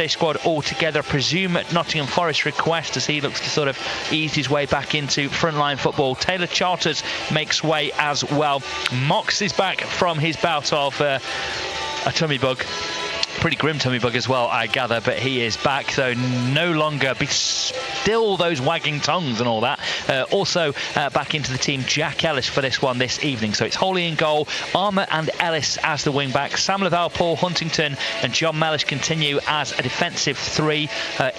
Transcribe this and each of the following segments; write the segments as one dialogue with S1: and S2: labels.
S1: Tuesday squad all together, I presume at Nottingham Forest request, as he looks to sort of ease his way back into frontline football. Taylor Charters makes way as well. Mox is back from his bout of a tummy bug. Pretty grim tummy bug as well, I gather, but he is back, so no longer be still those wagging tongues and all that. Also back into the team, Jack Ellis for this one this evening. So it's Holy in goal, Armour and Ellis as the wing backs. Sam Laval, Paul Huntington and John Mellish continue as a defensive three.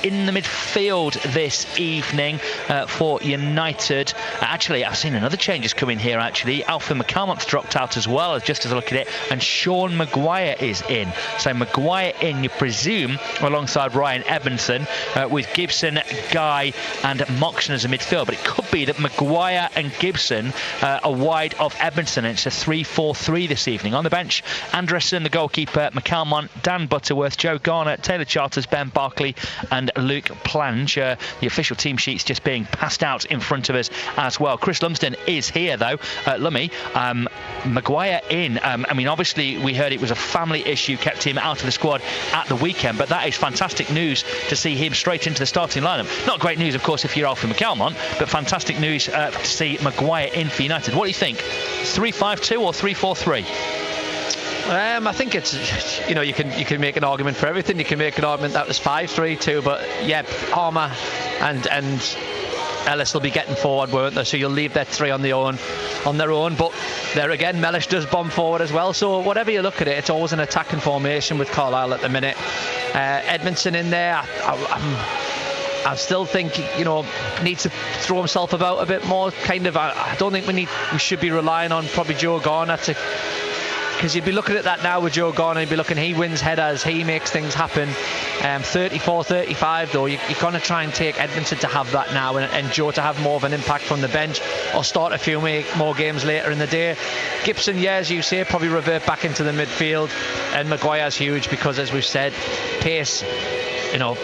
S1: In the midfield this evening for United. Actually, I've seen another change has come in here, actually. Alfie McCalmont's dropped out as well, just as I look at it, and Sean Maguire is in. So Maguire in, you presume, alongside Ryan Edmondson, with Gibson, Guy and Moxon as a midfield. But it could be that Maguire and Gibson are wide of Edmondson, and it's a 3-4-3 this evening. On the bench, Anderson, the goalkeeper, McCalmont, Dan Butterworth, Joe Garner, Taylor Charters, Ben Barkley and Luke Plange. The official team sheet's just being passed out in front of us as well. Chris Lumsden is here, though. Lummy, Maguire in. I mean, obviously, we heard it was a family issue, kept him out of the squad at the weekend, but that is fantastic news to see him straight into the starting lineup. Not great news, of course, if you're Alfie McCalmont, but fantastic news to see Maguire in for United. What do you think? 3-5-2 or 3-4-3?
S2: I think it's, you can make an argument for everything. You can make an argument that was 5-3-2, but yeah, Armour and Ellis will be getting forward, won't they? So you'll leave that three on their own. But there again, Mellish does bomb forward as well. So whatever you look at it, it's always an attacking formation with Carlisle at the minute. Edmondson in there. I still think, needs to throw himself about a bit more. I don't think we should be relying on probably Joe Garner to. Because you'd be looking at that now with Joe Garner, you'd be looking, he wins headers, he makes things happen. 34-35 though, you're going to try and take Edmondson to have that now and Joe to have more of an impact from the bench or start a few more games later in the day. Gibson, yeah, as you say, probably revert back into the midfield, and Maguire's huge because, as we've said, pace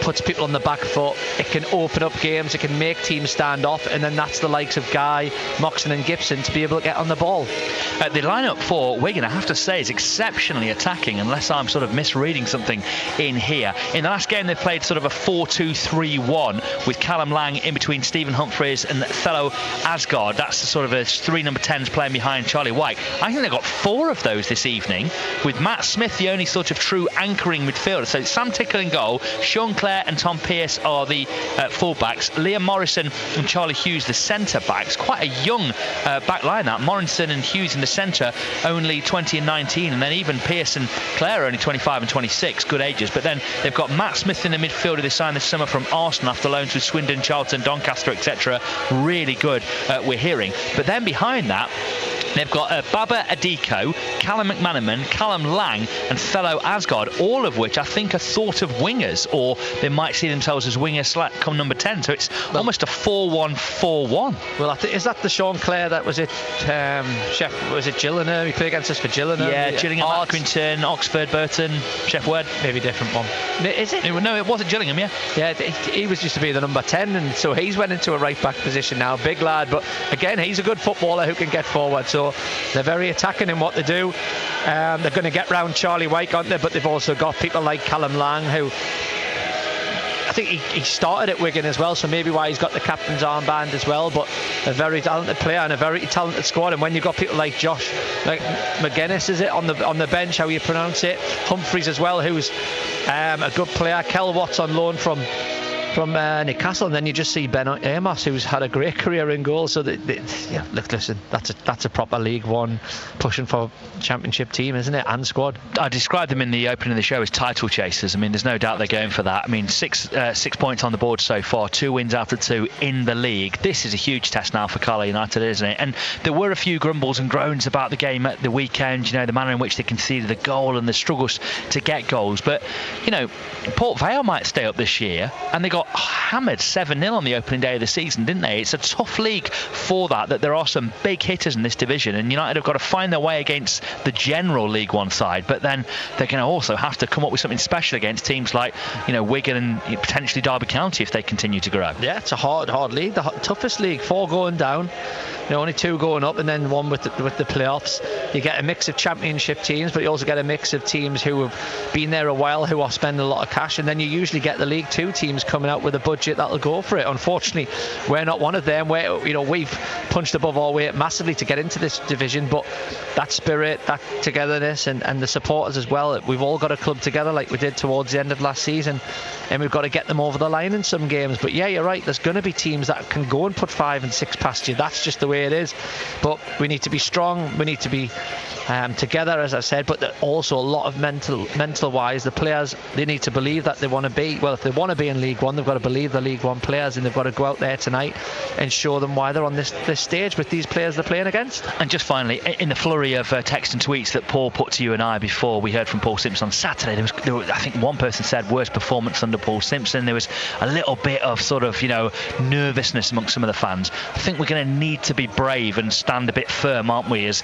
S2: puts people on the back foot. It can open up games, it can make teams stand off, and then that's the likes of Guy, Moxon and Gibson to be able to get on the ball.
S1: The lineup for Wigan, I have to say, is exceptionally attacking, unless I'm sort of misreading something in here. In the last game they played sort of a 4-2-3-1 with Callum Lang in between Stephen Humphreys and fellow Asgard. That's the sort of a three number 10s playing behind Charlie White. I think they've got 4 of those this evening, with Matt Smith the only sort of true anchoring midfielder. So it's Sam Tickle in goal, Sean Clare and Tom Pearce are the full-backs. Liam Morrison and Charlie Hughes the centre-backs. Quite a young back line, that. Morrison and Hughes in the centre, only 20 and 19, and then even Pearce and Clare are only 25 and 26, good ages. But then they've got Matt Smith in the midfielder they signed this summer from Arsenal after loans with Swindon, Charlton, Doncaster, etc. Really good, we're hearing. But then behind that, they've got Baba Adiko, Callum McManaman, Callum Lang and fellow Asgard, all of which I think are thought of wingers, or they might see themselves as wingers come number 10. So it's almost a 4-1-4-1.
S2: Well, is that the Sean Clare that was it? Was it Gillingham? He played against us for Gillingham.
S1: Yeah, Gillingham, Accrington, Oxford, Burton, Chef Wed.
S2: Maybe a different one. Is it?
S1: No, it wasn't Gillingham, yeah.
S2: Yeah, he was used to be the number 10, and so he's went into a right back position now. Big lad, but again, he's a good footballer who can get forward. So they're very attacking in what they do. They're going to get round Charlie White, aren't they? But they've also got people like Callum Lang, who I think he started at Wigan as well, so maybe why he's got the captain's armband as well. But a very talented player and a very talented squad. And when you've got people like Josh, like McGuinness, is it on the bench? How you pronounce it? Humphreys as well, who's a good player. Kel Watts on loan from Newcastle, and then you just see Ben Amos, who's had a great career in goal. So look, listen, that's a proper League One pushing for championship team, isn't it? And squad.
S1: I described them in the opening of the show as title chasers. I mean, there's no doubt they're going for that. I mean, six points on the board so far, 2 wins after 2 in the league. This is a huge test now for Carlisle United, isn't it? And there were a few grumbles and groans about the game at the weekend, the manner in which they conceded the goal and the struggles to get goals. But Port Vale might stay up this year, and they got hammered 7-0 on the opening day of the season, didn't they? It's a tough league for that there are some big hitters in this division, and United have got to find their way against the general League One side, but then they're going to also have to come up with something special against teams like, Wigan and potentially Derby County if they continue to grow.
S2: Yeah, it's a hard league, the toughest league. 4 going down, only 2 going up, and then 1 with the playoffs. You get a mix of championship teams, but you also get a mix of teams who have been there a while, who are spending a lot of cash, and then you usually get the League 2 teams coming out with a budget that'll go for it. Unfortunately, we're not one of them. We've punched above our weight massively to get into this division, but that spirit, that togetherness, and the supporters as well, we've all got a club together like we did towards the end of last season, and we've got to get them over the line in some games. But yeah, you're right, there's going to be teams that can go and put 5 and 6 past you. That's just the way it is. But we need to be strong, we need to be together, as I said, but also a lot of mental wise. The players, they need to believe that they want to be, well, if they want to be in League One, they've got to believe the League One players, and they've got to go out there tonight and show them why they're on this stage with these players they're playing against.
S1: And just finally, in the flurry of text and tweets that Paul put to you and I before we heard from Paul Simpson on Saturday, there was, I think one person said worst performance under Paul Simpson. There was a little bit of sort of nervousness amongst some of the fans. I think we're going to need to be brave and stand a bit firm, aren't we, as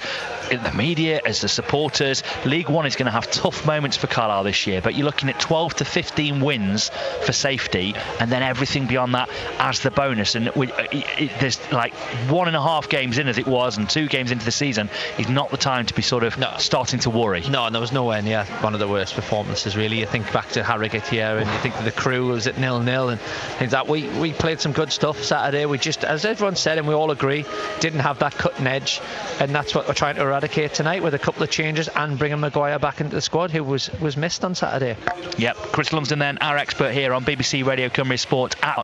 S1: in the media, as the supporters. League One is going to have tough moments for Carlisle this year, but you're looking at 12 to 15 wins for safety, and then everything beyond that as the bonus. And there's like 1.5 games in as it was, and 2 games into the season is not the time to be sort of starting to worry.
S2: No, and there was nowhere near one of the worst performances, really. You think back to Harrogate here, and you think that the Crew was at 0-0, and things like that. We played some good stuff Saturday. We just, as everyone said, and we all agree, didn't have that cutting edge, and that's what we're trying to eradicate tonight with a couple of changes and bringing Maguire back into the squad, who was missed on Saturday.
S1: Yep, Chris Lumsden then, our expert here on BBC Radio Cymru Sport at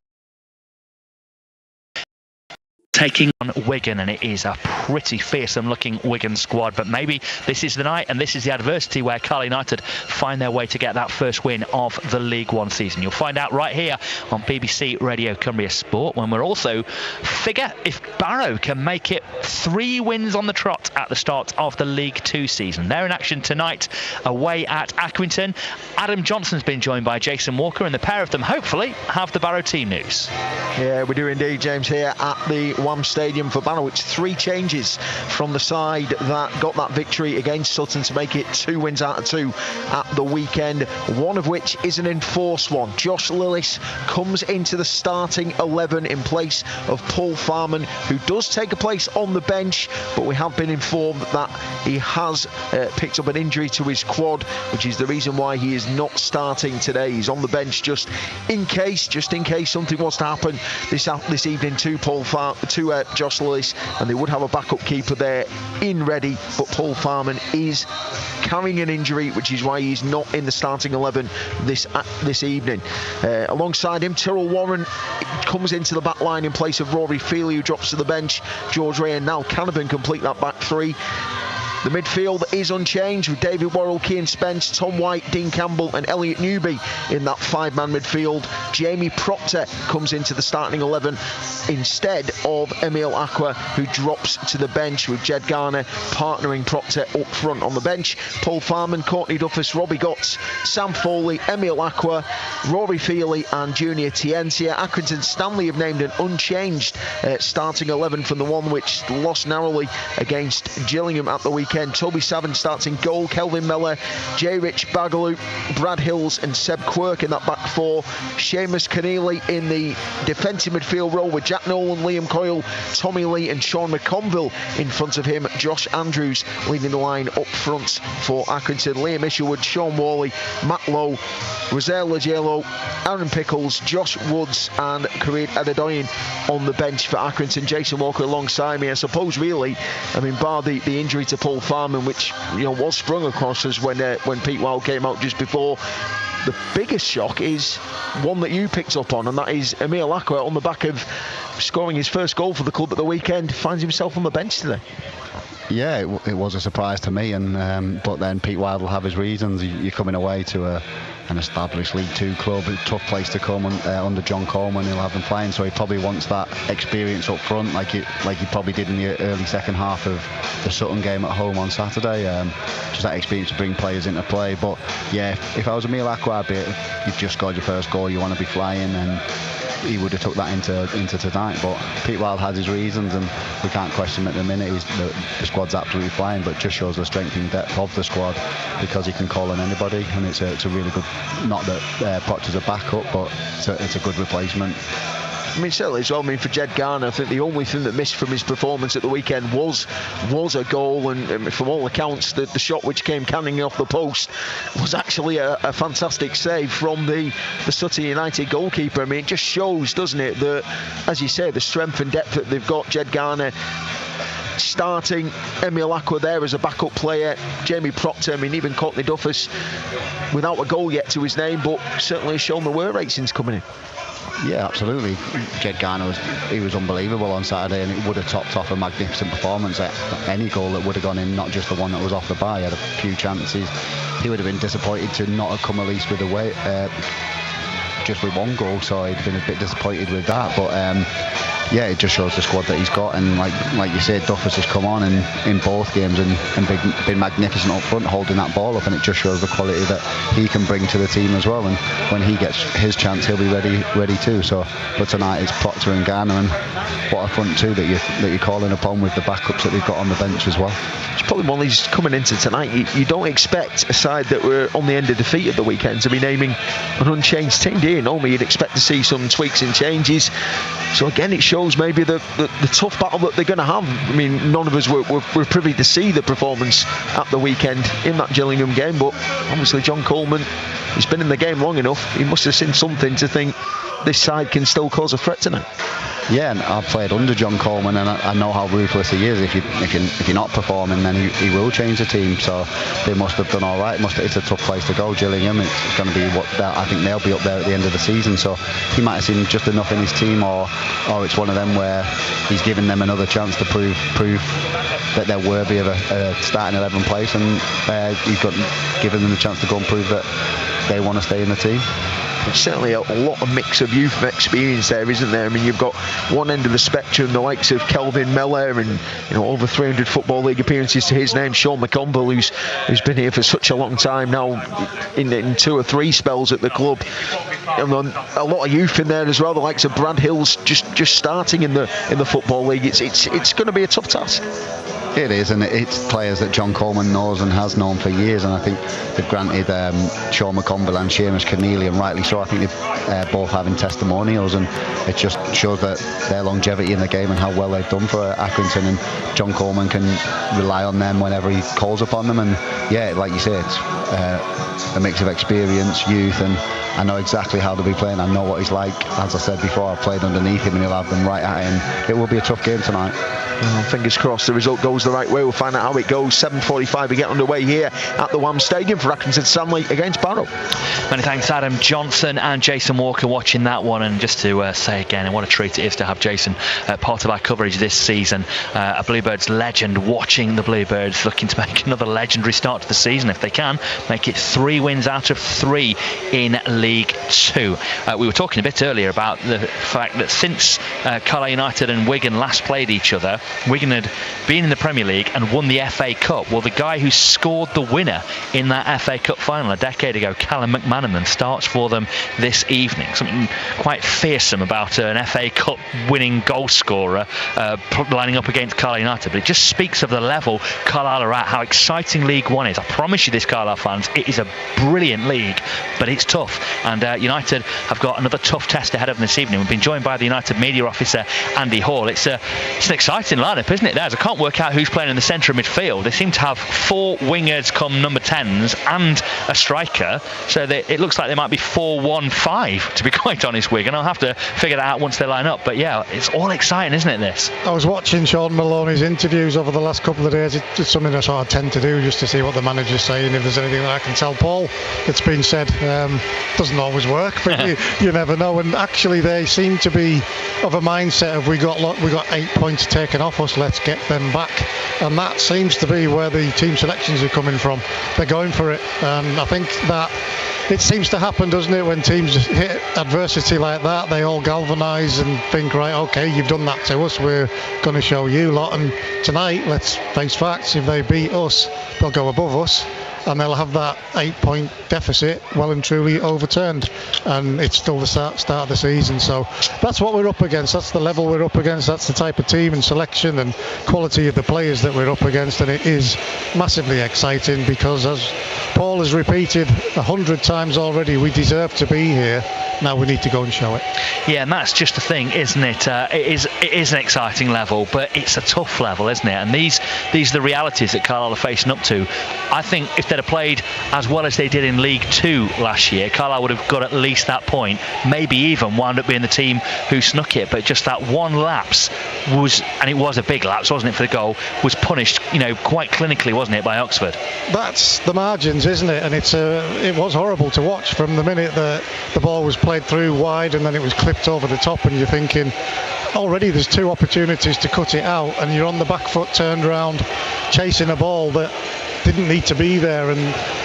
S1: taking on Wigan, and it is a pretty fearsome looking Wigan squad, but maybe this is the night and this is the adversity where Carlisle United find their way to get that first win of the League One season. You'll find out right here on BBC Radio Cymru Sport, when we'll also figure if Barrow can make it 3 wins on the trot at the start of the League 2 season. They're in action tonight away at Accrington. Adam Johnson's been joined by Jason Walker, and the pair of them hopefully have the Barrow team news.
S3: Yeah, we do indeed, James, here at the Wham Stadium for Barrow. It's 3 changes from the side that got that victory against Sutton to make it 2 wins out of 2 at the weekend, one of which is an enforced one. Josh Lillis comes into the starting 11 in place of Paul Farman, who does take a place on the bench, but we have been informed that he has picked up an injury to his quad, which is the reason why he is not starting today. He's on the bench just in case something was to happen this evening to Josh Lillis, and they would have a backup keeper there in ready, but Paul Farman is carrying an injury, which is why he's not in the starting 11 this evening. Alongside him, Tyrrell Warren comes into the back line in place of Rory Feely, who drops to the bench. George Ray and Niall Canavan complete that back 3. The midfield is unchanged, with David Worrell, Keane Spence, Tom White, Dean Campbell and Elliot Newby in that 5-man midfield. Jamie Proctor comes into the starting 11 instead of Emil Aqua, who drops to the bench, with Jed Garner partnering Proctor up front on the bench. Paul Farman, Courtney Duffus, Robbie Gotts, Sam Foley, Emil Aqua, Rory Feely and Junior Tientia. Accrington Stanley have named an unchanged starting 11 from the one which lost narrowly against Gillingham at the weekend. Toby Savin starts in goal, Kelvin Mellor, J. Rich Bagaloo, Brad Hills and Seb Quirk in that back 4. Seamus Keneally in the defensive midfield role, with Jack Nolan, Liam Coyle, Tommy Lee and Sean McConville in front of him. Josh Andrews leading the line up front for Accrington. Liam Isherwood, Sean Worley, Matt Lowe, Roselle Lagelo, Aaron Pickles, Josh Woods and Kareem Adedoyin on the bench for Accrington. Jason Walker alongside me. I suppose really, bar the injury to Paul Farman, which was sprung across us when Pete Wild came out just before, the biggest shock is one that you picked up on, and that is Emil Aqua, on the back of scoring his first goal for the club at the weekend, finds himself on the bench today.
S4: Yeah, it was a surprise to me, and but then Pete Wild will have his reasons. You're coming away to an established League 2 club, a tough place to come under John Coleman. He'll have them playing, so he probably wants that experience up front, like he probably did in the early second half of the Sutton game at home on Saturday. Just that experience to bring players into play. But yeah, if I was Emil Aqua, you've just scored your first goal, you want to be flying, and he would have took that into tonight. But Pete Wild has his reasons, and we can't question him at the minute. The squad's absolutely flying, but it just shows the strength and depth of the squad, because he can call on anybody, and it's a really good. Not that Proctor's a backup, but it's a good replacement.
S3: I mean, certainly as well. I mean, for Jed Garner, I think the only thing that missed from his performance at the weekend was a goal, and from all accounts, the shot which came canning off the post was actually a fantastic save from the Sutton United goalkeeper. I mean, it just shows, doesn't it, that, as you say, the strength and depth that they've got. Jed Garner starting, Emil Aqua there as a backup player, Jamie Proctor, I mean, even Courtney Duffus without a goal yet to his name, but certainly has shown the work rate since coming in.
S4: Yeah, absolutely. Jed Garner was unbelievable on Saturday, and it would have topped off a magnificent performance. Any goal that would have gone in, not just the one that was off the bar. He had a few chances. He would have been disappointed to not have come at least with just with one goal, so he'd been a bit disappointed with that. But yeah, it just shows the squad that he's got, and like you said, Duffus has come on in both games and been magnificent up front, holding that ball up, and it just shows the quality that he can bring to the team as well. And when he gets his chance, he'll be ready too. So, but tonight it's Proctor and Garner, and what a front two that you're calling upon with the backups that they've got on the bench as well.
S3: It's probably one of these coming into tonight. You don't expect a side that were on the end of defeat at the weekend to be naming an unchanged team, do you? Normally you'd expect to see some tweaks and changes. So again, it shows maybe the tough battle that they're going to have. I mean, none of us were privy to see the performance at the weekend in that Gillingham game, but obviously John Coleman, he's been in the game long enough. He must have seen something to think this side can still cause a threat tonight.
S4: Yeah, and I've played under John Coleman, and I know how ruthless he is. If you're not performing, then he will change the team. So they must have done all right. It's a tough place to go, Gillingham. It's going to be I think they'll be up there at the end of the season. So he might have seen just enough in his team, or it's one of them where he's giving them another chance to prove that they're worthy of a starting 11 place, and he's given them the chance to go and prove that they want to stay in the team.
S3: There's certainly a lot of mix of youth experience there, isn't there? I mean, you've got one end of the spectrum, the likes of Kelvin Miller, and over 300 Football League appearances to his name, Sean McConville, who's been here for such a long time now, in 2 or 3 spells at the club. And a lot of youth in there as well, the likes of Brad Hills just starting in the Football League. It's going to be a tough task.
S4: It is, and it's players that John Coleman knows and has known for years, and I think they've granted Sean McConville and Seamus Keneally, and rightly so. I think they're both having testimonials, and it just shows that their longevity in the game and how well they've done for Accrington, and John Coleman can rely on them whenever he calls upon them. And yeah, like you say, it's a mix of experience, youth, and I know exactly how they'll be playing. I know what he's like. As I said before, I've played underneath him, and he'll have them right at him. It will be a tough game tonight.
S3: Well, fingers crossed the result goes the right way. We'll find out how it goes. 7:45 we get underway here at the WAM Stadium for Accrington Stanley against Barrow.
S1: Many thanks, Adam Johnson and Jason Walker, watching that one. And just to say again, what a treat it is to have Jason part of our coverage this season. A Bluebirds legend, watching the Bluebirds looking to make another legendary start to the season if they can make it 3 wins out of 3 in League 2. We were talking a bit earlier about the fact that since Carlisle United and Wigan last played each other, Wigan had been in the Premier League and won the FA Cup. Well, the guy who scored the winner in that FA Cup final a decade ago, Callum McManaman, starts for them this evening. Something quite fearsome about an FA Cup winning goal scorer lining up against Carlisle United, but it just speaks of the level Carlisle are at, how exciting League One is. I promise you this, Carlisle fans, it is a brilliant league, but it's tough, and United have got another tough test ahead of them this evening. We've been joined by the United media officer Andy Hall. It's an exciting lineup, isn't it? There, I can't work out who's playing in the centre of midfield. They seem to have 4 wingers come number 10s and a striker, so it looks like they might be 4-1-5, to be quite honest, Wigan. I'll have to figure that out once they line up, but yeah, it's all exciting, isn't it, this?
S5: I was watching Sean Maloney's interviews over the last couple of days. It's something I sort of tend to do, just to see what the manager's saying, if there's anything that I can tell Paul that's been said. Doesn't always work, but you never know. And actually they seem to be of a mindset of we got 8 points taken off us, let's get them back, and that seems to be where the team selections are coming from. They're going for it, and I think that it seems to happen, doesn't it, when teams hit adversity like that, they all galvanise and think, right, okay, you've done that to us, we're going to show you lot, and tonight, let's face facts, if they beat us, they'll go above us, and they'll have that 8-point deficit well and truly overturned, and it's still the start of the season. So that's what we're up against, that's the level we're up against, that's the type of team and selection and quality of the players that we're up against, and it is massively exciting because, as Paul has repeated 100 times already, we deserve to be here. Now we need to go and show it.
S1: Yeah, and that's just the thing, isn't it? It is an exciting level, but it's a tough level, isn't it? And these are the realities that Carlisle are facing up to. I think if they'd have played as well as they did in League 2 last year, Carlisle would have got at least that point, maybe even wound up being the team who snuck it. But just that one lapse was, and it was a big lapse, wasn't it, for the goal, was punished, quite clinically, wasn't it, by Oxford?
S5: That's the margins, isn't it? And it was horrible to watch from the minute that the ball was played through wide and then it was clipped over the top, and you're thinking already there's 2 opportunities to cut it out, and you're on the back foot turned around chasing a ball that didn't need to be there. And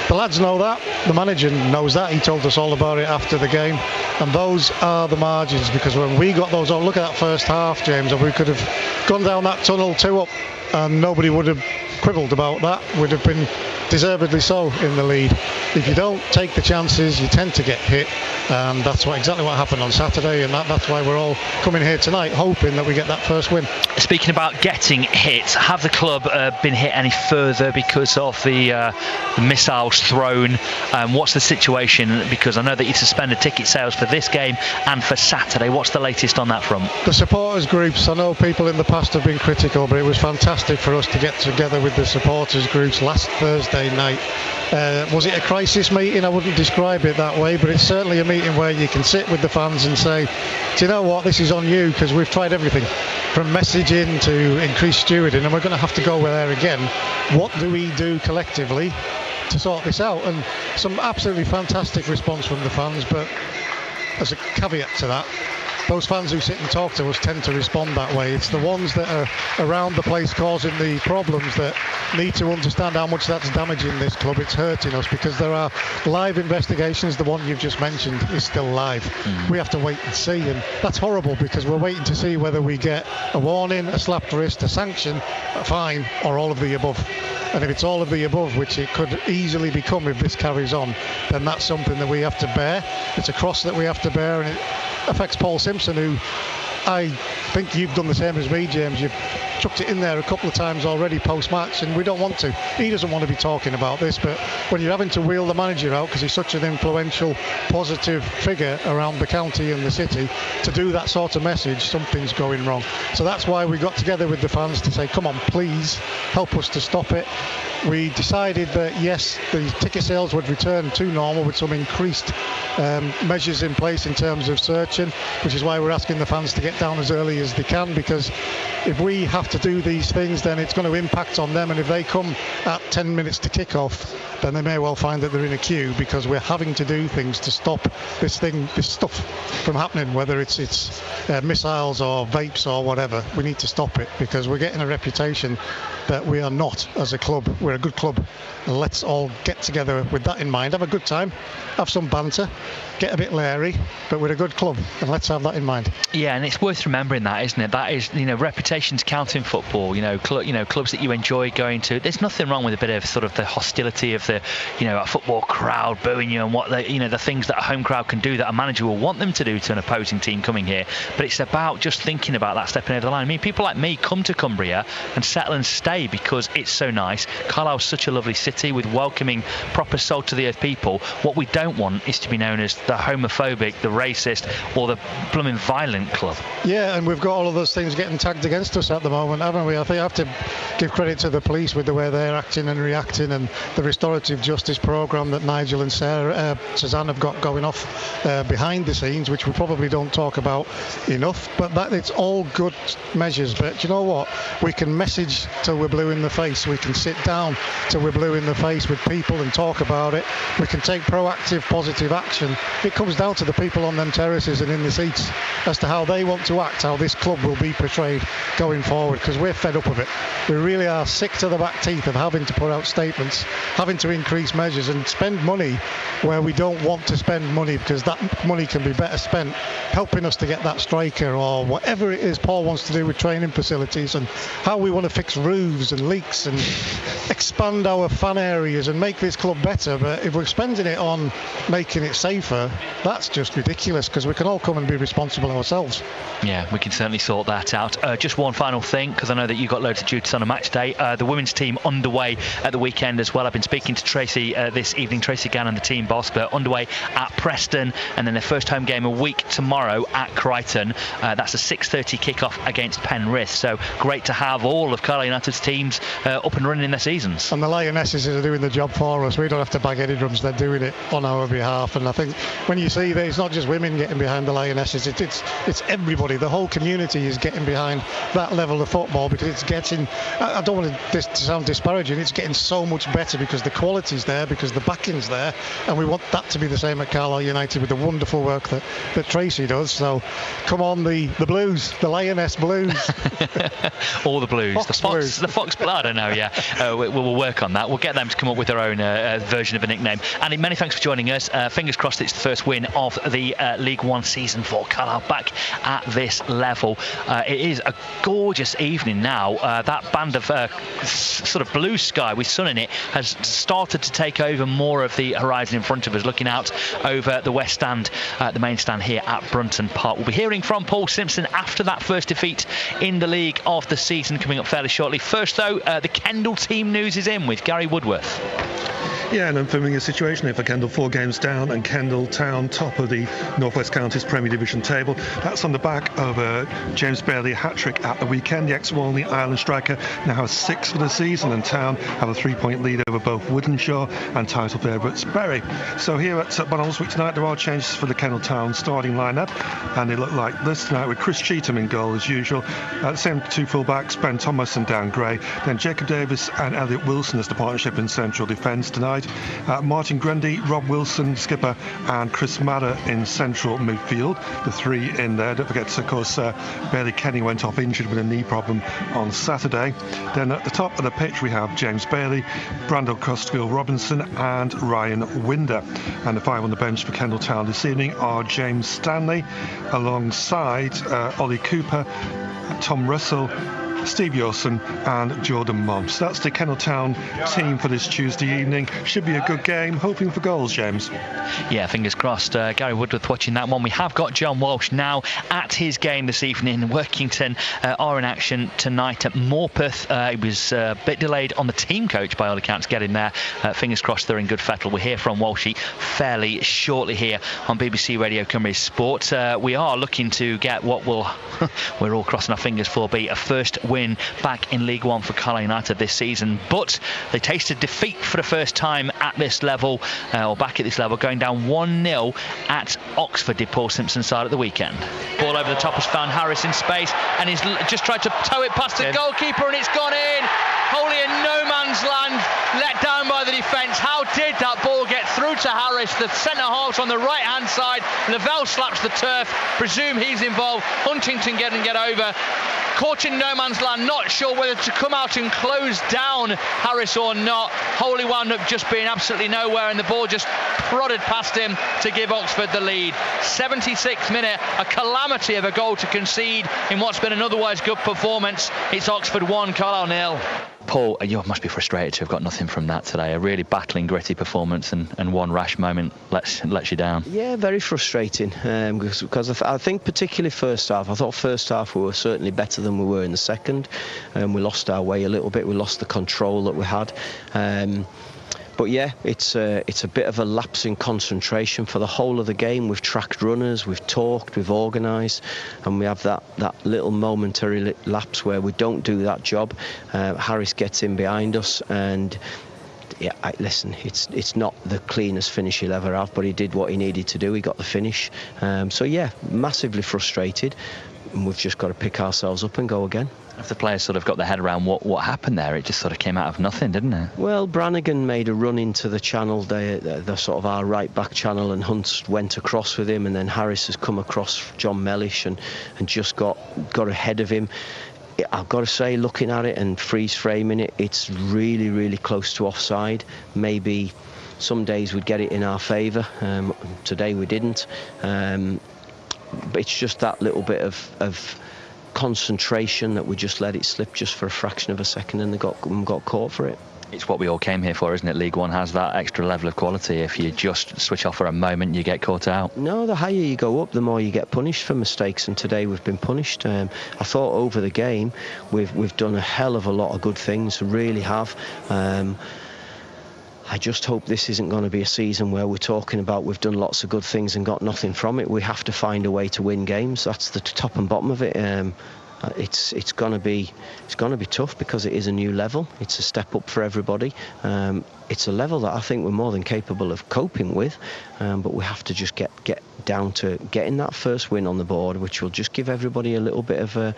S5: the lads know that, the manager knows that, he told us all about it after the game, and those are the margins, because when we got those on, look at that first half, James, and we could have gone down that tunnel 2 up and nobody would have quibbled about that, would have been deservedly so in the lead. If you don't take the chances, you tend to get hit, and that's exactly what happened on Saturday, and that's why we're all coming here tonight hoping that we get that first win.
S1: Speaking about getting hit, have the club been hit any further because of the missiles thrown? What's the situation? Because I know that you suspended ticket sales for this game and for Saturday. What's the latest on that front?
S5: The supporters groups, I know people in the past have been critical, but it was fantastic for us to get together with the supporters groups last Thursday night. Was it a crisis meeting? I wouldn't describe it that way, but it's certainly a meeting where you can sit with the fans and say, do you know what, this is on you, because we've tried everything from messaging to increased stewarding, and we're going to have to go there again. What do we do collectively to sort this out? And some absolutely fantastic response from the fans, but as a caveat to that, those fans who sit and talk to us tend to respond that way. It's the ones that are around the place causing the problems that need to understand how much that's damaging this club. It's hurting us, because there are live investigations. The one you've just mentioned is still live. We have to wait and see, and that's horrible, because we're waiting to see whether we get a warning, a slapped wrist, a sanction, a fine, or all of the above. And if it's all of the above, which it could easily become if this carries on, then that's something that we have to bear. It's a cross that we have to bear, and it affects Paul Simpson, who I think you've done the same as me, James. You've chucked it in there a couple of times already post-match, and we don't want to. He doesn't want to be talking about this, but when you're having to wheel the manager out, because he's such an influential, positive figure around the county and the city, to do that sort of message, something's going wrong. So that's why we got together with the fans to say, come on, please help us to stop it. We decided that yes, the ticket sales would return to normal with some increased measures in place in terms of searching, which is why we're asking the fans to get down as early as they can, because if we have to do these things, then it's going to impact on them, and if they come at 10 minutes to kick off, then they may well find that they're in a queue, because we're having to do things to stop this stuff from happening, whether it's missiles or vapes or whatever. We need to stop it, because we're getting a reputation that we are not as a club. We're a good club, and let's all get together with that in mind, have a good time, have some banter, get a bit leery, but we're a good club, and let's have that in mind.
S1: Yeah, and it's worth remembering that, isn't it? That is, reputations count in football. Clubs that you enjoy going to. There's nothing wrong with a bit of sort of the hostility of the, a football crowd booing you, and what the things that a home crowd can do that a manager will want them to do to an opposing team coming here. But it's about just thinking about that, stepping over the line. I mean, people like me come to Cumbria and settle and stay because it's so nice. Carlisle's such a lovely city with welcoming, proper salt to the earth people. What we don't want is to be known as the homophobic, the racist, or the blooming violent club.
S5: Yeah, and we've got all of those things getting tagged against us at the moment, haven't we? I think I have to give credit to the police with the way they're acting and reacting, and the restorative justice programme that Nigel and Suzanne have got going off behind the scenes, which we probably don't talk about enough, but it's all good measures. But you know what? We can message till we're blue in the face. We can sit down till we're blue in the face with people and talk about it. We can take proactive, positive action. It comes down to the people on them terraces and in the seats as to how they want to act, how this club will be portrayed going forward, because we're fed up of it. We really are sick to the back teeth of having to put out statements, having to increase measures and spend money where we don't want to spend money, because that money can be better spent helping us to get that striker or whatever it is Paul wants to do with training facilities, and how we want to fix roofs roofs and leaks and expand our fan areas and make this club better. But if we're spending it on making it safer, that's just ridiculous, because we can all come and be responsible ourselves.
S1: Yeah, we can certainly sort that out. Just one final thing, because I know that you've got loads of duties on a match day. The women's team underway at the weekend as well. I've been speaking to Tracy this evening, Tracy Gannon, the team boss, but underway at Preston, and then their first home game a week tomorrow at Crichton. That's a 6:30 kickoff against Penrith. So great to have all of Carlisle United's teams up and running in their seasons.
S5: And the Lionesses are doing the job for us. We don't have to bag any drums. They're doing it on our behalf. And I think when you see that it's not just women getting behind the Lionesses, it's everybody. The whole community is getting behind that level of football, because it's getting, I don't want this to sound disparaging, it's getting so much better because the quality's there, because the backing's there, and we want that to be the same at Carlisle United with the wonderful work that Tracy does. So come on, the Blues, the Lioness Blues.
S1: All the Blues.
S5: Blues.
S1: The Fox Blues, I don't know, yeah. We'll work on that. We'll get them to come up with their own version of a nickname. And many thanks for joining us. Fingers crossed it's the first win of the League One season for Carlisle back at this level. It is a gorgeous evening now. That band of sort of blue sky with sun in it has started to take over more of the horizon in front of us, looking out over the west stand, the main stand here at Brunton Park. We'll be hearing from Paul Simpson after that first defeat in the league of the season coming up fairly shortly. First though, the Kendal team news is in with Gary Woodworth.
S6: Yeah, an unfamiliar situation here for Kendal, 4 games down, and Kendal Town top of the North West Counties Premier Division table. That's on the back of James Bailey hat-trick at the weekend. The ex-Walney Island striker now has 6 for the season, and Town have a 3-point lead over both Woodenshaw and title favourites Bury. So here at Bonalswick tonight, there are changes for the Kendal Town starting lineup, and they look like this tonight, with Chris Cheetham in goal as usual. The same 2 full-backs, Ben Thomas and Dan Gray. Then Jacob Davis and Elliot Wilson as the partnership in central defence tonight. Martin Grundy, Rob Wilson, skipper, and Chris Madder in central midfield. The 3 in there. Don't forget, of course, Bailey Kenny went off injured with a knee problem on Saturday. Then at the top of the pitch we have James Bailey, Brandon Costill-Robinson and Ryan Winder. And the 5 on the bench for Kendal Town this evening are James Stanley alongside Ollie Cooper, Tom Russell, Steve Yorson and Jordan Mobbs. That's the Kendal Town team for this Tuesday evening. Should be a good game. Hoping for goals, James.
S1: Yeah, fingers crossed. Gary Woodworth watching that one. We have got John Walsh now at his game this evening. Workington are in action tonight at Morpeth. He was a bit delayed on the team coach by all accounts getting there. Fingers crossed they're in good fettle. We'll hear from Walshy fairly shortly here on BBC Radio Cymru Sport. We are looking to get what will we're all crossing our fingers for be a first win back in League One for Carlisle United this season, but they tasted defeat for the first time at this level, or back at this level, going down 1-0 at Oxford, did Paul Simpson's side at the weekend. Ball over the top has found Harris in space, and he's just tried to tow it past the goalkeeper, and it's gone in. Wholly in no man's land, let down by the defence. How did that ball get through to Harris? The centre half's on the right hand side. Lavelle slaps the turf, presume he's involved. Huntington get over. Caught in no man's land, not sure whether to come out and close down Harris or not. Wholly wound up just being absolutely nowhere, and the ball just prodded past him to give Oxford the lead. 76th minute, a calamity of a goal to concede in what's been an otherwise good performance. It's Oxford 1, Carlisle 0. Paul, you must be frustrated to have got nothing from that today. A really battling, gritty performance, and one rash moment lets you down.
S7: Yeah, very frustrating, because I think particularly first half. I thought first half we were certainly better than we were in the second. We lost our way a little bit. We lost the control that we had. But yeah, it's a bit of a lapse in concentration for the whole of the game. We've tracked runners, we've talked, we've organised, and we have that little momentary lapse where we don't do that job. Harris gets in behind us, and yeah, listen, it's not the cleanest finish he'll ever have, but he did what he needed to do. He got the finish. So yeah, massively frustrated, and we've just got to pick ourselves up and go again.
S1: If the players sort of got their head around what happened there, it just sort of came out of nothing, didn't it?
S7: Well, Brannigan made a run into the channel, the sort of our right back channel, and Hunt went across with him, and then Harris has come across John Mellish and just got ahead of him. I've got to say, looking at it and freeze framing it, it's really, really close to offside. Maybe some days we'd get it in our favour. Today we didn't. But it's just that little bit of concentration that we just let it slip just for a fraction of a second, and they got caught for it.
S1: It's what we all came here for, isn't it? League One has that extra level of quality. If you just switch off for a moment, you get caught out.
S7: No, the higher you go up, the more you get punished for mistakes, and today we've been punished. I thought over the game we've done a hell of a lot of good things, really have. I just hope this isn't going to be a season where we're talking about we've done lots of good things and got nothing from it. We have to find a way to win games. That's the top and bottom of it. It's going to be tough because it is a new level. It's a step up for everybody. It's a level that I think we're more than capable of coping with, but we have to just get down to getting that first win on the board, which will just give everybody a little bit of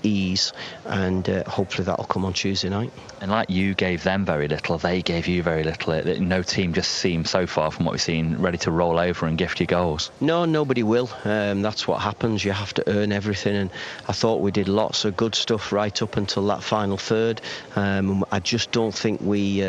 S7: ease, and hopefully that'll come on Tuesday night.
S1: And like you gave them very little, they gave you very little. No team just seems so far from what we've seen ready to roll over and gift you goals.
S7: No, nobody will. That's what happens. You have to earn everything, and I thought we did lots of good stuff right up until that final third. I just don't think we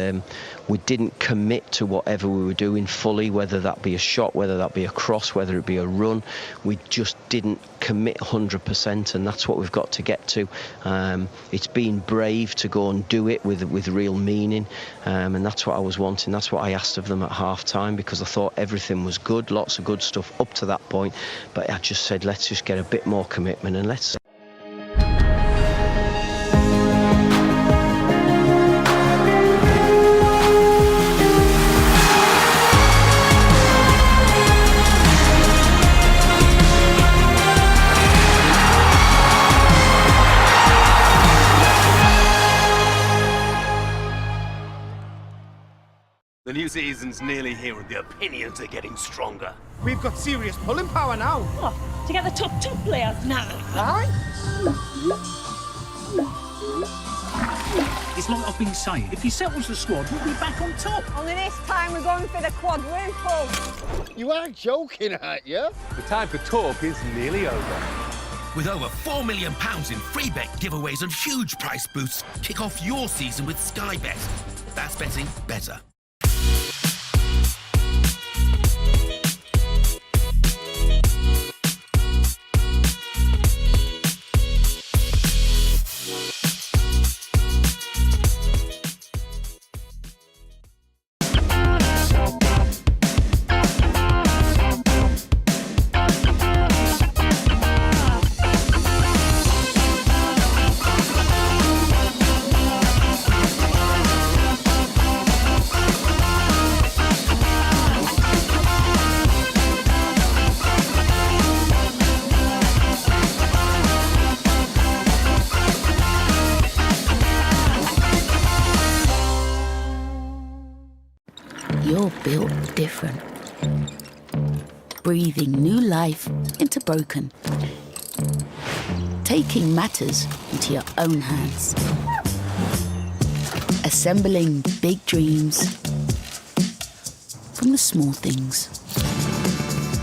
S7: didn't commit to whatever we were doing fully, whether that be a shot, whether that be a cross, whether it be a run. We just didn't commit 100%, and that's what we've got to get to. It's been brave to go and do it with real meaning, and that's what I was wanting. That's what I asked of them at half-time, because I thought everything was good, lots of good stuff up to that point, but I just said, let's just get a bit more commitment, and let's...
S8: The new season's nearly here and the opinions are getting stronger.
S9: We've got serious pulling power now.
S10: What? To get the top players now?
S9: Aye?
S11: It's like I've been saying, if he settles the squad, we'll be back on top.
S10: Only this time we're going for the quadruple.
S12: You are joking, aren't you?
S8: The time for talk is nearly over.
S13: With over £4 million in free bet giveaways and huge price boosts, kick off your season with Sky Bet. That's betting better.
S14: You're built different. Breathing new life into broken. Taking matters into your own hands. Assembling big dreams from the small things.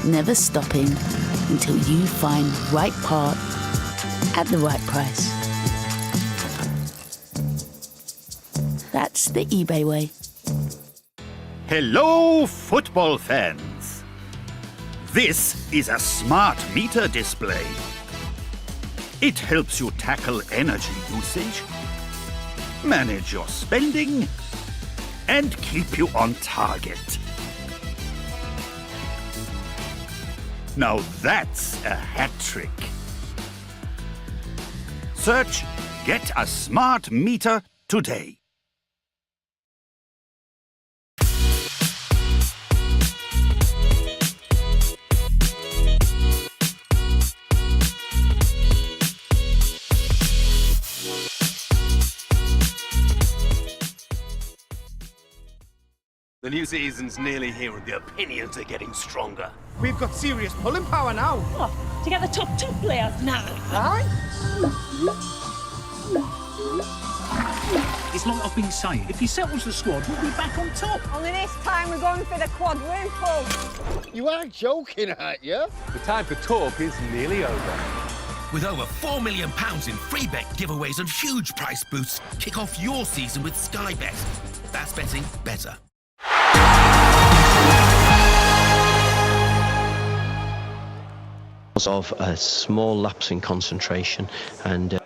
S14: Never stopping until you find the right part at the right price. That's the eBay way.
S15: Hello, football fans! This is a smart meter display. It helps you tackle energy usage, manage your spending, and keep you on target. Now that's a hat trick. Search Get a Smart Meter today.
S8: The new season's nearly here and the opinions are getting stronger.
S9: We've got serious pulling power now.
S10: What? To get the top players now?
S9: Aye?
S11: It's like I've been saying, if he settles the squad, we'll be back on top.
S10: Only this time we're going for the quadruple.
S12: You are joking, aren't you?
S8: The time for talk is nearly over.
S13: With over £4 million in free bet giveaways and huge price boosts, kick off your season with Sky Bet. That's betting better.
S7: of a small lapse in concentration and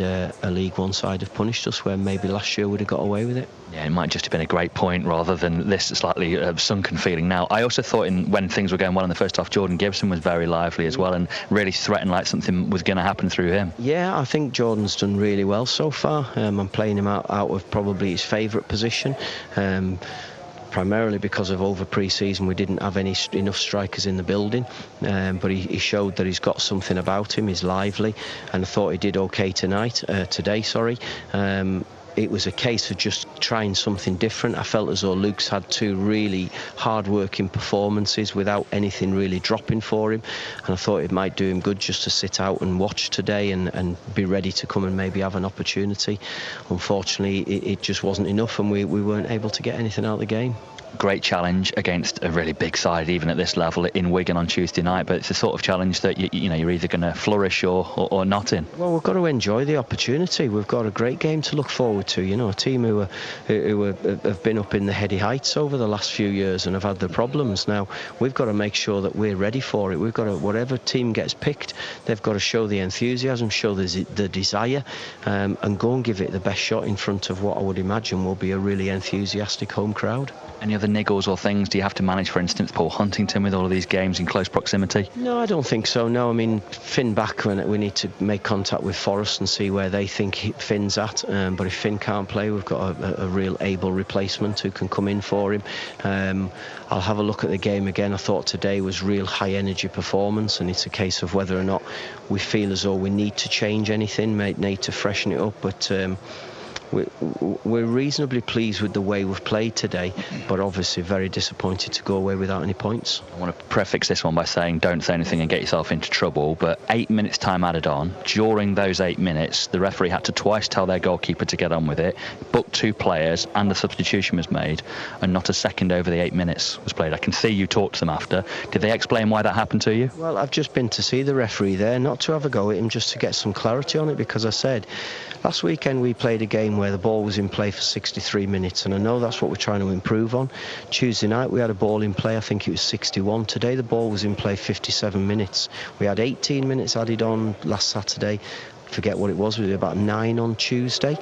S7: a League One side have punished us where maybe last year would have got away with it.
S16: Yeah, it might just have been a great point rather than this slightly sunken feeling now. I also thought when things were going well in the first half, Jordan Gibson was very lively as well and really threatened like something was going to happen through him.
S7: Yeah, I think Jordan's done really well so far. I'm playing him out of probably his favourite position. Primarily because of over pre-season we didn't have enough strikers in the building, but he showed that he's got something about him. He's lively, and I thought he did okay today. It was a case of just trying something different. I felt as though Luke's had two really hard-working performances without anything really dropping for him, and I thought it might do him good just to sit out and watch today and be ready to come and maybe have an opportunity. Unfortunately, it just wasn't enough, and we weren't able to get anything out of the game.
S16: Great challenge against a really big side, even at this level in Wigan on Tuesday night. But it's the sort of challenge that you're either going to flourish or not in.
S7: Well, we've got to enjoy the opportunity. We've got a great game to look forward to. You know, a team who have been up in the heady heights over the last few years and have had their problems. Now we've got to make sure that we're ready for it. We've got to, whatever team gets picked, they've got to show the enthusiasm, show the desire, and go and give it the best shot in front of what I would imagine will be a really enthusiastic home crowd.
S16: Any other niggles or things do you have to manage, for instance, Paul Huntington with all of these games in close proximity?
S7: No, I don't think so. No, I mean, Finn back, we need to make contact with Forest and see where they think Finn's at. But if Finn can't play, we've got a real able replacement who can come in for him. I'll have a look at the game again. I thought today was real high energy performance, and it's a case of whether or not we feel as though we need to change anything, need to freshen it up. But we're reasonably pleased with the way we've played today, but obviously very disappointed to go away without any points.
S16: I want to prefix this one by saying don't say anything and get yourself into trouble, but 8 minutes time added on. During those 8 minutes, the referee had to twice tell their goalkeeper to get on with it, booked 2 players, and the substitution was made, and not a second over the 8 minutes was played. I can see you talked to them after. Did they explain why that happened to you?
S7: Well, I've just been to see the referee there, not to have a go at him, just to get some clarity on it, because I said last weekend we played a game where the ball was in play for 63 minutes, and I know that's what we're trying to improve on. Tuesday night we had a ball in play, I think it was 61. Today the ball was in play 57 minutes. We had 18 minutes added on last Saturday. Forget what it was about 9 on Tuesday.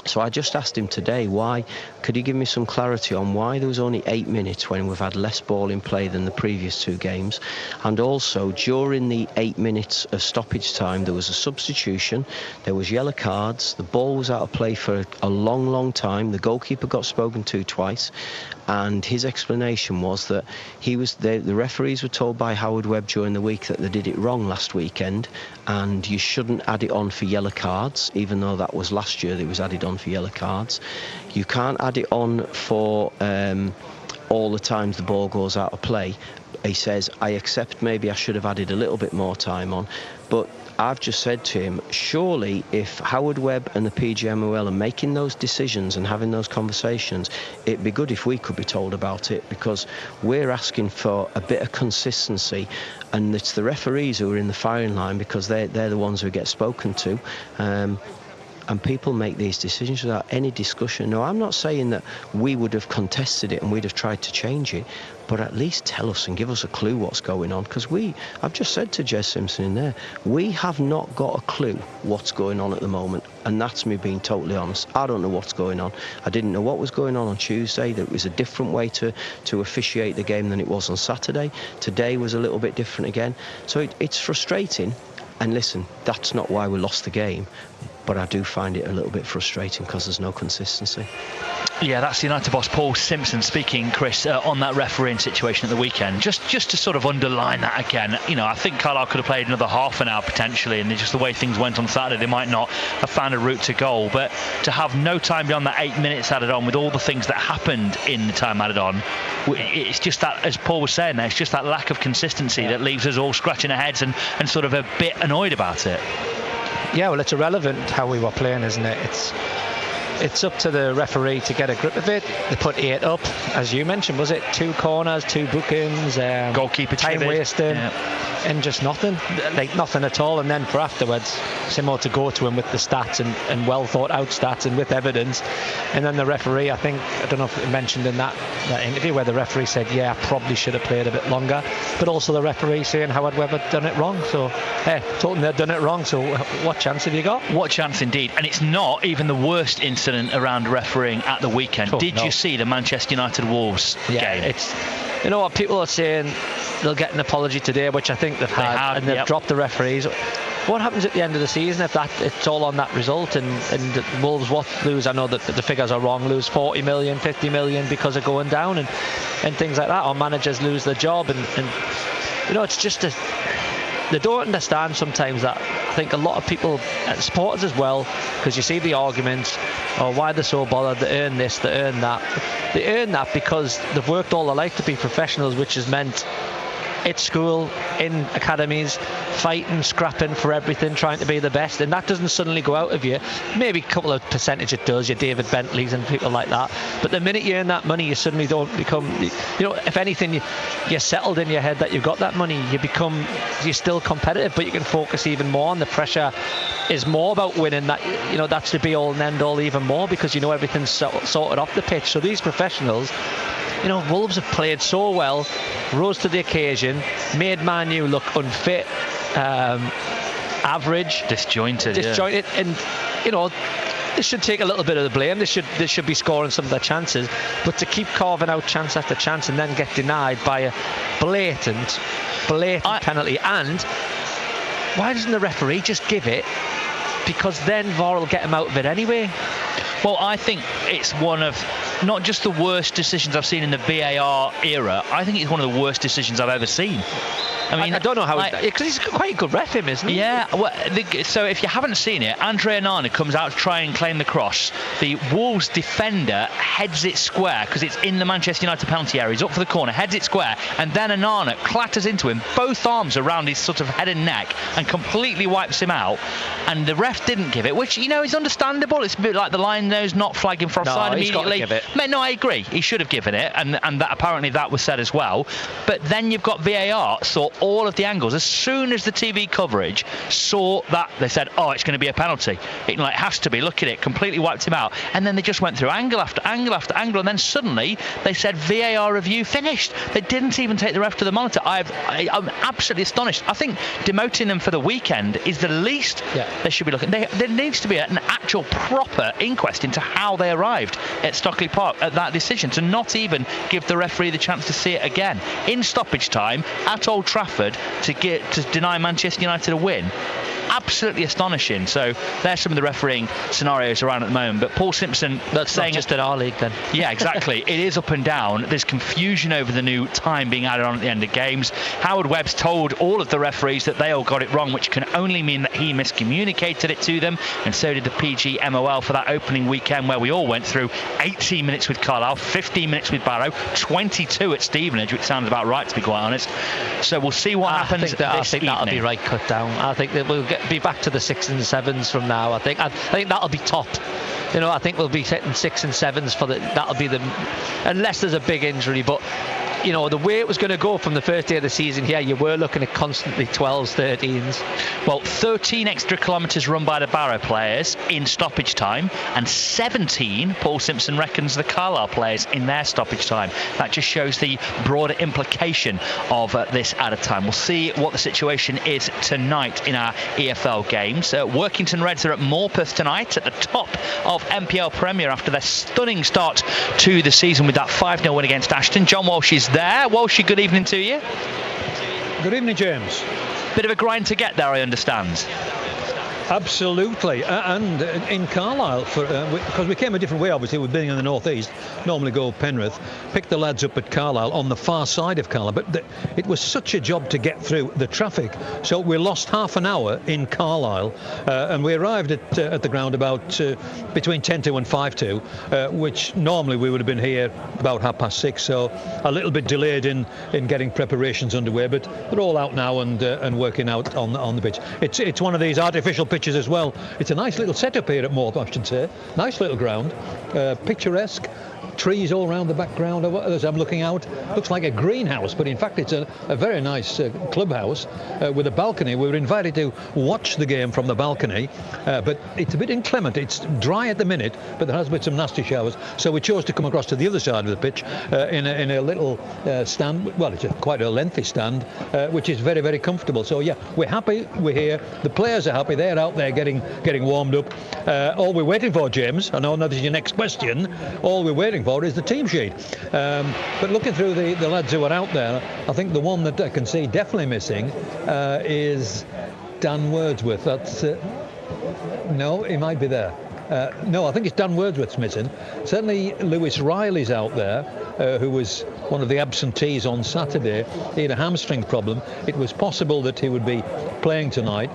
S7: So I just asked him today, why could he give me some clarity on why there was only 8 minutes when we've had less ball in play than the previous 2 games, and also during the 8 minutes of stoppage time there was a substitution, there was yellow cards, the ball was out of play for a long time, the goalkeeper got spoken to twice, and his explanation was that the referees were told by Howard Webb during the week that they did it wrong last weekend, and you shouldn't add it on for yellow cards, even though that was last year that it was added on for yellow cards. You can't add it on for all the times the ball goes out of play. He says, I accept maybe I should have added a little bit more time on, but I've just said to him, surely if Howard Webb and the PGMOL are making those decisions and having those conversations, it'd be good if we could be told about it, because we're asking for a bit of consistency, and it's the referees who are in the firing line because they're the ones who get spoken to. And people make these decisions without any discussion. No, I'm not saying that we would have contested it and we'd have tried to change it, but at least tell us and give us a clue what's going on, because I've just said to Jez Simpson in there, we have not got a clue what's going on at the moment, and that's me being totally honest. I don't know what's going on. I didn't know what was going on Tuesday, that it was a different way to officiate the game than it was on Saturday. Today was a little bit different again. So it's frustrating, and listen, that's not why we lost the game, but I do find it a little bit frustrating because there's no consistency.
S1: Yeah, that's United boss Paul Simpson speaking, Chris, on that refereeing situation at the weekend. Just to sort of underline that again, I think Carlisle could have played another half an hour potentially, and just the way things went on Saturday, they might not have found a route to goal. But to have no time beyond that 8 minutes added on with all the things that happened in the time added on, it's just that, as Paul was saying there, it's just that lack of consistency that leaves us all scratching our heads and sort of a bit annoyed about it.
S2: Yeah, well, it's irrelevant how we were playing, isn't it? It's up to the referee to get a grip of it. They put 8 up, as you mentioned, was it 2 corners, 2 bookings,
S1: goalkeeper
S2: time wasting.
S1: Yeah.
S2: and just nothing at all. And then for afterwards, Simo to go to him with the stats and well thought out stats and with evidence. And then the referee, I don't know if it mentioned in that interview where the referee said, yeah, I probably should have played a bit longer, but also the referee saying Howard Webb had done it wrong. So hey, told them they'd done it wrong, so what chance have you got?
S1: What chance indeed. And it's not even the worst incident around refereeing at the weekend. Did you see the Manchester United Wolves game?
S2: It's, you know what, people are saying they'll get an apology today, which I think they've had, and they've dropped the referees. What happens at the end of the season if it's all on that result and Wolves lose, I know that the figures are wrong, lose 40 million, 50 million because of going down and things like that, or managers lose their job and you know, it's just they don't understand sometimes that. I think a lot of people, supporters as well, because you see the arguments, why they're so bothered, they earn this, they earn that. They earn that because they've worked all their life to be professionals, which has meant at school, in academies, fighting, scrapping for everything, trying to be the best, and that doesn't suddenly go out of you. Maybe a couple of percentage it does, your David Bentleys and people like that, but the minute you earn that money, you suddenly don't become, you know, if anything, you're settled in your head that you've got that money, you're still competitive, but you can focus even more, and the pressure is more about winning. That, you know, that's the be all and end all even more, because you know everything's sorted off the pitch. So these professionals, you know, Wolves have played so well, rose to the occasion, made Man U look unfit, average,
S1: disjointed,
S2: and you know, they should take a little bit of the blame. They should be scoring some of their chances, but to keep carving out chance after chance and then get denied by a blatant penalty. And why doesn't the referee just give it? Because then VAR will get him out of it anyway.
S1: Well, I think it's one of not just the worst decisions I've seen in the VAR era. I think it's one of the worst decisions I've ever seen. I mean,
S2: I don't know how, because he's quite a good ref, him, isn't he?
S1: Yeah. Well, so if you haven't seen it, Andre Onana comes out to try and claim the cross. The Wolves defender heads it square because it's in the Manchester United penalty area. He's up for the corner, heads it square, and then Onana clatters into him, both arms around his sort of head and neck, and completely wipes him out. And the ref didn't give it, which, you know, is understandable. It's a bit like the line nose not flagging for offside immediately.
S2: Got to give it.
S1: No, I agree. He should have given it, and that apparently that was said as well. But then you've got VAR saw all of the angles. As soon as the TV coverage saw that, they said, oh, it's going to be a penalty. It has to be. Look at it. Completely wiped him out. And then they just went through angle after angle after angle, and then suddenly they said VAR review finished. They didn't even take the ref to the monitor. I'm absolutely astonished. I think demoting them for the weekend is the least they should be looking. There needs to be an actual proper inquest into how they arrived at Stockley Park at that decision, to not even give the referee the chance to see it again in stoppage time at Old Trafford to deny Manchester United a win. Absolutely astonishing. So there's some of the refereeing scenarios around at the moment. But Paul Simpson,
S2: that's saying just in our league then.
S1: Yeah, exactly. It is up and down. There's confusion over the new time being added on at the end of games. Howard Webb's told all of the referees that they all got it wrong, which can only mean that he miscommunicated it to them, and so did the PGMOL for that opening weekend, where we all went through 18 minutes with Carlisle, 15 minutes with Barrow, 22 at Stevenage, which sounds about right, to be quite honest. So we'll see what happens.
S2: I think that'll be right cut down. I think that we'll be back to the 6s and 7s from now. I think that'll be top. You know, I think we'll be hitting 6s and 7s for that'll be the, unless there's a big injury. But you know, the way it was going to go from the first day of the season here, you were looking at constantly 12s, 13s.
S1: Well, 13 extra kilometres run by the Barrow players in stoppage time, and 17, Paul Simpson reckons, the Carlisle players in their stoppage time. That just shows the broader implication of this added time. We'll see what the situation is tonight in our EFL games. Workington Reds are at Morpeth tonight, at the top of MPL Premier after their stunning start to the season with that 5-0 win against Ashton. John Walsh is there. Walshy, good evening to you.
S17: Good evening, James.
S1: Bit of a grind to get there, I understand.
S17: Absolutely, and in Carlisle, because we came a different way, obviously, with being in the northeast, normally go Penrith, picked the lads up at Carlisle on the far side of Carlisle, but it was such a job to get through the traffic, so we lost half an hour in Carlisle, and we arrived at the ground about between 10 to and 5 to, which normally we would have been here about 6:30, so a little bit delayed in getting preparations underway, but they're all out now and working out on the pitch. It's one of these artificial pitches as well. It's a nice little setup here at Morpeth, I should say. Nice little ground, picturesque. trees all around the background. As I'm looking out, looks like a greenhouse, but in fact it's a very nice clubhouse with a balcony. We were invited to watch the game from the balcony, but it's a bit inclement. It's dry at the minute, but there has been some nasty showers, so we chose to come across to the other side of the pitch in a little stand. Well, it's quite a lengthy stand, which is very, very comfortable. So yeah, we're happy. We're here. The players are happy. They're out there getting warmed up. All we're waiting for, James, I know that is your next question, all we're waiting for is the team sheet. But looking through the lads who are out there, I think the one that I can see definitely missing is Dan Wordsworth. That's no, he might be there. No, I think it's Dan Wordsworth's missing. Certainly Lewis Riley's out there, who was one of the absentees on Saturday. He had a hamstring problem. It was possible that he would be playing tonight.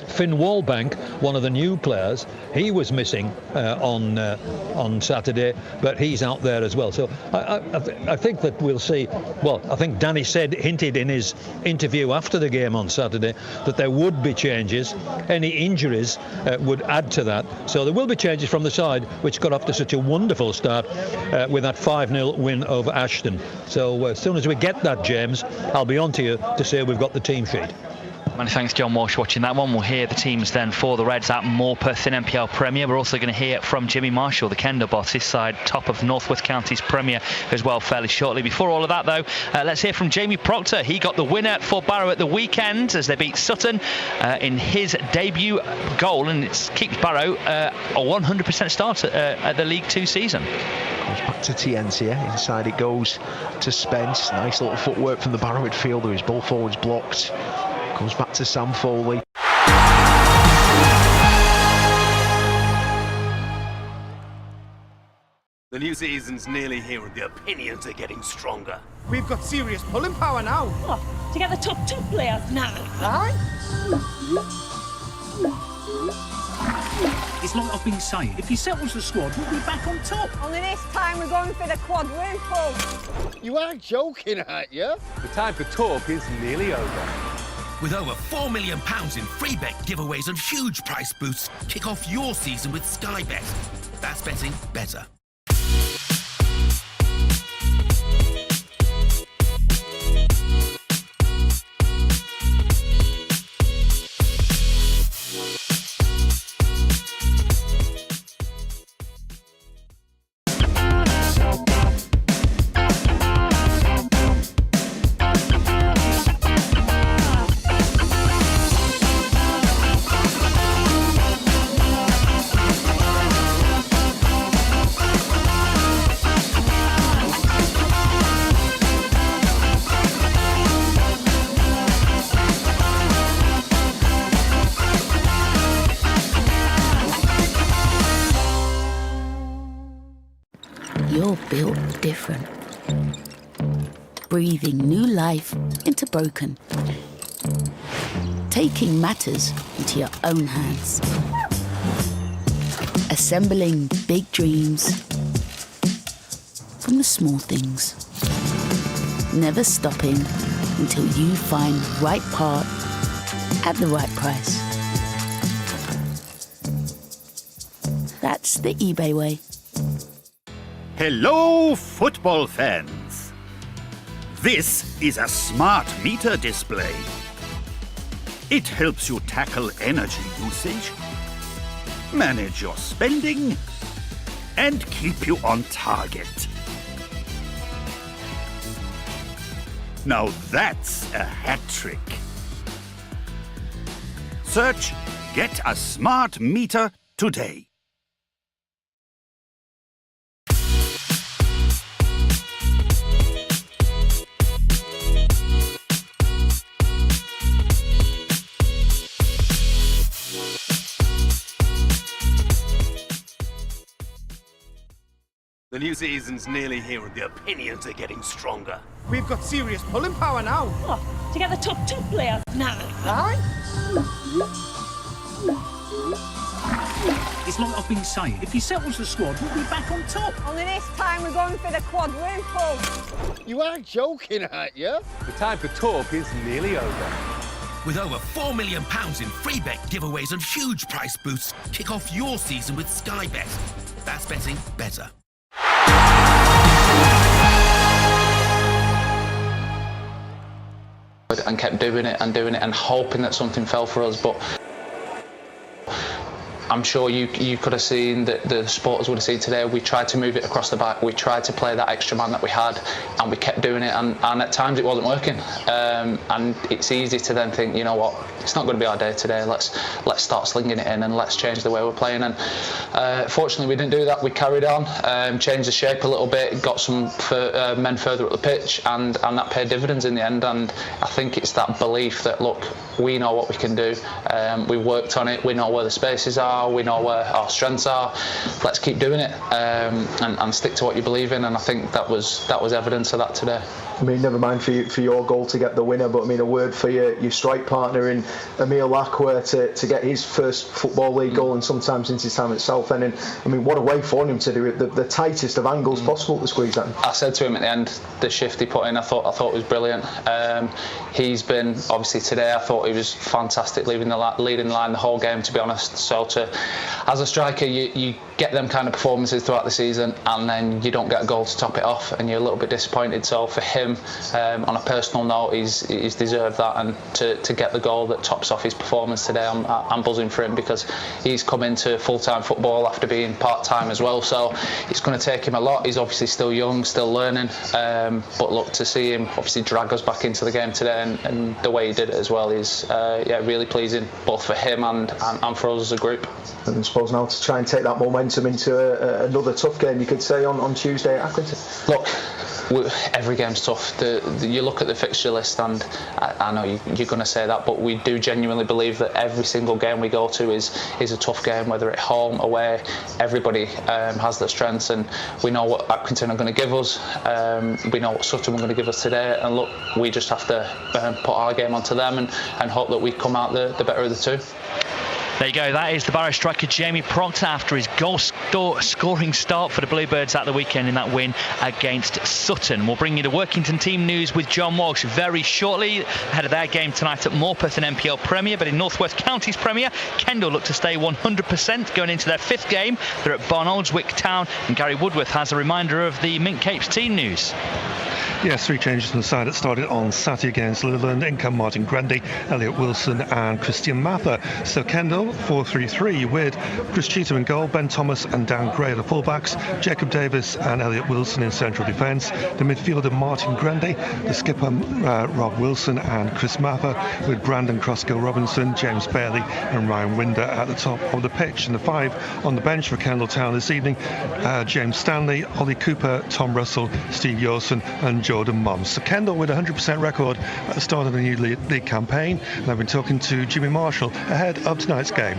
S17: Finn Wallbank, one of the new players, he was missing on Saturday, but he's out there as well. So I think that we'll see. Well, I think Danny hinted in his interview after the game on Saturday that there would be changes. Any injuries would add to that. So there will be changes from the side, which got off to such a wonderful start with that 5-0 win over Ashton. So as soon as we get that, James, I'll be on to you to say we've got the team sheet.
S1: Many thanks, John Walsh, watching that one. We'll hear the teams then for the Reds at Morpeth in NPL Premier. We're also going to hear from Jimmy Marshall, the Kendall boss, his side top of North West Counties Premier as well fairly shortly. Before all of that, though, let's hear from Jamie Proctor. He got the winner for Barrow at the weekend as they beat Sutton in his debut goal, and it keeps Barrow a 100% start at the League 2 season.
S3: Goes back to Tientia. Inside it goes to Spence. Nice little footwork from the Barrow midfielder. His ball forwards blocked. Goes back to Sam Foley.
S8: The new season's nearly here and the opinions are getting stronger.
S9: We've got serious pulling power now.
S10: What? To get the top 2 players now?
S9: Aye?
S11: It's like I've been saying, if he settles the squad, we'll be back on top.
S10: Only this time we're going for the quadruple.
S12: You are joking, aren't you?
S18: The time for talk is nearly over.
S13: With over £4 million in free bet giveaways and huge price boosts, kick off your season with Sky Bet. That's betting better.
S14: You're built different. Breathing new life into broken. Taking matters into your own hands. Assembling big dreams from the small things. Never stopping until you find right part at the right price. That's the eBay way.
S15: Hello, football fans. This is a smart meter display. It helps you tackle energy usage, manage your spending, and keep you on target. Now that's a hat trick. Search Get a Smart Meter today.
S8: The new season's nearly here and the opinions are getting stronger.
S9: We've got serious pulling power now.
S10: What? To get the top 2 players now?
S9: Aye?
S11: It's like I've been saying, if he settles the squad, we'll be back on top.
S10: Only this time we're going for the quadruple.
S12: You are joking, aren't you?
S18: The time for talk is nearly over.
S13: With over £4 million in free bet giveaways and huge price boosts, kick off your season with Sky Bet. That's betting better.
S19: and kept doing it and hoping that something fell for us. But I'm sure you could have seen that the supporters would have seen today. We tried to move it across the back. We tried to play that extra man that we had, and we kept doing it. And at times it wasn't working. And it's easy to then think, you know what, it's not going to be our day today. Let's start slinging it in and let's change the way we're playing. And fortunately, we didn't do that. We carried on, changed the shape a little bit, got some men further up the pitch, and that paid dividends in the end. And I think it's that belief that, look, we know what we can do. We worked on it. We know where the spaces are. We know where our strengths are. Let's keep doing it and stick to what you believe in. And I think that was evidence of that today.
S20: I mean, never mind for your goal to get the winner, but I mean, a word for your strike partner in Emil Lacquer to get his first Football League goal and sometimes since his time at Southend. And I mean, what a way for him to do it, the tightest of angles possible to squeeze that in.
S19: I said to him at the end, the shift he put in, I thought was brilliant. He's been, obviously today, I thought he was fantastic leading the line the whole game, to be honest. So as a striker, you get them kind of performances throughout the season, and then you don't get a goal to top it off, and you're a little bit disappointed. So for him, on a personal note, he's deserved that, and to get the goal that tops off his performance today, I'm buzzing for him, because he's come into full-time football after being part-time as well. So it's going to take him a lot. He's obviously still young, still learning, but look, to see him obviously drag us back into the game today and the way he did it as well is really pleasing, both for him and for us as a group.
S20: And I suppose now to try and take that momentum into another tough game, you could say, on Tuesday at Accrington.
S19: Look, every game's tough. You look at the fixture list, and I know you're going to say that, but we do genuinely believe that every single game we go to is a tough game, whether it's home, away. Everybody has their strengths, and we know what Accrington are going to give us. We know what Sutton are going to give us today, and look, we just have to put our game onto them and hope that we come out the better of the two.
S1: There you go, that is the Barrow striker Jamie Proctor after his goal-scoring start for the Bluebirds at the weekend in that win against Sutton. We'll bring you the Workington team news with John Walsh very shortly, ahead of their game tonight at Morpeth in NPL Premier. But in North West Counties Premier, Kendal look to stay 100% going into their 5th game. They're at Barnoldswick Town, and Gary Woodworth has a reminder of the Mint Capes team news.
S6: Yes, 3 changes from the side that started on Saturday against Litherland. In come Martin Grundy, Elliot Wilson and Christian Mather. So Kendal 4-3-3 with Chris Cheetham in goal, Ben Thomas and Dan Gray the fullbacks, Jacob Davis and Elliot Wilson in central defence, the midfielder Martin Grundy, the skipper Rob Wilson and Chris Mather, with Brandon Crossgill Robinson, James Bailey and Ryan Winder at the top of the pitch. And the 5 on the bench for Kendal Town this evening, James Stanley, Ollie Cooper, Tom Russell, Steve Yorson and Jordan Moms. So Kendal with a 100% record at the start of the new league campaign, and I've been talking to Jimmy Marshall ahead of tonight's game.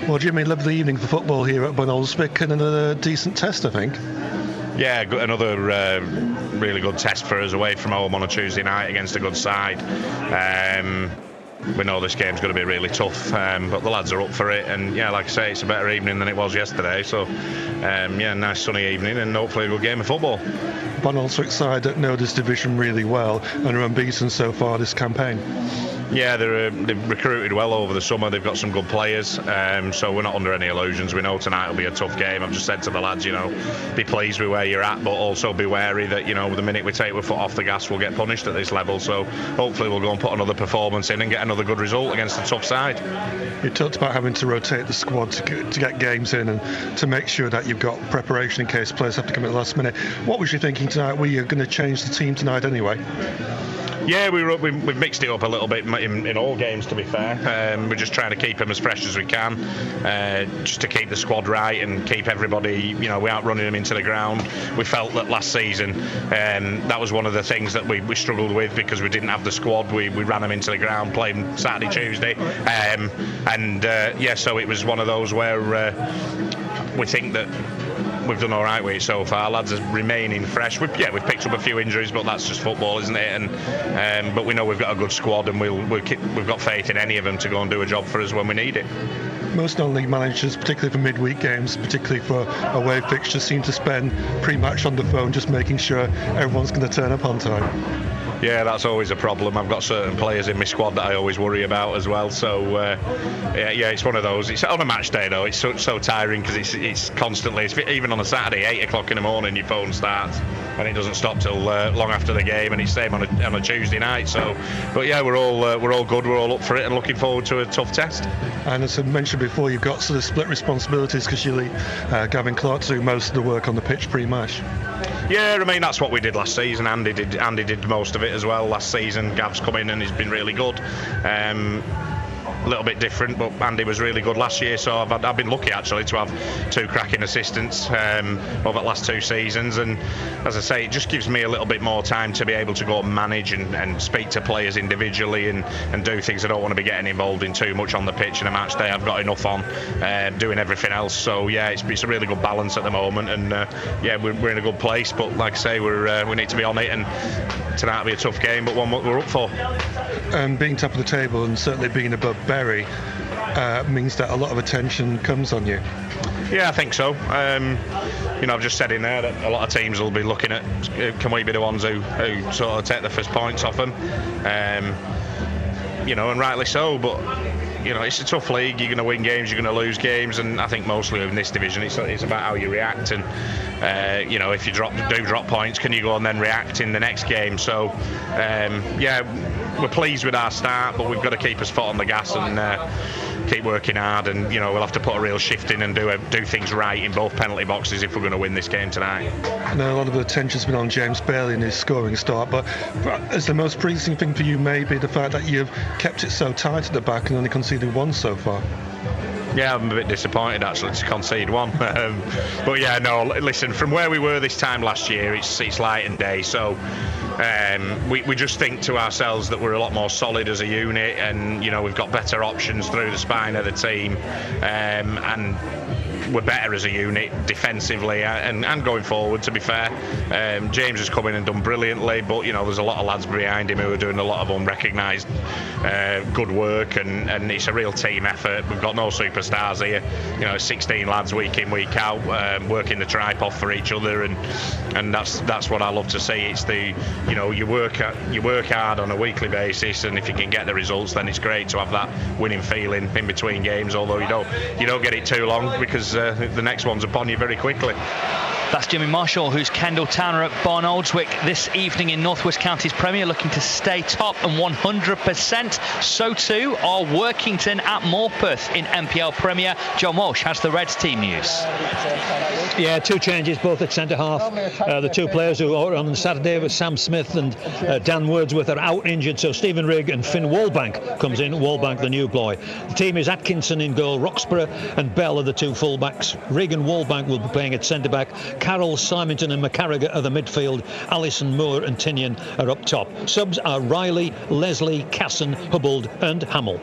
S6: Well, Jimmy, lovely evening for football here at Barnoldswick, and another decent test, I think.
S21: Yeah, another really good test for us away from home on a Tuesday night against a good side. We know this game's going to be really tough, but the lads are up for it, and yeah, like I say, it's a better evening than it was yesterday. So nice sunny evening and hopefully a good game of football.
S6: Barnoldswick side that know this division really well and are unbeaten so far this campaign.
S21: Yeah, they've recruited well over the summer. They've got some good players, so we're not under any illusions. We know tonight will be a tough game. I've just said to the lads, be pleased with where you're at, but also be wary that, the minute we take our foot off the gas, we'll get punished at this level. So hopefully we'll go and put another performance in and get another good result against a tough side.
S6: You talked about having to rotate the squad to get games in and to make sure that you've got preparation in case players have to come at the last minute. What was you thinking tonight? Were you going to change the team tonight anyway?
S21: Yeah, we've mixed it up a little bit in all games, to be fair. We're just trying to keep them as fresh as we can, just to keep the squad right and keep everybody, we aren't running them into the ground. We felt that last season that was one of the things that we struggled with because we didn't have the squad. We ran them into the ground, played them Saturday, Tuesday, so it was one of those where we think that we've done all right with it so far. Lads are remaining fresh. We've picked up a few injuries, but that's just football, isn't it? And but we know we've got a good squad, and we've got faith in any of them to go and do a job for us when we need it.
S6: Most non-league managers, particularly for midweek games, particularly for away fixtures, seem to spend pre-match on the phone just making sure everyone's going to turn up on time.
S21: Yeah, that's always a problem. I've got certain players in my squad that I always worry about as well. So yeah, it's one of those. It's on a match day though. It's so tiring because it's constantly. Even on a Saturday, 8 o'clock in the morning, your phone starts and it doesn't stop till long after the game, and it's same on a Tuesday night. So, but yeah, we're all good. We're all up for it and looking forward to a tough test.
S6: And as I mentioned before, you've got sort of split responsibilities because you leave Gavin Clark to do most of the work on the pitch pre-match.
S21: Yeah, I mean that's what we did last season. Andy did most of it as well last season. Gav's come in and he's been really good. A little bit different, but Andy was really good last year, so I've been lucky actually to have 2 cracking assistants over the last 2 seasons, and as I say, it just gives me a little bit more time to be able to go and manage and speak to players individually and do things I don't want to be getting involved in too much on the pitch in a match day. I've got enough on doing everything else, so yeah, it's a really good balance at the moment, and yeah, we're in a good place, but like I say, we need to be on it, and tonight will be a tough game, but one we're up for.
S6: Being top of the table and certainly being above Bury means that a lot of attention comes on you.
S21: Yeah, I think so. I've just said in there that a lot of teams will be looking at can we be the ones who sort of take the first points off them, and rightly so, but it's a tough league. You're going to win games, you're going to lose games, and I think mostly in this division it's about how you react, and if you drop points, can you go and then react in the next game? So we're pleased with our start, but we've got to keep us foot on the gas and keep working hard, and we'll have to put a real shift in and do things right in both penalty boxes if we're going to win this game tonight.
S6: I know a lot of the attention's been on James Bailey and his scoring start, but is the most pleasing thing for you maybe the fact that you've kept it so tight at the back and only conceded 1 so far?
S21: Yeah, I'm a bit disappointed actually to concede 1. But yeah, no, listen, from where we were this time last year, it's light and day. So we just think to ourselves that we're a lot more solid as a unit, and we've got better options through the spine of the team, and we're better as a unit defensively and going forward, to be fair. James has come in and done brilliantly, but there's a lot of lads behind him who are doing a lot of unrecognised good work, and it's a real team effort. We've got no superstars here, 16 lads week in, week out, working the tripe off for each other, and that's what I love to see. It's you work hard on a weekly basis, and if you can get the results, then it's great to have that winning feeling in between games, although you don't get it too long, because the next one's upon you very quickly.
S1: That's Jimmy Marshall, who's Kendall Town are at Barn Oldswick this evening in North West Counties Premier, looking to stay top and 100%. So too are Workington at Morpeth in MPL Premier. John Walsh has the Reds team news.
S17: Yeah, 2 changes, both at centre-half. The 2 players who are on Saturday with Sam Smith and Dan Wordsworth are out injured, so Stephen Rigg and Finn Wallbank comes in. Wallbank, the new boy. The team is Atkinson in goal, Roxburgh and Bell are the 2 full-backs. Rigg and Wallbank will be playing at centre-back. Carroll, Simonton and McCarriger are the midfield. Allison, Moore and Tinian are up top. Subs are Riley, Leslie, Casson, Hubbold and Hamill.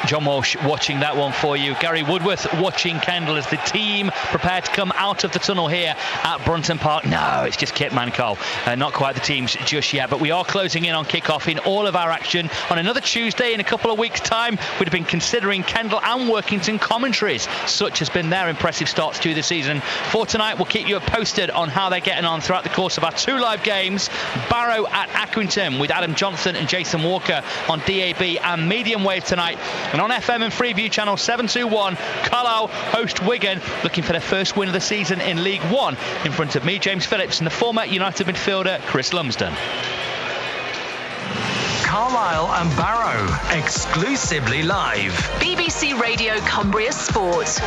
S1: John Walsh watching that one for you. Gary Woodworth watching Kendall as the team prepare to come out of the tunnel here at Brunton Park. No, it's just Kit Mancole. Not quite the teams just yet, but we are closing in on kick-off in all of our action. On another Tuesday in a couple of weeks' time, we'd have been considering Kendall and Workington commentaries. Such has been their impressive starts to the season. For tonight, we'll keep you posted on how they're getting on throughout the course of our 2 live games. Barrow at Accrington with Adam Johnson and Jason Walker on DAB and medium wave tonight. And on FM and Freeview channel 721, Carlisle host Wigan, looking for their first win of the season in League One, in front of me, James Phillips, and the former United midfielder Chris Lumsden.
S4: Carlisle and Barrow, exclusively live.
S22: BBC Radio Cumbria Sport.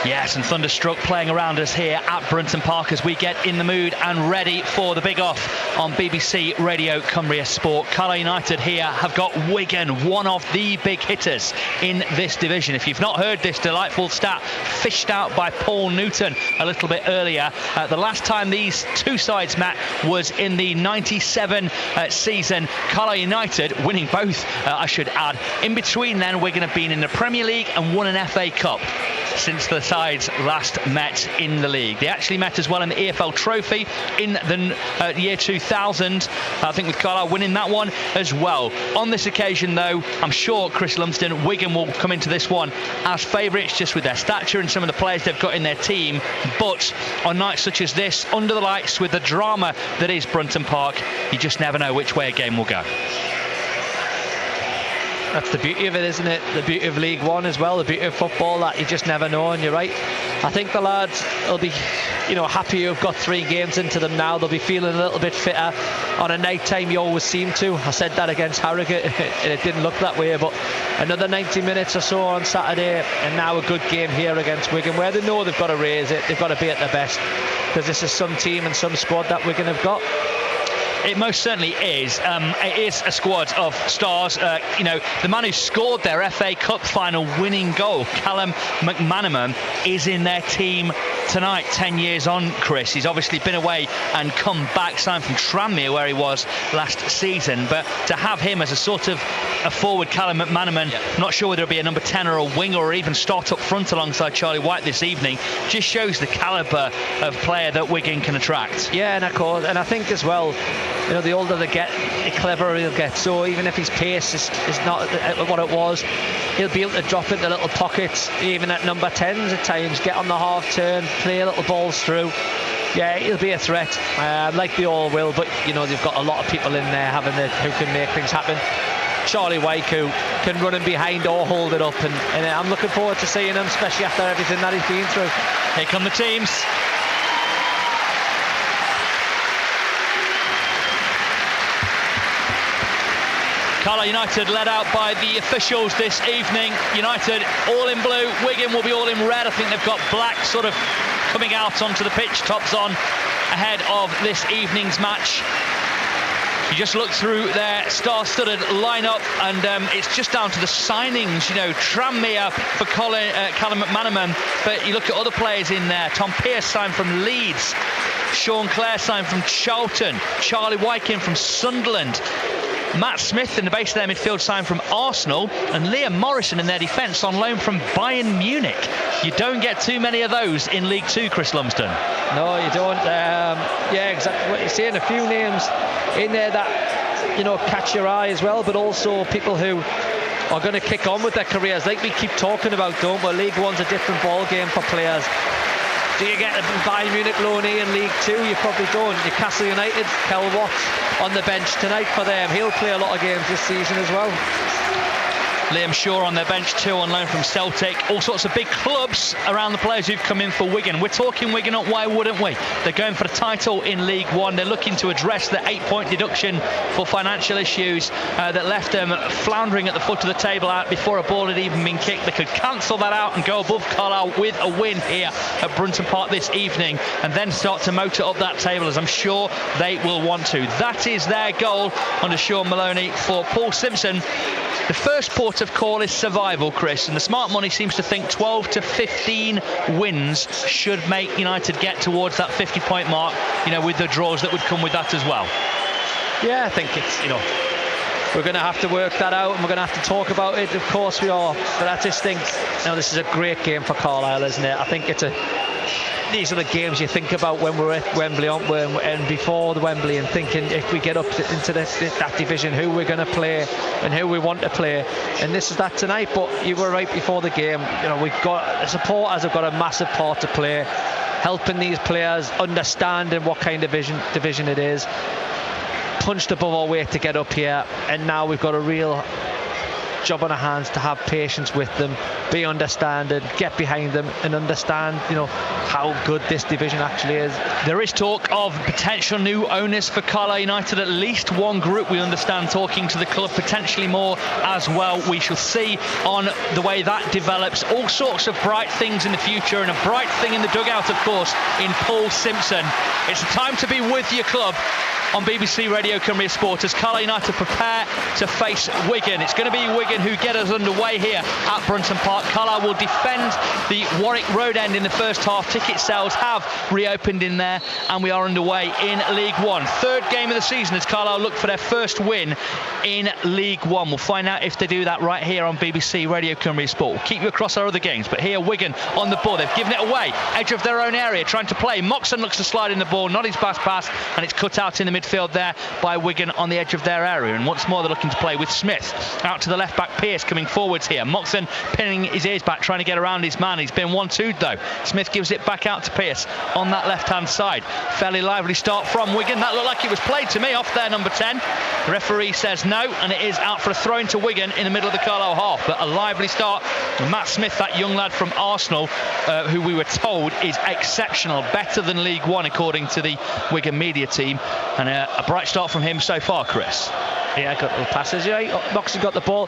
S1: Yes, and Thunderstruck playing around us here at Brunton Park as we get in the mood and ready for the big off on BBC Radio Cumbria Sport. Carlisle United here have got Wigan, one of the big hitters in this division. If you've not heard this delightful stat fished out by Paul Newton a little bit earlier, the last time these 2 sides met was in the 97 season. Carlisle United winning both, I should add. In between then, Wigan have been in the Premier League and won an FA Cup. since the sides last met in the league. They actually met as well in the EFL Trophy in the year 2000. I think with Carlisle winning that one as well. On this occasion, though, I'm sure Chris Lumsden, Wigan will come into this one as favourites, just with their stature and some of the players they've got in their team. But on nights such as this, under the lights, with the drama that is Brunton Park, you just never know which way a game will go.
S2: That's the beauty of it, isn't it? The beauty of League One as well, the beauty of football, that you just never know. And you're right, I think the lads will be, happy who've got 3 games into them now. They'll be feeling a little bit fitter. On a night time, you always seem to. I said that against Harrogate and it didn't look that way, but another 90 minutes or so on Saturday, and now a good game here against Wigan, where they know they've got to raise it, they've got to be at their best, because this is some team and some squad that Wigan have got.
S1: It most certainly is. It is a squad of stars. The man who scored their FA Cup final winning goal, Callum McManaman, is in their team tonight, 10 years on, Chris. He's obviously been away and come back, signed from Tranmere, where he was last season. But to have him as a sort of a forward, Callum McManaman, not sure whether it'll be a number 10 or a winger or even start up front alongside Charlie White this evening, just shows the calibre of player that Wigan can attract.
S2: Yeah, and of course, and I think as well, the older they get, the cleverer he'll get. So even if his pace is not what it was, he'll be able to drop into little pockets, even at number 10s at times, get on the half turn, play little balls through. Yeah, he'll be a threat, like they all will, but they've got a lot of people in there who can make things happen. Charlie White, who can run in behind or hold it up, and I'm looking forward to seeing him, especially after everything that he's been through.
S1: Here come the teams. Carlisle United led out by the officials this evening. United all in blue, Wigan will be all in red. I think they've got black sort of coming out onto the pitch, tops on, ahead of this evening's match. You just look through their star-studded lineup, and it's just down to the signings. Tranmere for Callum McManaman, but you look at other players in there. Tom Pearce signed from Leeds, Sean Clare signed from Charlton, Charlie Wykin from Sunderland, Matt Smith in the base of their midfield signed from Arsenal, and Liam Morrison in their defence on loan from Bayern Munich. You don't get too many of those in League Two, Chris Lumsden.
S2: No, you don't. Yeah, exactly what you're saying. A few names in there that catch your eye as well, but also people who are going to kick on with their careers, like we keep talking about, don't we? League One's a different ball game for players. Do you get a Bayern Munich loanee in League Two? You probably don't. Newcastle United, Kel Watts on the bench tonight for them. He'll play a lot of games this season as well.
S1: Liam Shaw on their bench too, on loan from Celtic. All sorts of big clubs around the players who've come in for Wigan. We're talking Wigan up, why wouldn't we? They're going for the title in League One. They're looking to address the 8-point deduction for financial issues that left them floundering at the foot of the table out before a ball had even been kicked. They could cancel that out and go above Carlisle with a win here at Brunton Park this evening, and then start to motor up that table, as I'm sure they will want to. That is their goal under Sean Maloney. For Paul Simpson, the first port of call is survival, Chris, and the smart money seems to think 12 to 15 wins should make United get towards that 50-point mark, with the draws that would come with that as well.
S2: Yeah, I think it's, we're going to have to work that out, and we're going to have to talk about it. Of course we are, but I just think this is a great game for Carlisle, isn't it? I think these are the games you think about when we're at Wembley, aren't we? And before the Wembley, and thinking if we get up into that division, who we're going to play and who we want to play. And this is that tonight. But you were right before the game. We've got supporters have got a massive part to play, helping these players understanding what kind of division it is. Punched above our weight to get up here, and now we've got a real job on our hands to have patience with them, be understanding, get behind them, and understand how good this division actually is.
S1: There is talk of potential new owners for Carlisle United, at least one group we understand talking to the club, potentially more as well. We shall see on the way that develops. All sorts of bright things in the future, and a bright thing in the dugout, of course, in Paul Simpson. It's time to be with your club. on BBC Radio Cumbria Sport as Carlisle United prepare to face Wigan. It's going to be Wigan who get us underway here at Brunton Park. Carlisle will defend the Warwick Road end in the first half. Ticket sales have reopened in there, and we are underway in League One. Third game of the season as Carlisle look for their first win in League One. We'll find out if they do that right here on BBC Radio Cumbria Sport. We'll keep you across our other games, but here Wigan on the ball. They've given it away, edge of their own area, trying to play. Moxon looks to slide in the ball, not his best pass, and it's cut out in the midfield there by Wigan on the edge of their area. And once more they're looking to play with Smith out to the left back. Pearce coming forwards here. Moxon pinning his ears back, trying to get around his man. He's been 1-2'd though. Smith gives it back out to Pearce on that left hand side. Fairly lively start from Wigan. That looked like it was played to me off there, number 10. The referee says no, and it is out for a throw into Wigan in the middle of the Carlisle half. But a lively start. Matt Smith, that young lad from Arsenal, who we were told is exceptional, better than League One according to the Wigan media team, and a bright start from him so far, Chris.
S2: Yeah, got the passes. Yeah, Moxon got the ball.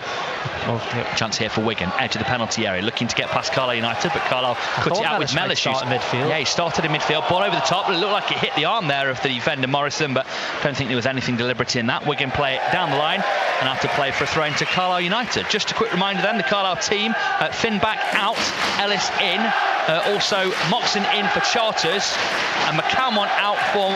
S1: Chance here for Wigan, edge of the penalty area, looking to get past Carlisle United, but Carlisle cut it out with Mellish. Yeah, he started in midfield, ball over the top. It looked like it hit the arm there of the defender Morrison, but I don't think there was anything deliberate in that. Wigan play it down the line and have to play for a throw into Carlisle United. Just a quick reminder then, the Carlisle team, Finn back out, Ellis in, also Moxon in for Charters, and McCalmont out for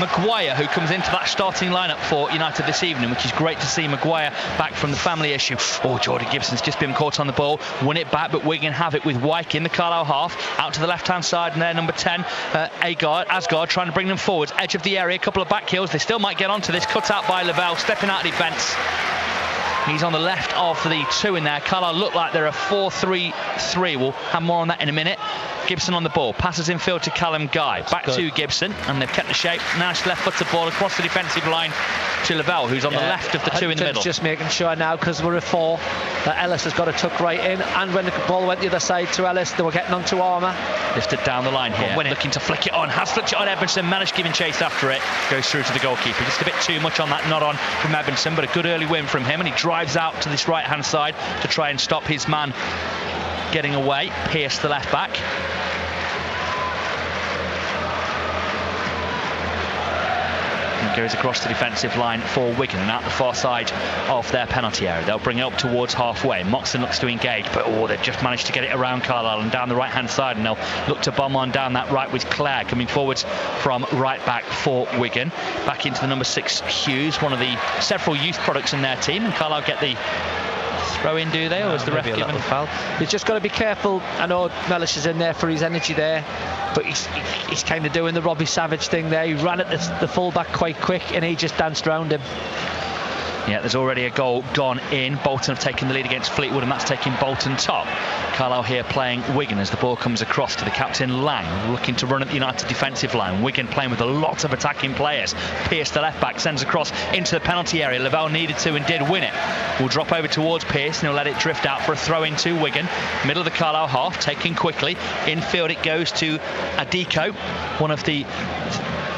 S1: Maguire, who comes into that starting lineup for United this evening, which is great to see Maguire back from the family issue. Oh, Jordan Gibson's just been caught on the ball, won it back, but Wigan have it with Wyke in the Carlisle half, out to the left-hand side, and there number 10, Asgard, trying to bring them forwards, edge of the area, a couple of back heels, they still might get onto this, cut out by Lavelle, stepping out of defence. He's on the left of the two in there. Carlisle look like they're a 4-3-3. We'll have more on that in a minute. Gibson on the ball, passes infield to Callum Guy, back to Gibson, and they've kept the shape. Nice left-footed ball across the defensive line to Lavelle, who's on the left of the two in the middle.
S2: Just making sure now, because we're a 4, that Ellis has got a tuck right in, and when the ball went the other side to Ellis, they were getting onto Armour.
S1: Lifted down the line here, looking to flick it on, has flicked it on Edmondson, managed giving chase after it, goes through to the goalkeeper. Just a bit too much on that nod on from Edmondson, but a good early win from him, and he drives out to this right-hand side to try and stop his man getting away. Pearce, the left back. Goes across the defensive line for Wigan and out the far side of their penalty area. They'll bring it up towards halfway. Moxon looks to engage, but they've just managed to get it around Carlisle and down the right hand side, and they'll look to bomb on down that right with Clare coming forwards from right back for Wigan. Back into the number 6 Hughes, one of the several youth products in their team, and Carlisle get the throw in, do they, or is the ref given a foul?
S2: He's just got to be careful. I know Mellish is in there for his energy there, but he's kind of doing the Robbie Savage thing there. He ran at the full-back quite quick, and he just danced around him.
S1: Yeah, there's already a goal gone in. Bolton have taken the lead against Fleetwood, and that's taking Bolton top. Carlisle here playing Wigan as the ball comes across to the captain Lang, looking to run at the United defensive line. Wigan playing with a lot of attacking players. Pearce, the left back, sends across into the penalty area. Lavelle needed to and did win it. Will drop over towards Pearce, and he'll let it drift out for a throw into Wigan. Middle of the Carlisle half, taken quickly. Infield it goes to Adiko, one of the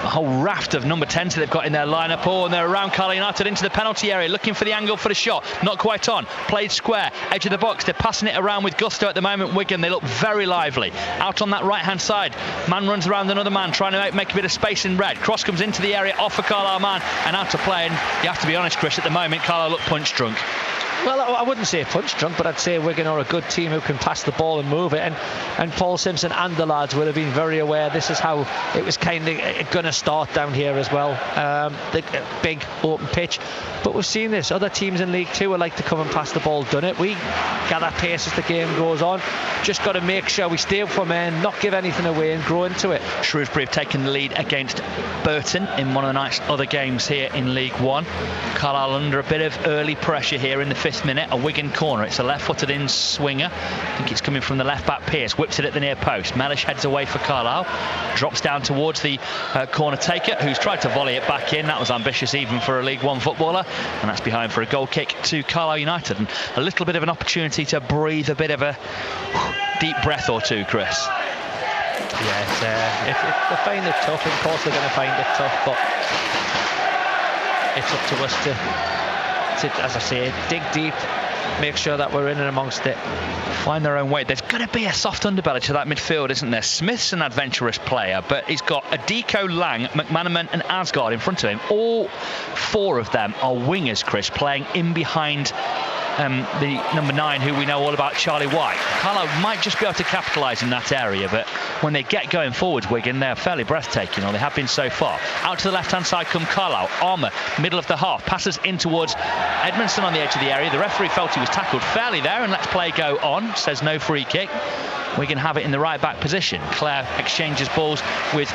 S1: whole raft of number 10s that they've got in their lineup. And they're around Carlisle United into the penalty area, looking for the angle for the shot. Not quite on. Played square, edge of the box. They're passing it around with gusto at the moment. Wigan, they look very lively. Out on that right hand side, man runs around another man, trying to make a bit of space in red. Cross comes into the area, off for Carlisle man, and out to play. And you have to be honest, Chris, at the moment Carlisle look punch drunk.
S2: Well, I wouldn't say punch drunk, but I'd say Wigan are a good team who can pass the ball and move it, and Paul Simpson and the lads will have been very aware this is how it was kind of going to start down here as well. The big open pitch, but we've seen this. Other teams in League 2 would like to come and pass the ball, done it. We gather pace as the game goes on. Just got to make sure we stay up for men, not give anything away, and grow into it.
S1: Shrewsbury have taken the lead against Burton in one of the nice other games here in League 1. Carlisle under a bit of early pressure here in the 5th minute. A Wigan corner. It's a left-footed in swinger. I think it's coming from the left back. Pearce whips it at the near post. Mellish heads away for Carlisle. Drops down towards the corner taker, who's tried to volley it back in. That was ambitious even for a League 1 footballer, and that's behind for a goal kick to Carlisle United, and a little bit of an opportunity to breathe a bit of a deep breath or two, Chris.
S2: Yeah, if they find it tough, of course they're going to find it tough, but it's up to us to, as I say, dig deep, make sure that we're in and amongst it.
S1: Find their own way. There's going to be a soft underbelly to that midfield, isn't there? Smith's an adventurous player, but he's got Adiko, Lang, McManaman and Asgard in front of him. All 4 of them are wingers, Chris, playing in behind the number 9, who we know all about, Charlie White. Carlisle might just be able to capitalise in that area, but when they get going forwards, Wigan, they're fairly breathtaking, or they have been so far. Out to the left-hand side come Carlisle. Armour, middle of the half, passes in towards Edmondson on the edge of the area. The referee felt he was tackled fairly there and lets play go on, says no free kick. Wigan have it in the right back position. Clare exchanges balls with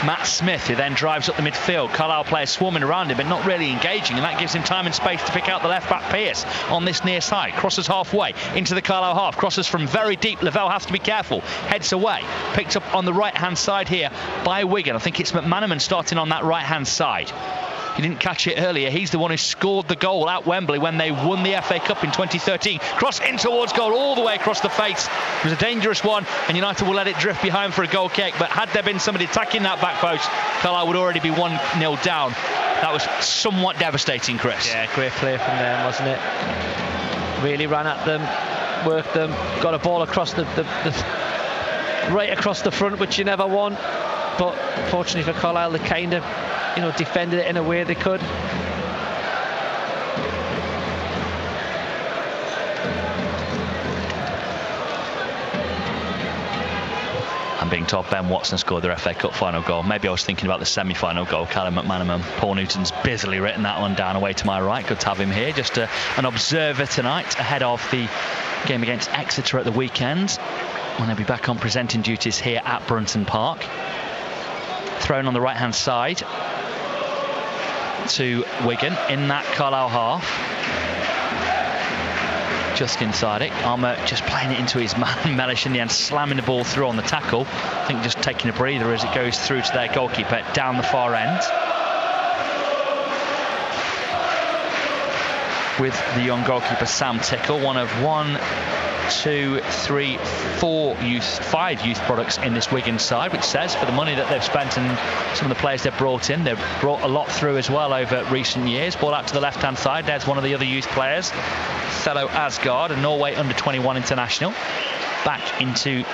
S1: Matt Smith, who then drives up the midfield. Carlisle players swarming around him but not really engaging, and that gives him time and space to pick out the left back Pearce on this near side. Crosses halfway into the Carlisle half, crosses from very deep. Lavelle has to be careful, heads away, picked up on the right hand side here by Wigan. I think it's McManaman starting on that right hand side. He didn't catch it earlier. He's the one who scored the goal at Wembley when they won the FA Cup in 2013. Cross in towards goal, all the way across the face. It was a dangerous one, and United will let it drift behind for a goal kick. But had there been somebody attacking that back post, Carlisle would already be 1-0 down. That was somewhat devastating, Chris.
S2: Yeah, great play from them, wasn't it? Really ran at them, worked them, got a ball across the right across the front, which you never want. But fortunately for Carlisle, they kind of, defended it in a way they could.
S1: I'm being told Ben Watson scored their FA Cup final goal. Maybe I was thinking about the semi-final goal. Callum McManaman. Paul Newton's busily written that one down away to my right. Good to have him here. Just an observer tonight ahead of the game against Exeter at the weekend, when they'll be back on presenting duties here at Brunton Park. Thrown on the right hand side to Wigan in that Carlisle half, just inside it. Armour just playing it into his man Mellish in the end, slamming the ball through on the tackle. I think just taking a breather as it goes through to their goalkeeper down the far end, with the young goalkeeper Sam Tickle, one of 5 youth products in this Wigan side, which says for the money that they've spent and some of the players they've brought in, they've brought a lot through as well over recent years. Ball out to the left hand side, there's one of the other youth players, fellow Asgard, a Norway under-21 international, back into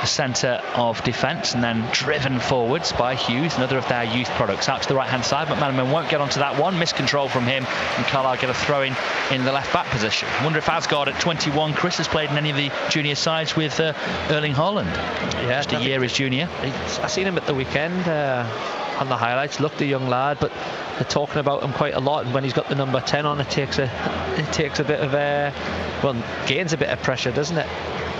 S1: the centre of defence and then driven forwards by Hughes, another of their youth products. Out to the right hand side, but McManaman won't get onto that one. Miscontrol from him, and Carlisle get a throw in the left back position. I wonder if Asgard at 21, Chris, has played in any of the junior sides with Erling Haaland.
S2: Yeah,
S1: just a year his junior.
S2: I seen him at the weekend on the highlights. Looked a young lad, but they're talking about him quite a lot, and when he's got the number 10 on, it takes a bit of gains a bit of pressure, doesn't it?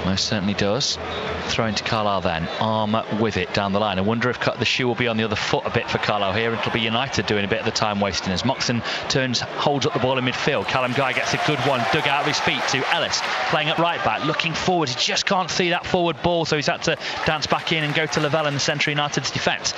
S1: Most certainly does. Thrown to Carlisle then. Armour with it down the line. I wonder if the shoe will be on the other foot a bit for Carlisle here. It'll be United doing a bit of the time wasting as Moxon holds up the ball in midfield. Callum Guy gets a good one dug out of his feet to Ellis, playing at right back, looking forward. He just can't see that forward ball, so he's had to dance back in and go to Lavelle in the centre of United's defence.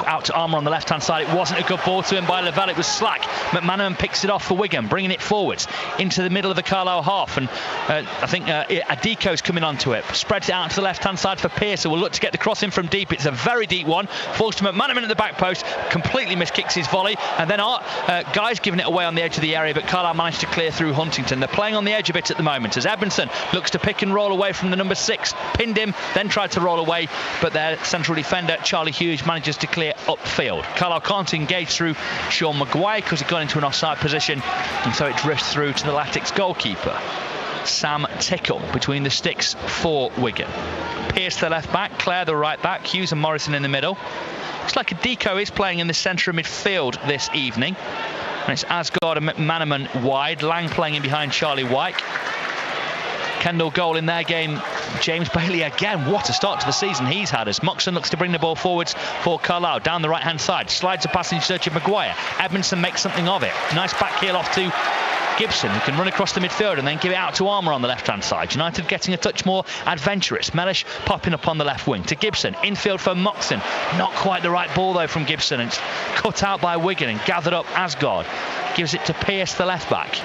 S1: Out to Armour on the left hand side. It wasn't a good ball to him by Lavelle, it was slack. McManaman picks it off for Wigan, bringing it forwards into the middle of the Carlisle half, and I think Adiko's coming onto it, spreads it out to the left hand side for Pearce, who will look to get the cross in from deep. It's a very deep one, falls to McManaman at the back post, completely miskicks his volley, and then Guy's giving it away on the edge of the area, but Carlisle managed to clear through Huntington. They're playing on the edge a bit at the moment as Edmondson looks to pick and roll away from the number 6, pinned him, then tried to roll away, but their central defender Charlie Hughes manages to clear upfield. Carlisle can't engage through Sean Maguire because he got into an offside position, and so it drifts through to the Latics goalkeeper Sam Tickle between the sticks for Wigan. Pearce the left back, Clare the right back, Hughes and Morrison in the middle. Looks like Adiko is playing in the centre of midfield this evening, and it's Asgard and McManaman wide, Lang playing in behind Charlie White. Kendall goal in their game. James Bailey again, what a start to the season he's had as Moxon looks to bring the ball forwards for Carlisle down the right hand side, slides a pass in search of Maguire. Edmondson makes something of it, nice back heel off to Gibson, who can run across the midfield and then give it out to Armour on the left hand side. United getting a touch more adventurous. Mellish popping up on the left wing to Gibson, infield for Moxon, not quite the right ball though from Gibson. It's cut out by Wigan and gathered up Asgard, gives it to Pearce the left back.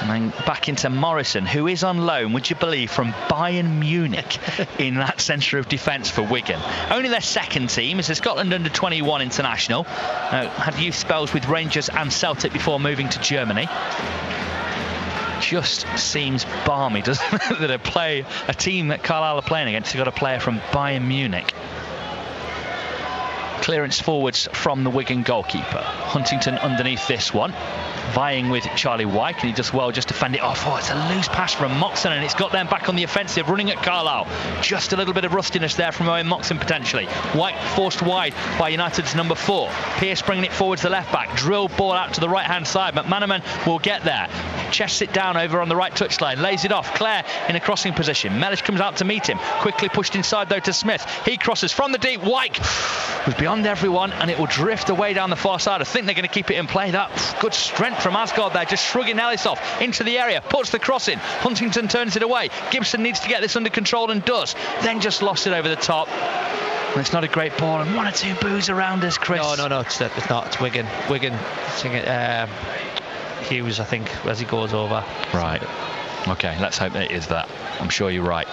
S1: And then back into Morrison, who is on loan, would you believe, from Bayern Munich in that centre of defence for Wigan. Only their second team as a Scotland under-21 international. Had youth spells with Rangers and Celtic before moving to Germany. Just seems balmy, doesn't it, that a team that Carlisle are playing against has got a player from Bayern Munich. Clearance forwards from the Wigan goalkeeper. Huntington underneath this one, vying with Charlie White, and he does well just to fend it off. Oh, it's a loose pass from Moxon, and it's got them back on the offensive, running at Carlisle. Just a little bit of rustiness there from Owen Moxon potentially. White forced wide by United's number 4. Pearce bringing it forward to the left back. Drilled ball out to the right hand side. McManaman will get there. Chests it down over on the right touchline. Lays it off. Clare in a crossing position. Mellish comes out to meet him. Quickly pushed inside though to Smith. He crosses from the deep. White was beyond everyone, and it will drift away down the far side. I think they're going to keep it in play. That good strength from Asgard there, just shrugging Ellis off into the area, puts the cross in. Huntington turns it away. Gibson needs to get this under control and does. Then just lost it over the top. And it's not a great ball, and 1 or 2 boos around us, Chris.
S2: No, it's not. It's Wigan. Hughes, I think, as he goes over.
S1: Right. Okay, let's hope that it is that. I'm sure you're right.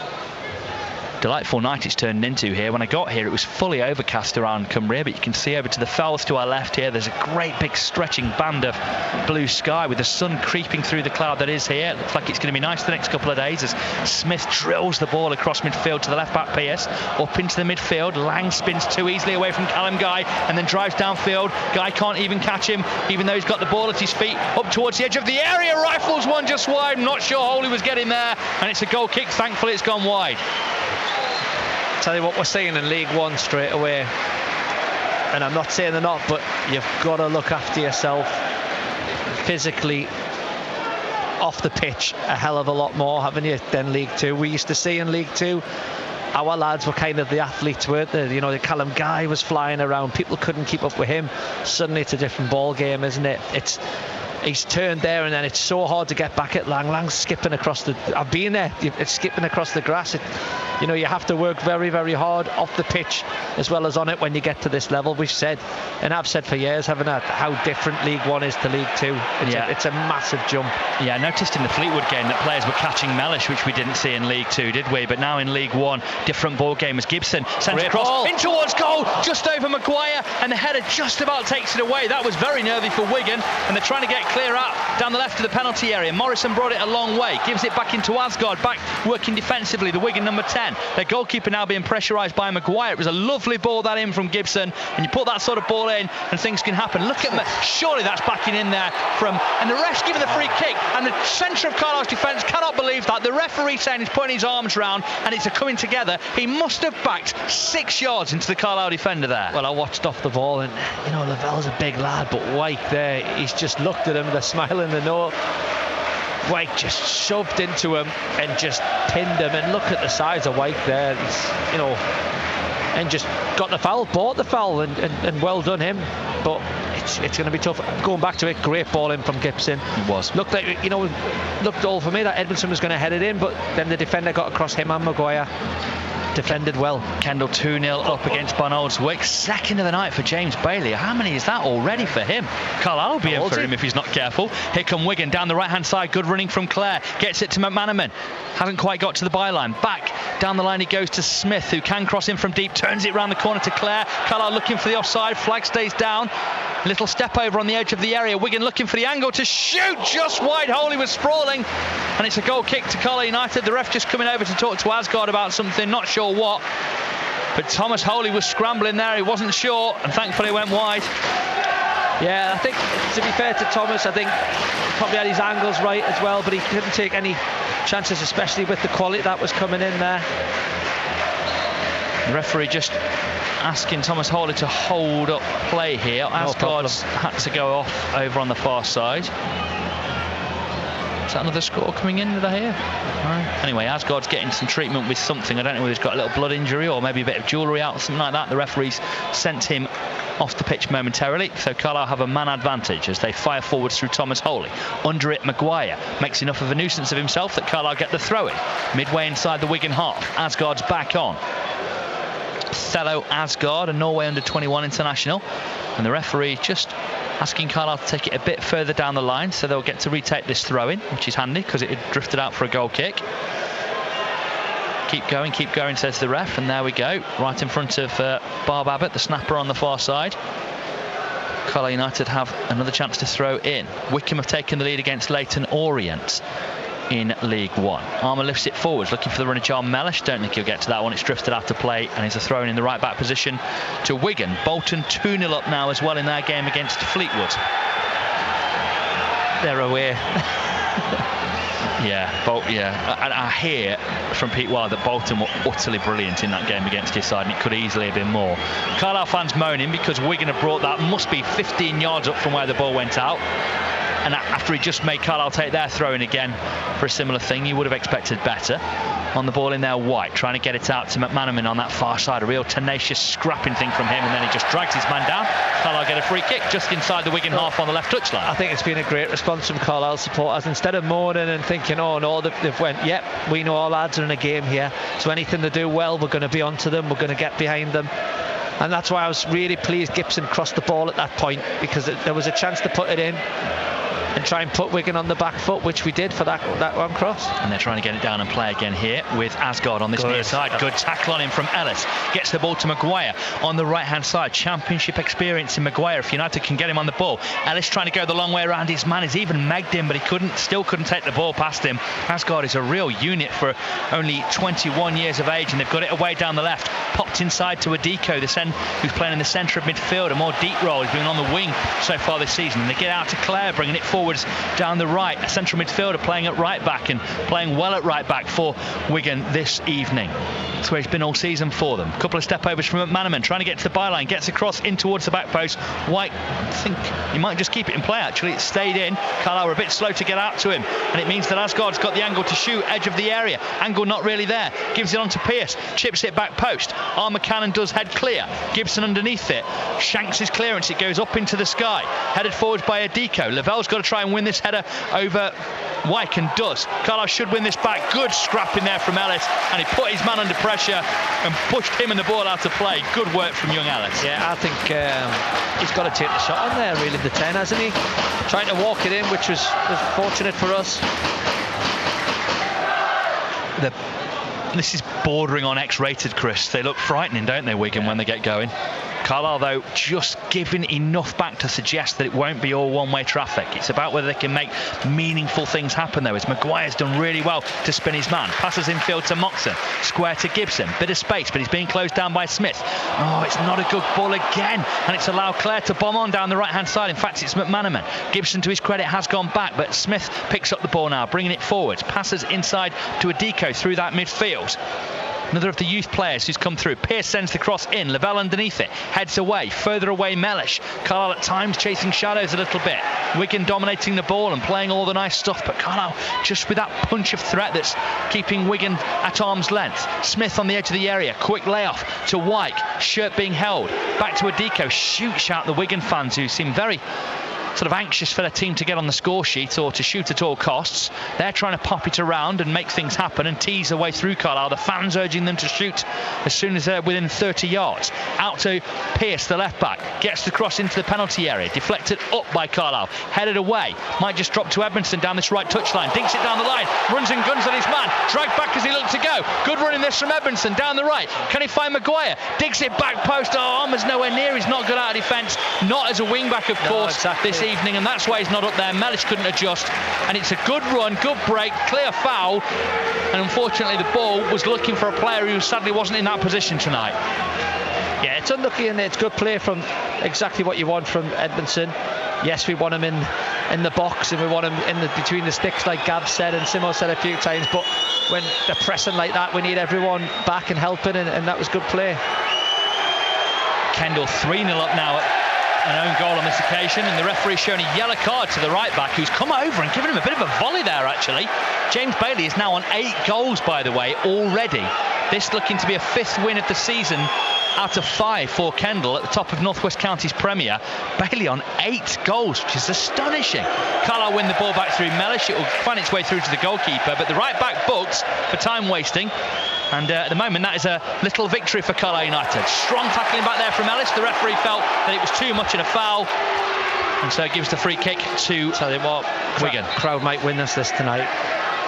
S1: Delightful night it's turned into here. When I got here, it was fully overcast around Cumbria, but you can see over to the fells to our left here, there's a great big stretching band of blue sky with the sun creeping through the cloud that is here. It looks like it's going to be nice the next couple of days as Smith drills the ball across midfield to the left back Pearce, up into the midfield. Lang spins too easily away from Callum Guy and then drives downfield. Guy can't even catch him, even though he's got the ball at his feet, up towards the edge of the area. Rifles one just wide. I'm not sure Holy was getting there, and it's a goal kick. Thankfully it's gone wide.
S2: Tell you what we're seeing in League One straight away, and I'm not saying they're not, but you've got to look after yourself physically off the pitch a hell of a lot more, haven't you, than League Two. We used to see in League Two, our lads were kind of the athletes, weren't they? You know, the Callum Guy was flying around, people couldn't keep up with him. Suddenly it's a different ball game, isn't it? He's turned there, and then it's so hard to get back at Lang. Lang's skipping across I've been there. It's skipping across the grass. You have to work very, very hard off the pitch as well as on it when you get to this level. We've said, and I've said for years, haven't I, how different League One is to League Two. It's a massive jump.
S1: Yeah, I noticed in the Fleetwood game that players were catching Mellish, which we didn't see in League Two, did we? But now in League One, different ball game as Gibson sends across ball in towards goal, just over Maguire, and the header just about takes it away. That was very nervy for Wigan, and they're trying to get clear out down the left of the penalty area. Morrison brought it a long way, gives it back into Asgard, back working defensively, the Wigan number 10. Their goalkeeper now being pressurised by Maguire. It was a lovely ball that in from Gibson, and you put that sort of ball in and things can happen. Look at surely that's backing in there and the ref's giving the free kick, and the centre of Carlisle's defence cannot believe that. The referee saying he's putting his arms round and it's a coming together. He must have backed 6 yards into the Carlisle defender there.
S2: Well, I watched off the ball, and Lavelle's a big lad, but White there, he's just looked at him, the smile in the nose. White just shoved into him and just pinned him, and look at the size of White there. And just got the foul, bought the foul, and well done him. But it's going to be tough. Going back to it, great ball in from Gibson.
S1: It was.
S2: Looked like, looked all for me that Edmondson was going to head it in, but then the defender got across him and Maguire. Defended well.
S1: Kendall 2-0 up against Barnoldswick. Second of the night for James Bailey. How many is that already for him? Carlisle will be in for him if he's not careful. Here come Wigan down the right hand side. Good running from Clare. Gets it to McManaman. Hasn't quite got to the byline. Back down the line he goes to Smith, who can cross in from deep. Turns it round the corner to Clare. Carlisle looking for the offside. Flag stays down. Little step over on the edge of the area. Wigan looking for the angle to shoot. Just wide. Holy was sprawling. And it's a goal kick to Carlisle United. The ref just coming over to talk to Asgard about something. Not sure what. But Thomas Holy was scrambling there. He wasn't sure. And thankfully went wide.
S2: Yeah, I think, to be fair to Thomas, I think he probably had his angles right as well. But he couldn't take any chances, especially with the quality that was coming in there.
S1: The referee just asking Thomas Hawley to hold up play here. Asgard's had to go off over on the far side. Is that another score coming in? Did I hear? Right. Anyway, Asgard's getting some treatment with something. I don't know whether he's got a little blood injury or maybe a bit of jewellery out or something like that. The referee's sent him off the pitch momentarily, so Carlisle have a man advantage as they fire forwards through Thomas Hawley. Under it, Maguire makes enough of a nuisance of himself that Carlisle get the throw in. Midway inside the Wigan half, Asgard's back on. Othello Asgard, a Norway under-21 international, and the referee just asking Carlisle to take it a bit further down the line, so they'll get to retake this throw-in, which is handy because it had drifted out for a goal kick. Keep going, says the ref, and there we go, right in front of Barb Abbott, the snapper on the far side. Carlisle United have another chance to throw in. Wycombe have taken the lead against Leyton Orient in League One. Armour lifts it forwards, looking for the runner John Mellish. Don't think he'll get to that one. It's drifted out to play, and it's a throw in the right back position to Wigan. Bolton 2-0 up now as well in their game against Fleetwood. They're aware. And I hear from Pete Wilde that Bolton were utterly brilliant in that game against his side, and it could easily have been more. Carlisle fans moaning because Wigan have brought that, must be 15 yards up from where the ball went out. And after he just made Carlisle take their throw in again for a similar thing, you would have expected better. On the ball in there, White trying to get it out to McManaman on that far side. A real tenacious scrapping thing from him, and then he just drags his man down. Carlisle get a free kick just inside the Wigan half on the left touchline.
S2: I think it's been a great response from Carlisle supporters. Instead of moaning and thinking, oh no, they've went, yep, we know our lads are in a game here, so anything they do well, we're going to be onto them, we're going to get behind them. And that's why I was really pleased Gibson crossed the ball at that point, because there was a chance to put it in and try and put Wigan on the back foot, which we did for that one cross.
S1: And they're trying to get it down and play again here with Asgard on this near side. Good tackle on him from Ellis. Gets the ball to Maguire on the right hand side. Championship experience in Maguire if United can get him on the ball. Ellis trying to go the long way around his man. He's even megged him, but he still couldn't take the ball past him. Asgard is a real unit for only 21 years of age, and they've got it away down the left. Popped inside to Adiko, who's playing in the centre of midfield. A more deep role. He's been on the wing so far this season. And they get out to Clare, bringing it forwards down the right. A central midfielder playing at right back, and playing well at right back for Wigan this evening. That's where he's been all season for them. A couple of step overs from McManaman, trying to get to the byline, gets across in towards the back post. White, I think he might just keep it in play actually. It stayed in. Carlisle were a bit slow to get out to him, and it means that Asgard's got the angle to shoot, edge of the area. Angle not really there. Gives it on to Pearce, chips it back post. Armour Cannon does head clear. Gibson underneath it, shanks his clearance. It goes up into the sky. Headed forwards by Adiko. Lavelle's got to try and win this header over Wyke, and does. Carlisle should win this back. Good scrapping there from Ellis, and he put his man under pressure and pushed him and the ball out of play. Good work from young Ellis.
S2: Yeah, I think he's got to take the shot on there, really, the 10, hasn't he? Trying to walk it in, which was fortunate for us.
S1: This is bordering on X-rated, Chris. They look frightening, don't they, Wigan, when they get going? Carlisle, though, just giving enough back to suggest that it won't be all one-way traffic. It's about whether they can make meaningful things happen, though, as Maguire's done really well to spin his man. Passes infield to Moxon. Square to Gibson. Bit of space, but he's being closed down by Smith. Oh, it's not a good ball again. And it's allowed Clare to bomb on down the right-hand side. In fact, it's McManaman. Gibson, to his credit, has gone back, but Smith picks up the ball now, bringing it forwards. Passes inside to Adiko through that midfield. Another of the youth players who's come through. Pearce sends the cross in. Lavelle underneath it. Heads away. Further away, Mellish. Carlisle at times chasing shadows a little bit. Wigan dominating the ball and playing all the nice stuff. But Carlisle just with that punch of threat that's keeping Wigan at arm's length. Smith on the edge of the area. Quick layoff to Wyke. Shirt being held. Back to Adiko. Shout the Wigan fans who seem very sort of anxious for their team to get on the score sheet or to shoot at all costs. They're trying to pop it around and make things happen and tease their way through Carlisle. The fans urging them to shoot as soon as they're within 30 yards. Out to Pearce, the left back. Gets the cross into the penalty area. Deflected up by Carlisle. Headed away. Might just drop to Edmondson down this right touchline. Dinks it down the line. Runs and guns on his man. Dragged back as he looked to go. Good running this from Edmondson down the right. Can he find Maguire? Digs it back post. Oh, Armour's nowhere near. He's not good out of defence. Not as a wing back, of course, exactly. This evening, and that's why he's not up there. Mellish couldn't adjust, and it's a good run, good break, clear foul, and unfortunately the ball was looking for a player who sadly wasn't in that position tonight.
S2: Yeah, it's unlucky, and it's good play from exactly what you want from Edmondson. Yes, we want him in the box, and we want him between the sticks, like Gav said and Simo said a few times, but when they're pressing like that, we need everyone back and helping, and that was good play.
S1: Kendall 3-0 up now at an own goal on this occasion, and the referee showing a yellow card to the right back, who's come over and given him a bit of a volley there actually. James Bailey is now on 8 goals, by the way, already. This looking to be a 5th win of the season out of 5 for Kendall at the top of North West County's Premier. Bailey on 8 goals, which is astonishing. Carlisle win the ball back through Mellish. It will find its way through to the goalkeeper, but the right back booked for time wasting. And at the moment, that is a little victory for Carlisle United. Strong tackling back there from Ellis. The referee felt that it was too much in a foul. And so it gives the free kick to
S2: Tell you what,
S1: Wigan.
S2: Crowd might win us this tonight.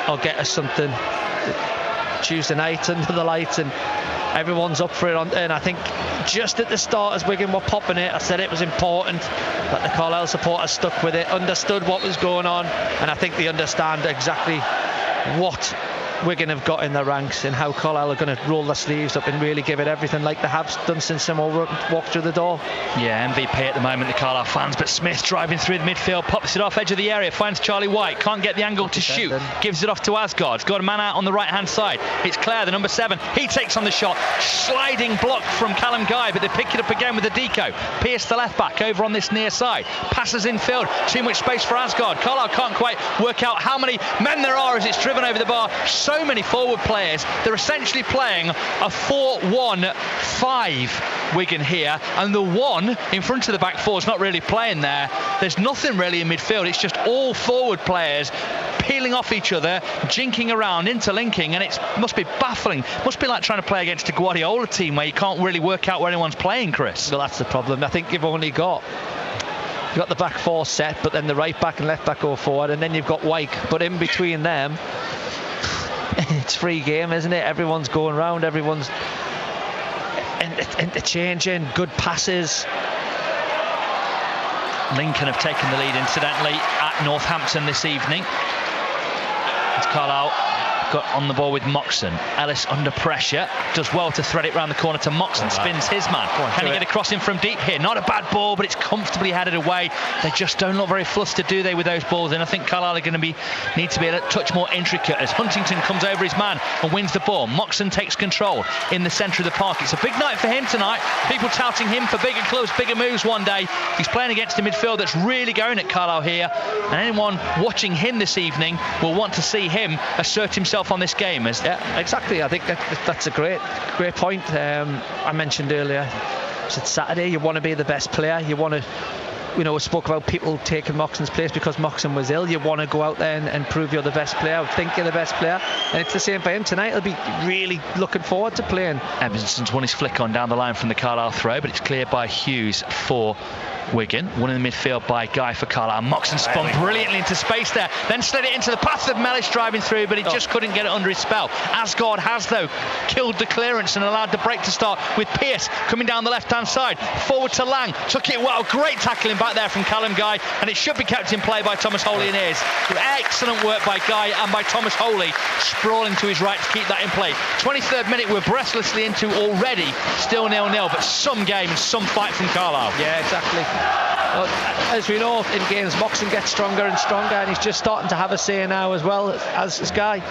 S2: I'll get us something Tuesday night under the lights, and everyone's up for it. And I think just at the start, as Wigan were popping it, I said it was important that the Carlisle supporters stuck with it, understood what was going on, and I think they understand exactly what Wigan have got in their ranks and how Carlisle are going to roll their sleeves up and really give it everything like they have done since someone walked through the door.
S1: Yeah, MVP at the moment, the Carlisle fans, but Smith driving through the midfield, pops it off edge of the area, finds Charlie White, can't get the angle to shoot, gives it off to Asgard. Got a man out on the right hand side. It's Clare, the number 7. He takes on the shot, sliding block from Callum Guy, but they pick it up again with the deco. Pierce, the left back, over on this near side, passes infield, too much space for Asgard. Carlisle can't quite work out how many men there are as it's driven over the bar. So many forward players. They're essentially playing a 4-1-5 Wigan here, and the one in front of the back four is not really playing there. There's nothing really in midfield. It's just all forward players peeling off each other, jinking around, interlinking, and it must be baffling. Must be like trying to play against a Guardiola team where you can't really work out where anyone's playing, Chris.
S2: Well, that's the problem. I think you've only got the back four set, but then the right back and left back go forward, and then you've got Wyke, but in between them it's free game, isn't it? Everyone's going round, everyone's interchanging, good passes.
S1: Lincoln have taken the lead, incidentally, at Northampton this evening. It's Carlisle got on the ball with Moxon. Ellis under pressure, does well to thread it round the corner to Moxon, spins his man. Can he get a cross in from deep here? Not a bad ball, but it's comfortably headed away. They just don't look very flustered, do they, with those balls? And I think Carlisle are going to need to be a touch more intricate as Huntington comes over his man and wins the ball. Moxon takes control in the centre of the park. It's a big night for him tonight. People touting him for bigger clubs, bigger moves one day. He's playing against a midfield that's really going at Carlisle here, and anyone watching him this evening will want to see him assert himself on this game.
S2: Yeah, exactly. I think that's a great point. I mentioned earlier, it's Saturday, you want to be the best player, you want to, we spoke about people taking Moxon's place because Moxon was ill. You want to go out there and prove you're the best player, think you're the best player, and it's the same for him tonight. He'll be really looking forward to playing.
S1: Evanston's won his flick on down the line from the Carlisle throw, but it's cleared by Hughes for Wigan. One in the midfield by Guy for Carlisle. Moxon spun brilliantly into space there, then slid it into the path of Mellish driving through, but he just couldn't get it under his spell. Asgard has, though, killed the clearance and allowed the break to start with Pierce coming down the left hand side, forward to Lang, took it well, great tackling back there from Callum Guy, and it should be kept in play by Thomas Holy, and is. Excellent work by Guy and by Thomas Holy, sprawling to his right to keep that in play. 23rd minute we're breathlessly into already, still 0-0, but some game and some fight from Carlisle.
S2: Yeah, exactly. Well, as we know, in games, Moxon gets stronger and stronger, and he's just starting to have a say now as well as Guy.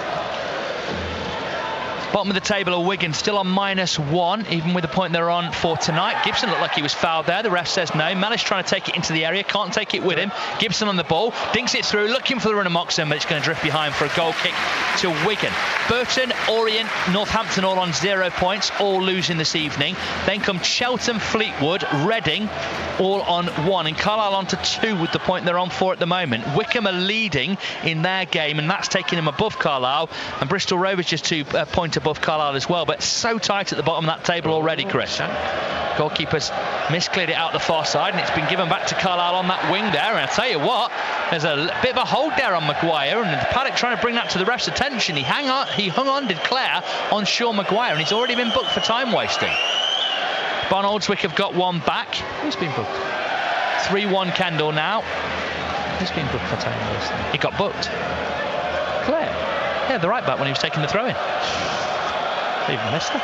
S1: Bottom of the table are Wigan, still on -1, even with the point they're on for tonight. Gibson looked like he was fouled there. The ref says no. Mellish trying to take it into the area, can't take it with him. Gibson on the ball, dinks it through, looking for the run of Moxon, but it's going to drift behind for a goal kick to Wigan. Burton, Orient, Northampton all on 0 points, all losing this evening. Then come Cheltenham, Fleetwood, Reading, all on 1, and Carlisle on to 2 with the point they're on 4 at the moment. Wickham are leading in their game, and that's taking them above Carlisle, and Bristol Rovers just 2 points above Carlisle as well, but so tight at the bottom of that table already, Chris. Goalkeeper's miscleared it out the far side, and it's been given back to Carlisle on that wing there, and I tell you what, there's a bit of a hold there on Maguire, and Paddock trying to bring that to the ref's attention. He hung on, did Clare, on Sean Maguire, and he's already been booked for time wasting. Bon Oldswick have got one back.
S2: Who's been booked?
S1: 3-1 Kendall now.
S2: Who's been booked for time wasting?
S1: He got booked.
S2: Clare?
S1: Yeah, the right back when he was taking the throw in.
S2: Even missed it.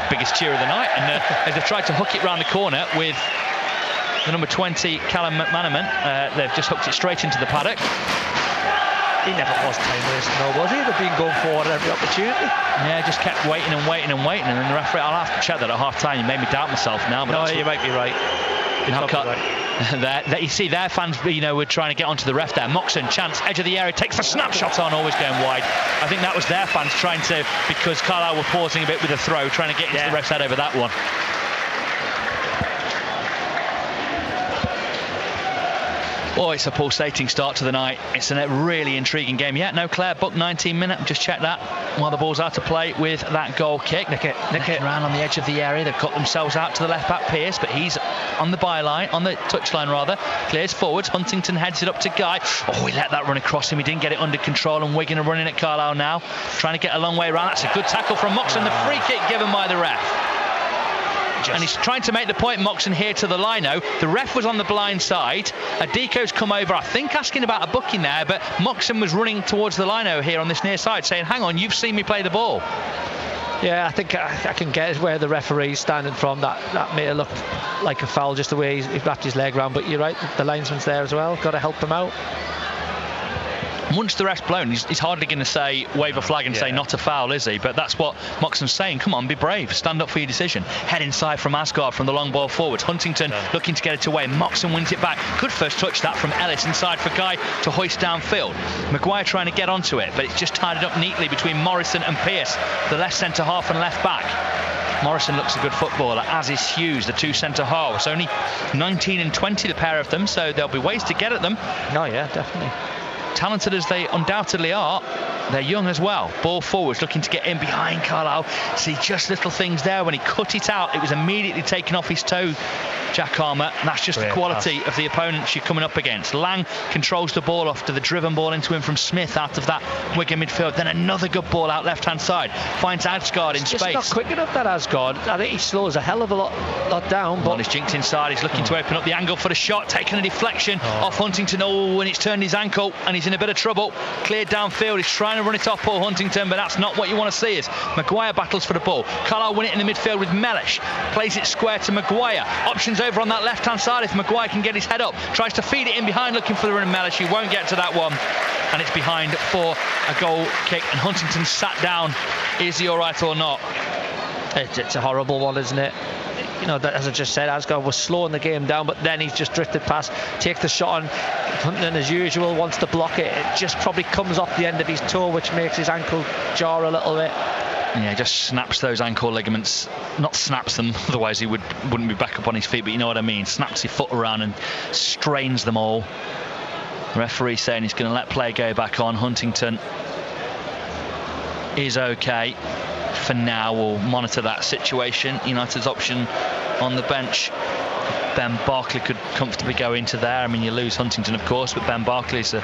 S1: Biggest cheer of the night, and as they've tried to hook it round the corner with the number 20 Callum McManaman, they've just hooked it straight into the paddock.
S2: He never was time wasting, though, was he? They've been going forward every opportunity.
S1: Yeah, just kept waiting and waiting and waiting, and then the referee, I'll have to check that at half time. You made me doubt myself now. But
S2: no, you might be right.
S1: You see, their fans, were trying to get onto the ref there. Moxon, chance, edge of the area, takes the snapshot on, always going wide. I think that was their fans trying to, because Carlisle were pausing a bit with a throw, trying to get into the ref's head over that one. Oh, it's a pulsating start to the night. It's a really intriguing game. Yeah, no Clare booked 19 minutes. Just check that while the ball's out to play with that goal kick. Nick it around on the edge of the area. They've cut themselves out to the left back Pierce, but he's on the byline, on the touchline rather, clears forwards. Huntington heads it up to Guy. Oh, he let that run across him. He didn't get it under control, and Wigan are running at Carlisle now, trying to get a long way around. That's a good tackle from Moxon. The free kick given by the ref. And he's trying to make the point, Moxon, here to the lino. The ref was on the blind side. Adiko's come over, I think, asking about a booking there, but Moxon was running towards the lino here on this near side, saying, hang on, you've seen me play the ball.
S2: Yeah, I think I can get where the referee's standing from. That may have looked like a foul just the way he wrapped his leg around, but you're right, the linesman's there as well. Got to help him out.
S1: Once the ref's blown, he's hardly going to say wave a flag and say not a foul, is he? But that's what Moxon's saying. Come on, be brave, stand up for your decision. Head inside from Asgard from the long ball forwards. Huntington looking to get it away. Moxon wins it back. Good first touch that from Ellis inside for Guy to hoist downfield. Maguire trying to get onto it, but it's just tied it up neatly between Morrison and Pearce, the left centre half and left back. Morrison looks a good footballer, as is Hughes, the two centre halves. Only 19 and 20, the pair of them, so there'll be ways to get at them.
S2: Oh yeah, definitely.
S1: Talented as they undoubtedly are, they're young as well. Ball forwards, looking to get in behind Carlisle. See just little things there. When he cut it out, it was immediately taken off his toe, Jack Armour, and that's just the quality of the opponents you're coming up against. Lang controls the ball after the driven ball into him from Smith out of that Wigan midfield. Then another good ball out left-hand side. Finds Asgard in space.
S2: Just not quick enough, that Asgard. I think he slows a hell of a lot down.
S1: But he's jinked inside. He's looking to open up the angle for the shot. Taking a deflection off Huntington. Oh, and it's turned his ankle, and he's in a bit of trouble. Cleared downfield. He's trying to run it off Paul Huntington, but that's not what you want to see. Is Maguire battles for the ball. Carlisle win it in the midfield with Mellish. Plays it square to Maguire. Options over on that left-hand side if Maguire can get his head up. Tries to feed it in behind, looking for the run of Mellish. He won't get to that one, and it's behind for a goal kick. And Huntington sat down. Is he all right or not?
S2: It's a horrible one, isn't it? You know, that, as I just said, Asgard was slowing the game down, but then he's just drifted past, take the shot on. Huntington, as usual, wants to block it. It just probably comes off the end of his toe, which makes his ankle jar a little bit.
S1: Yeah, he just snaps those ankle ligaments. Not snaps them, otherwise he wouldn't be back up on his feet, but you know what I mean. Snaps his foot around and strains them all. The referee saying he's going to let play go back on. Huntington is okay for now. We'll monitor that situation. United's option on the bench, Ben Barkley, could comfortably go into there. I mean, you lose Huntington, of course, but Ben Barkley's a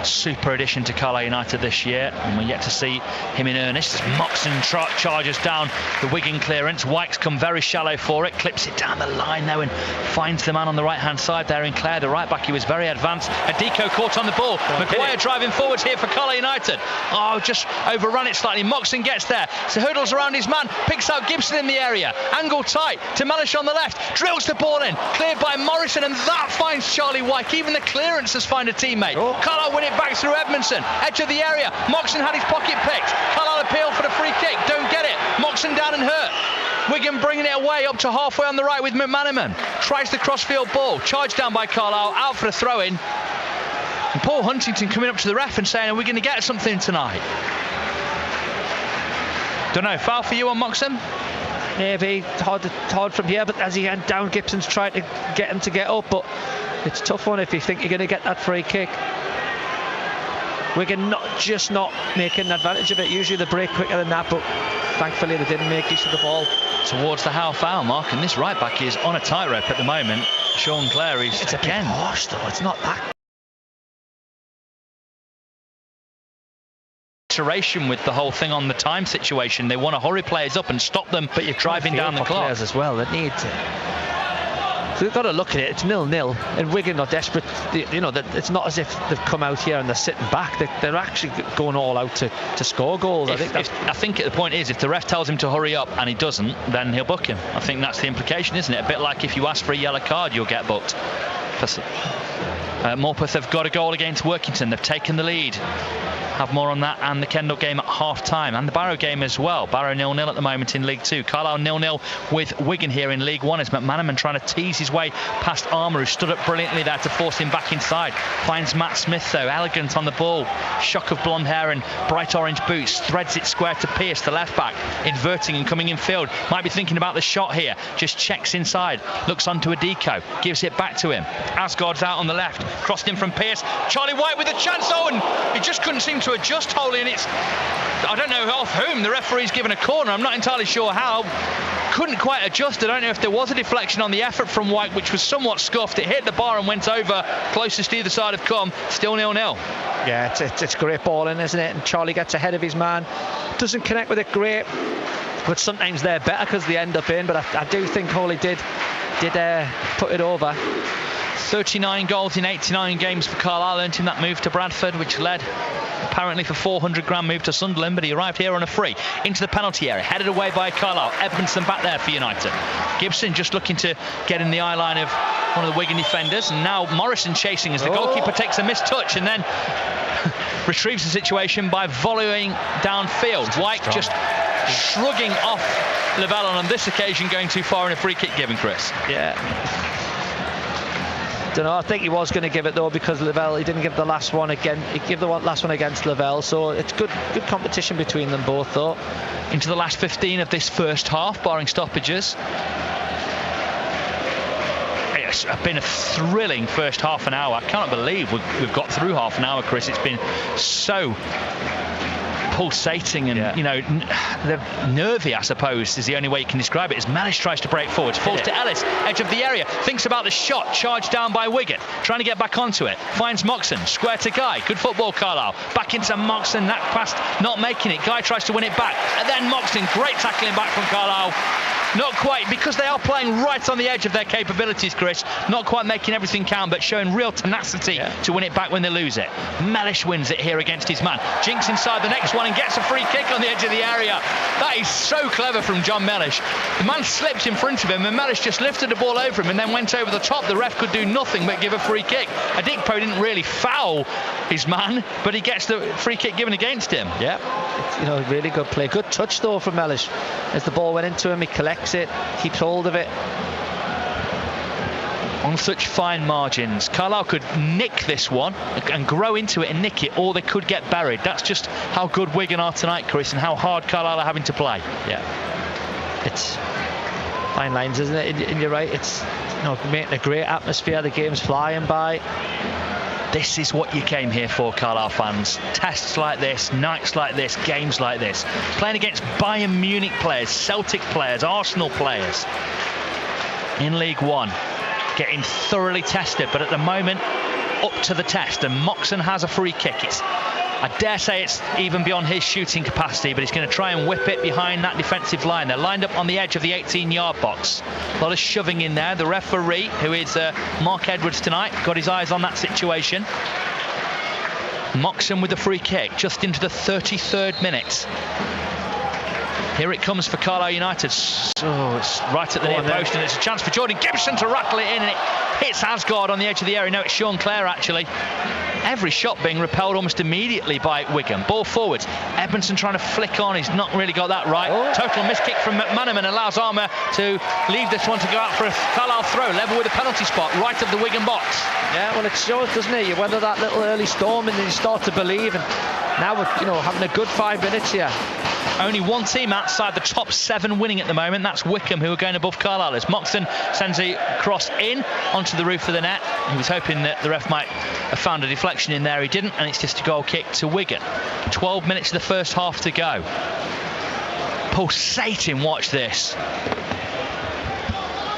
S1: super addition to Carlisle United this year, and we're yet to see him in earnest as Moxon charges down the Wigan clearance. Wykes come very shallow for it, clips it down the line though and finds the man on the right hand side there in Clare, the right back. He was very advanced. Adiko caught on the ball. Maguire driving forwards here for Carlisle United. Oh, just overrun it slightly. Moxon gets there, so hurdles around his man, picks out Gibson in the area, angle tight to Mellish on the left, drills the ball in, cleared by Morrison, and that finds Charlie Wyke. Even the clearance has found a teammate. Carlisle win it back through Edmondson, edge of the area. Moxon had his pocket picked. Carlisle appeal for the free kick, don't get it. Moxon down and hurt. Wigan bringing it away up to halfway on the right with McManaman. Tries the crossfield ball, charged down by Carlisle, out for a throw-in. And Paul Huntington coming up to the ref and saying, are we going to get something tonight? Don't know, foul for you on Moxon?
S2: Maybe hard from here, but as he went down, Gibson's tried to get him to get up, but it's a tough one if you think you're going to get that free kick. Wigan not making advantage of it. Usually they break quicker than that, but thankfully they didn't make use of the ball.
S1: Towards the half-hour mark, and this right back is on a tightrope at the moment. Sean Clary's
S2: it's again. A bit harsh though. It's not that.
S1: With the whole thing on the time situation, they want to hurry players up and stop them, but you're driving down the clock.
S2: Players as well that need to. So we've got to look at it. It's 0-0, and Wigan are desperate. You know, it's not as if they've come out here and they're sitting back. They're actually going all out to score goals. I
S1: think the point is, if the ref tells him to hurry up and he doesn't, then he'll book him. I think that's the implication, isn't it? A bit like if you ask for a yellow card, you'll get booked. Morpeth have got a goal against Workington. They've taken the lead. Have more on that and the Kendal game at half-time, and the Barrow game as well. Barrow 0-0 at the moment in League 2. Carlisle 0-0 with Wigan here in League 1 as McManaman trying to tease his way past Armour, who stood up brilliantly there to force him back inside. Finds Matt Smith though, elegant on the ball. Shock of blonde hair and bright orange boots. Threads it square to Pearce, the left back, inverting and coming in field. Might be thinking about the shot here. Just checks inside, looks onto Adiko, gives it back to him. Asgard's out on the left, crossed in from Pearce. Charlie White with a chance, and he just couldn't seem to adjust wholly, and it's, I don't know off whom, the referee's given a corner. I'm not entirely sure how. couldn't quite adjust. I don't know if there was a deflection on the effort from White, which was somewhat scuffed. It hit the bar and went over closest to either side of Comm. Still 0-0.
S2: Yeah, it's great balling, isn't it? And Charlie gets ahead of his man. Doesn't connect with it great, but sometimes they're better because they end up in. But I do think Hawley did put it over.
S1: 39 goals in 89 games for Carlisle, earned him that move to Bradford, which led apparently for £400 move to Sunderland, but he arrived here on a free into the penalty area, headed away by Carlisle. Edmondson back there for United. Gibson just looking to get in the eye line of one of the Wigan defenders, and now Morrison chasing as the goalkeeper takes a missed touch and then retrieves the situation by volleying downfield. White just shrugging off Lavelle, and on this occasion going too far in a free kick given, Chris.
S2: Yeah. Don't know, I think he was going to give it though, because Lavelle, he didn't give the last one again. He gave the last one against Lavelle, so it's good competition between them both though.
S1: Into the last 15 of this first half, barring stoppages. It's been a thrilling first half an hour. I cannot believe we've got through half an hour, Chris. It's been so pulsating and nervy, I suppose, is the only way you can describe it. As Mellish tries to break forward, falls to Ellis, edge of the area, thinks about the shot, charged down by Wigan, trying to get back onto it, finds Moxon, square to Guy, good football Carlisle, back into Moxon, that pass not making it, Guy tries to win it back, and then Moxon, great tackling back from Carlisle. Not quite, because they are playing right on the edge of their capabilities, Chris. Not quite making everything count, but showing real tenacity to win it back when they lose it. Mellish wins it here against his man. Jinks inside the next one and gets a free kick on the edge of the area. That is so clever from John Mellish. The man slipped in front of him and Mellish just lifted the ball over him and then went over the top. The ref could do nothing but give a free kick. Adikpo didn't really foul his man, but he gets the free kick given against him.
S2: Yeah, really good play. Good touch though from Mellish. As the ball went into him, he collects it, keeps hold of it.
S1: On such fine margins, Carlisle could nick this one and grow into it and nick it, or they could get buried. That's just how good Wigan are tonight, Chris, and how hard Carlisle are having to play.
S2: Yeah, it's fine lines, isn't it? And you're right, it's making a great atmosphere. The game's flying by.
S1: This is what you came here for, Carlisle fans. Tests like this, nights like this, games like this. Playing against Bayern Munich players, Celtic players, Arsenal players in League One. Getting thoroughly tested, but at the moment up to the test, and Moxon has a free kick. I dare say it's even beyond his shooting capacity, but he's going to try and whip it behind that defensive line. They're lined up on the edge of the 18-yard box. A lot of shoving in there. The referee, who is Mark Edwards tonight, got his eyes on that situation. Moxon with the free kick just into the 33rd minute. Here it comes for Carlisle United. So it's right at the near post, and it's a chance for Jordan Gibson to rattle it in, and it hits Asgard on the edge of the area. No, it's Sean Clare actually. Every shot being repelled almost immediately by Wigan. Ball forwards. Edmondson trying to flick on. He's not really got that right. Total miss kick from McManaman allows Armour to leave this one to go out for a Carlisle throw, level with a penalty spot right of the Wigan box.
S2: Yeah, well, it shows, doesn't it? You weather that little early storm and then you start to believe, and now we're having a good 5 minutes here.
S1: Only one team outside the top 7 winning at the moment. That's Wickham, who are going above Carlisle. As Moxon sends a cross in onto the roof of the net. He was hoping that the ref might have found a deflection in there. He didn't, and it's just a goal kick to Wigan. 12 minutes of the first half to go. Pulsating, watch this.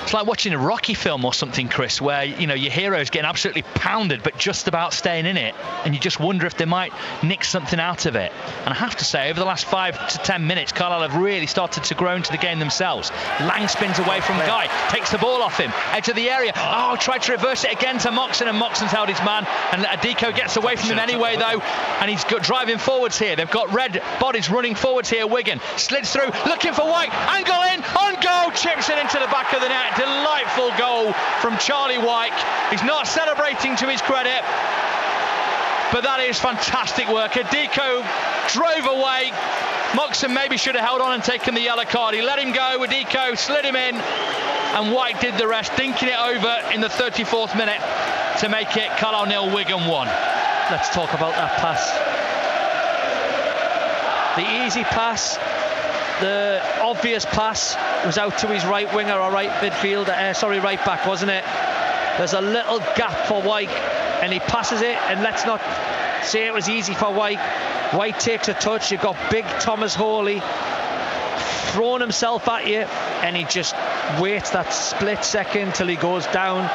S1: It's like watching a Rocky film or something, Chris, where your hero's getting absolutely pounded but just about staying in it, and you just wonder if they might nick something out of it. And I have to say, over the last 5 to 10 minutes, Carlisle have really started to grow into the game themselves. Lang spins away from Guy, takes the ball off him, edge of the area. Tried to reverse it again to Moxon, and Moxon's held his man, and Adikpo gets away from him anyway though, and he's got driving forwards here. They've got red bodies running forwards here. Wigan slids through, looking for White, angle in, on goal, chips it into the back of the net. Delightful goal from Charlie White. He's not celebrating to his credit, but that is fantastic work. Adikpo drove away. Moxon maybe should have held on and taken the yellow card. He let him go. Adikpo slid him in, and White did the rest, dinking it over in the 34th minute to make it Carlisle 0, Wigan 1.
S2: Let's talk about that pass. The easy pass, the obvious pass was out to his right winger or right midfielder, right back, wasn't it? There's a little gap for White, and he passes it, and let's not say it was easy for White. White takes a touch. You've got big Thomas Hawley throwing himself at you, and he just waits that split second till he goes down,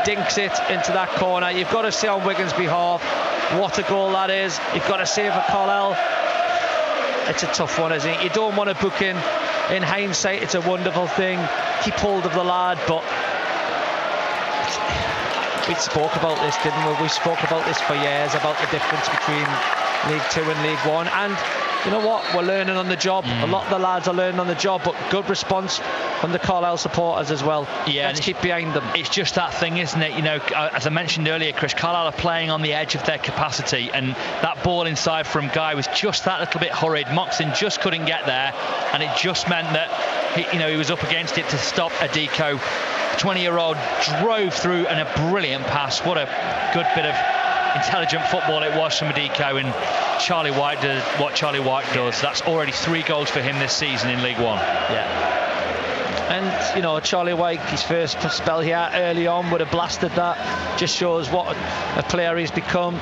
S2: dinks it into that corner. You've got to say on Wigan's behalf, what a goal that is. You've got to say for Carlisle, it's a tough one, isn't it? You don't want to book in hindsight, it's a wonderful thing. Keep hold of the lad, but we spoke about this, didn't we? We spoke about this for years, about the difference between League 2 and League 1. And you know what? We're learning on the job. A lot of the lads are learning on the job, but good response from the Carlisle supporters as well.
S1: Yeah,
S2: let's keep behind them.
S1: It's just that thing, isn't it? You know, as I mentioned earlier, Chris, Carlisle are playing on the edge of their capacity, and that ball inside from Guy was just that little bit hurried. Moxon just couldn't get there, and it just meant that he was up against it to stop Adiko. 20-year-old drove through, and a brilliant pass. What a good bit of intelligent football it was from Adiko, and Charlie White does what Charlie White does. That's already 3 goals for him this season in League 1.
S2: Yeah. And, you know, Charlie White, his first spell here early on would have blasted that. Just shows what a player he's become.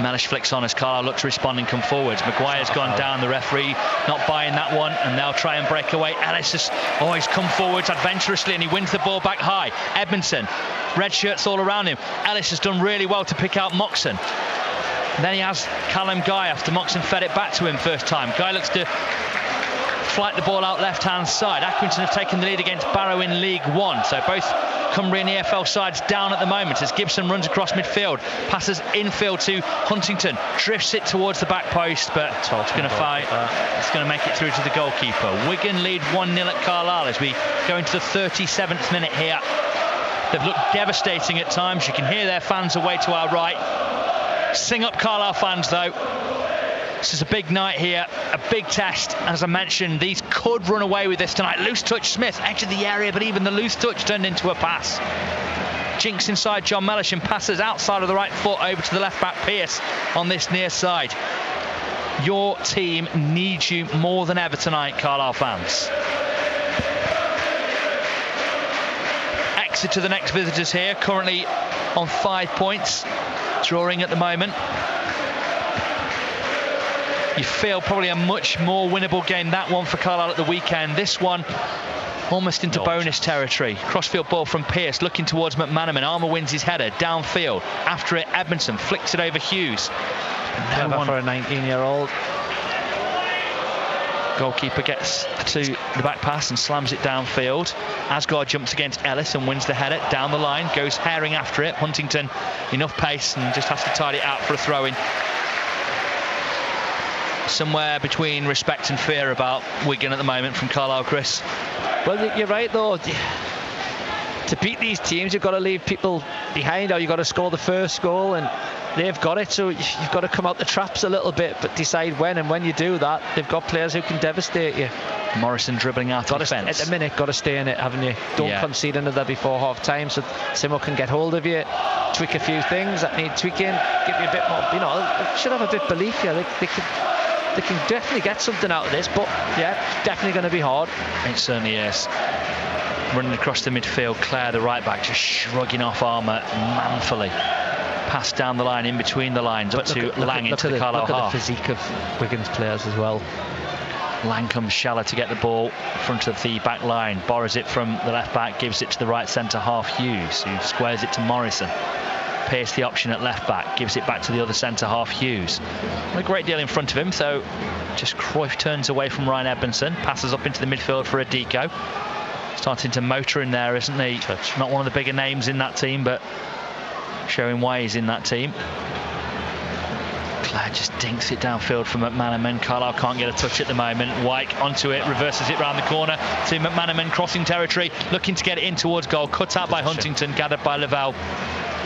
S1: Mellish flicks on as Carlisle looks responding, come forwards. Maguire's gone down, the referee not buying that one, and they'll try and break away. Ellis has always come forwards adventurously, and he wins the ball back high. Edmondson, red shirts all around him. Ellis has done really well to pick out Moxon. Then he has Callum Guy after Moxon fed it back to him first time. Guy looks to flight the ball out left-hand side. Accrington have taken the lead against Barrow in League 1, so both Cumbria and EFL sides down at the moment as Gibson runs across midfield, passes infield to Huntington, drifts it towards the back post, but it's going to fight. It's going to make it through to the goalkeeper. Wigan lead 1-0 at Carlisle as we go into the 37th minute here. They've looked devastating at times. You can hear their fans away to our right. Sing up, Carlisle fans, though. This is a big night here, a big test. As I mentioned, these could run away with this tonight. Loose touch, Smith entered the area, but even the loose touch turned into a pass. Jinks inside John Mellish and passes outside of the right foot over to the left back Pearce on this near side. Your team needs you more than ever tonight, Carlisle fans. Exit to the next visitors here, currently on 5 points, drawing at the moment. You feel probably a much more winnable game, that one for Carlisle at the weekend. This one almost into bonus territory. Crossfield ball from Pearce looking towards McManaman. Armour wins his header downfield. After it, Edmondson flicks it over Hughes.
S2: Never for a 19-year-old.
S1: Goalkeeper gets to the back pass and slams it downfield. Asgard jumps against Ellis and wins the header down the line. Goes herring after it. Huntington enough pace and just has to tide it out for a throw-in. Somewhere between respect and fear about Wigan at the moment from Carlisle, Chris.
S2: Well, you're right though. To beat these teams, you've got to leave people behind, or you've got to score the first goal, and they've got it, so you've got to come out the traps a little bit, but decide when. And when you do that, they've got players who can devastate you.
S1: Morrison dribbling out of defence.
S2: At the minute, got to stay in it, haven't you? Don't concede another before half time, so Simo can get hold of you, tweak a few things that need tweaking, give you a bit more, you know, should have a bit of belief here. They can definitely get something out of this, but yeah, definitely going to be hard.
S1: It certainly is. Running across the midfield, Clare, the right back, just shrugging off Armour manfully. Pass down the line, in between the lines, up to Lang into the Carlisle half.
S2: Look at the physique of Wigan's players as well.
S1: Lang comes shallow to get the ball in front of the back line. Borrows it from the left back, gives it to the right centre half Hughes, who squares it to Morrison. Pearce the option at left back, gives it back to the other centre half Hughes. A great deal in front of him, so just Cruyff turns away from Ryan Edmondson, passes up into the midfield for Adiko. Starting to motor in there, isn't he? Not one of the bigger names in that team, but showing why he's in that team. Clare just dinks it downfield for McManaman. Carlisle can't get a touch at the moment. White onto it, reverses it round the corner to McManaman, crossing territory, looking to get it in towards goal. Cut out by Huntington, gathered by Lavelle.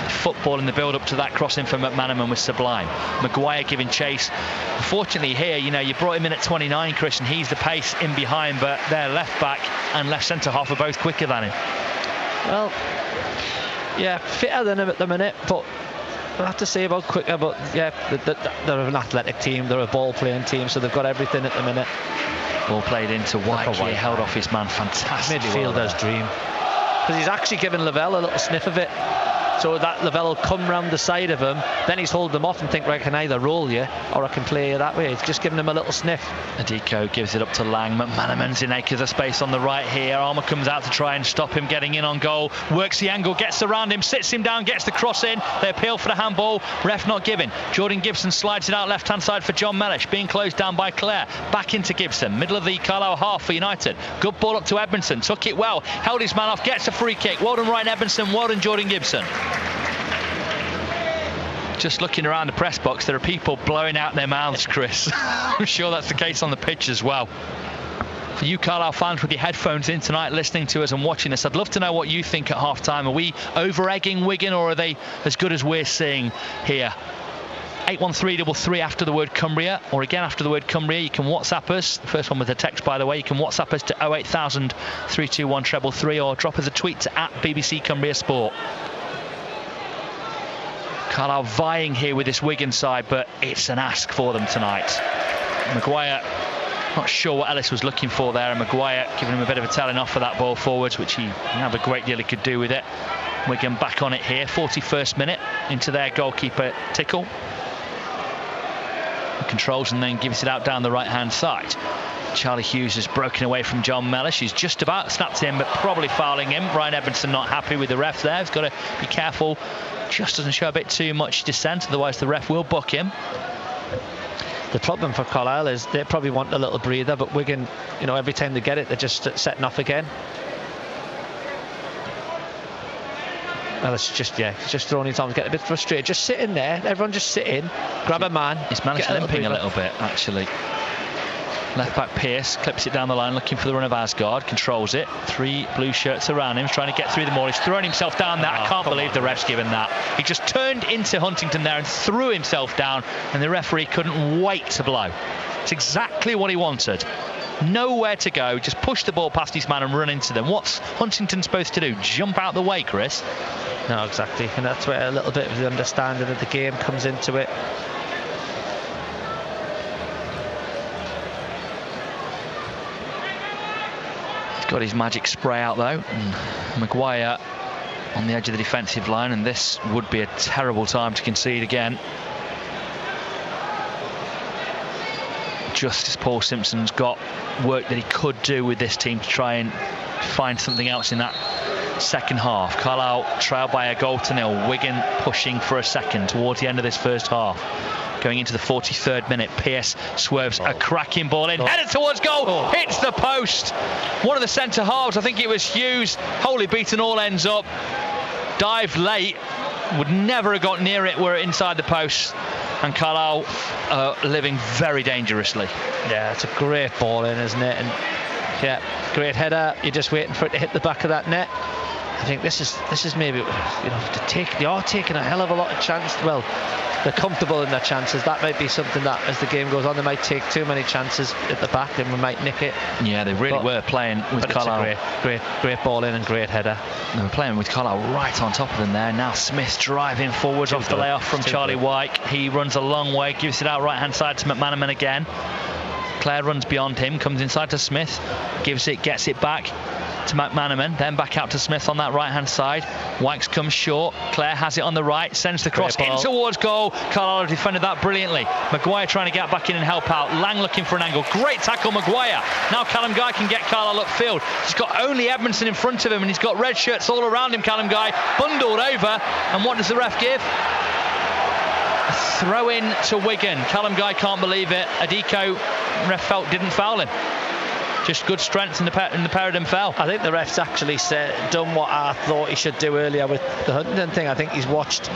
S1: Football in the build-up to that crossing for McManaman was sublime. Maguire giving chase. Unfortunately here, you know, you brought him in at 29, Chris, and he's the pace in behind, but their left back and left centre half are both quicker than him.
S2: Well, yeah, fitter than him at the minute, but I have to say about quicker, but yeah, they're an athletic team, they're a ball-playing team, so they've got everything at the minute.
S1: Ball played into White, he held off his man, fantastic.
S2: Midfielder's dream. Because he's actually given Lavelle a little sniff of it. So that Lavelle will come round the side of him, then he's holding them off and think, right, I can either roll you or I can play you that way. It's just giving him a little sniff.
S1: Adiko gives it up to Lang. McManaman's in acres of space on the right here. Armour comes out to try and stop him getting in on goal. Works the angle, gets around him, sits him down, gets the cross in. They appeal for the handball. Ref not giving. Jordan Gibson slides it out left-hand side for John Mellish, being closed down by Clare. Back into Gibson, middle of the Carlisle half for United. Good ball up to Edmondson, took it well, held his man off, gets a free kick. Well done Ryan Edmondson, well done Jordan Gibson. Just looking around the press box, there are people blowing out their mouths, Chris. I'm sure that's the case on the pitch as well. For you Carlisle fans with your headphones in tonight, listening to us and watching us, I'd love to know what you think at half-time. Are we over-egging Wigan, or are they as good as we're seeing here? 81333 after the word Cumbria, or again after the word Cumbria. You can WhatsApp us. The first one with a text, by the way. You can WhatsApp us to 08000 321 333, or drop us a tweet to @BBC Cumbria Sport. Carlisle vying here with this Wigan side, but it's an ask for them tonight. Maguire, not sure what Ellis was looking for there, and Maguire giving him a bit of a telling off for that ball forwards, which he didn't have a great deal he could do with it. Wigan back on it here, 41st minute into their goalkeeper Tickle. He controls and then gives it out down the right-hand side. Charlie Hughes has broken away from John Mellish. He's just about snapped him, but probably fouling him. Ryan Edmondson not happy with the ref there. He's got to be careful. Just doesn't show a bit too much dissent, otherwise the ref will book him.
S2: The problem for Carlisle is they probably want a little breather, but Wigan, you know, every time they get it, they're just setting off again. Well, it's just throwing his arms, getting a bit frustrated. Just sit in there, everyone just sit in, grab a man.
S1: He's managed limping a little bit, actually. Left back Pearce clips it down the line, looking for the run of Asgard, controls it. 3 blue shirts around him, he's trying to get through them all. He's thrown himself down there. I can't believe the ref's given that. He just turned into Huntington there and threw himself down, and the referee couldn't wait to blow. It's exactly what he wanted. Nowhere to go, just push the ball past his man and run into them. What's Huntington supposed to do? Jump out the way, Chris?
S2: No, exactly, and that's where a little bit of the understanding of the game comes into it.
S1: Got his magic spray out though, and Maguire on the edge of the defensive line, and this would be a terrible time to concede again. Just as Paul Simpson's got work that he could do with this team to try and find something else in that second half. Carlisle trailed by a goal to nil. Wigan pushing for a second towards the end of this first half. Going into the 43rd minute, Pearce swerves a cracking ball in, headed towards goal, hits the post. One of the centre halves, I think it was Hughes, wholly beaten all ends up. Dived late, would never have got near it were it inside the post. And Carlisle living very dangerously.
S2: Yeah, it's a great ball in, isn't it? And yeah, great header. You're just waiting for it to hit the back of that net. I think this is maybe, you know, they are taking a hell of a lot of chances. Well, they're comfortable in their chances. That might be something that, as the game goes on, they might take too many chances at the back and we might nick it.
S1: Yeah, they really were playing with Carlisle.
S2: Great ball in and great header.
S1: They were playing with Carlisle right on top of them there. Now Smith driving forwards off the layoff from Charlie Wyke. He runs a long way, gives it out right-hand side to McManaman again. Clare runs beyond him, comes inside to Smith, gives it, gets it back to McManaman, then back out to Smith on that right-hand side. Wykes comes short. Clare has it on the right, sends the cross in towards goal. Carlisle defended that brilliantly. Maguire trying to get back in and help out. Lang looking for an angle. Great tackle, Maguire. Now Callum Guy can get Carlisle upfield. He's got only Edmondson in front of him, and he's got red shirts all around him, Callum Guy. Bundled over, and what does the ref give? A throw in to Wigan. Callum Guy can't believe it. Adiko, ref didn't foul him. Just good strength in the pair of them fell.
S2: I think the ref's actually done what I thought he should do earlier with the Huntington thing. I think he's watched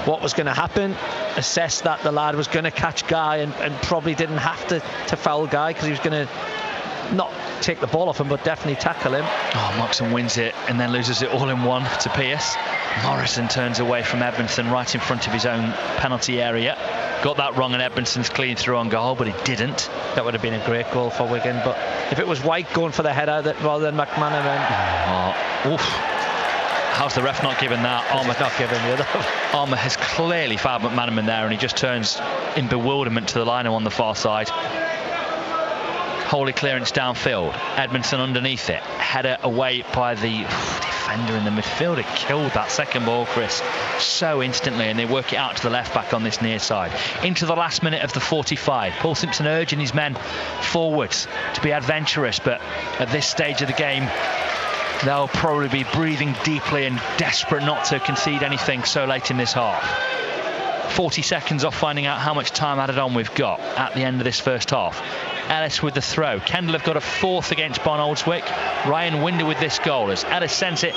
S2: what was going to happen, assessed that the lad was going to catch Guy and probably didn't have to foul Guy because he was going to not take the ball off him but definitely tackle him.
S1: Oh, Moxon wins it and then loses it all in one to Pearce. Morrison turns away from Edmondson right in front of his own penalty area. Got that wrong and Edmondson's clean through on goal, but he didn't.
S2: That would have been a great goal for Wigan, but if it was White going for the header rather than McManaman.
S1: How's the ref not given that?
S2: Armour not given the other.
S1: Armour has clearly fouled McManaman there, and he just turns in bewilderment to the liner on the far side. Holy clearance downfield. Edmondson underneath it. Header away by the defender in the midfield. It killed that second ball, Chris, so instantly, and they work it out to the left back on this near side. Into the last minute of the 45. Paul Simpson urging his men forwards to be adventurous, but at this stage of the game, they'll probably be breathing deeply and desperate not to concede anything so late in this half. 40 seconds off finding out how much time added on we've got at the end of this first half. Ellis with the throw. Kendall have got a fourth against Barnoldswick. Ryan Winder with this goal as Ellis sends it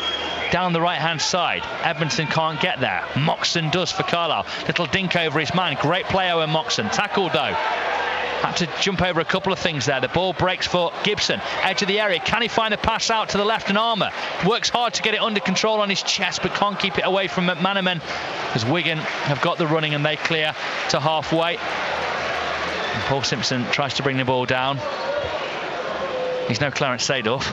S1: down the right hand side. Edmondson can't get there. Moxon does for Carlisle. Little dink over his man. Great play Owen Moxon. Tackled though. Had to jump over a couple of things there. The ball breaks for Gibson. Edge of the area. Can he find the pass out to the left, and Armour works hard to get it under control on his chest, but can't keep it away from McManaman as Wigan have got the running and they clear to halfway. And Paul Simpson tries to bring the ball down. He's no Clarence Seedorf.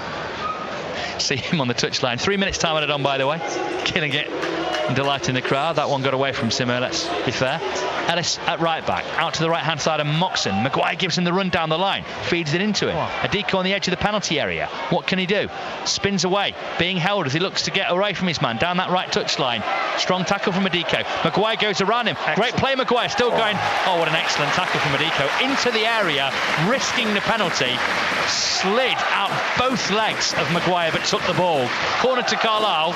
S1: See him on the touchline. 3 minutes time added on, by the way. Killing it and delighting the crowd. That one got away from Simo, let's be fair. Ellis at right back, out to the right hand side of Moxon. Maguire gives him the run down the line, feeds it into him. Adiko on the edge of the penalty area. What can he do? Spins away, being held as he looks to get away from his man down that right touchline. Strong tackle from Adiko. Maguire goes around him. Excellent. Great play, Maguire still going. Oh, what an excellent tackle from Adiko into the area, risking the penalty. Slid out both legs of Maguire but took the ball. Corner to Carlisle.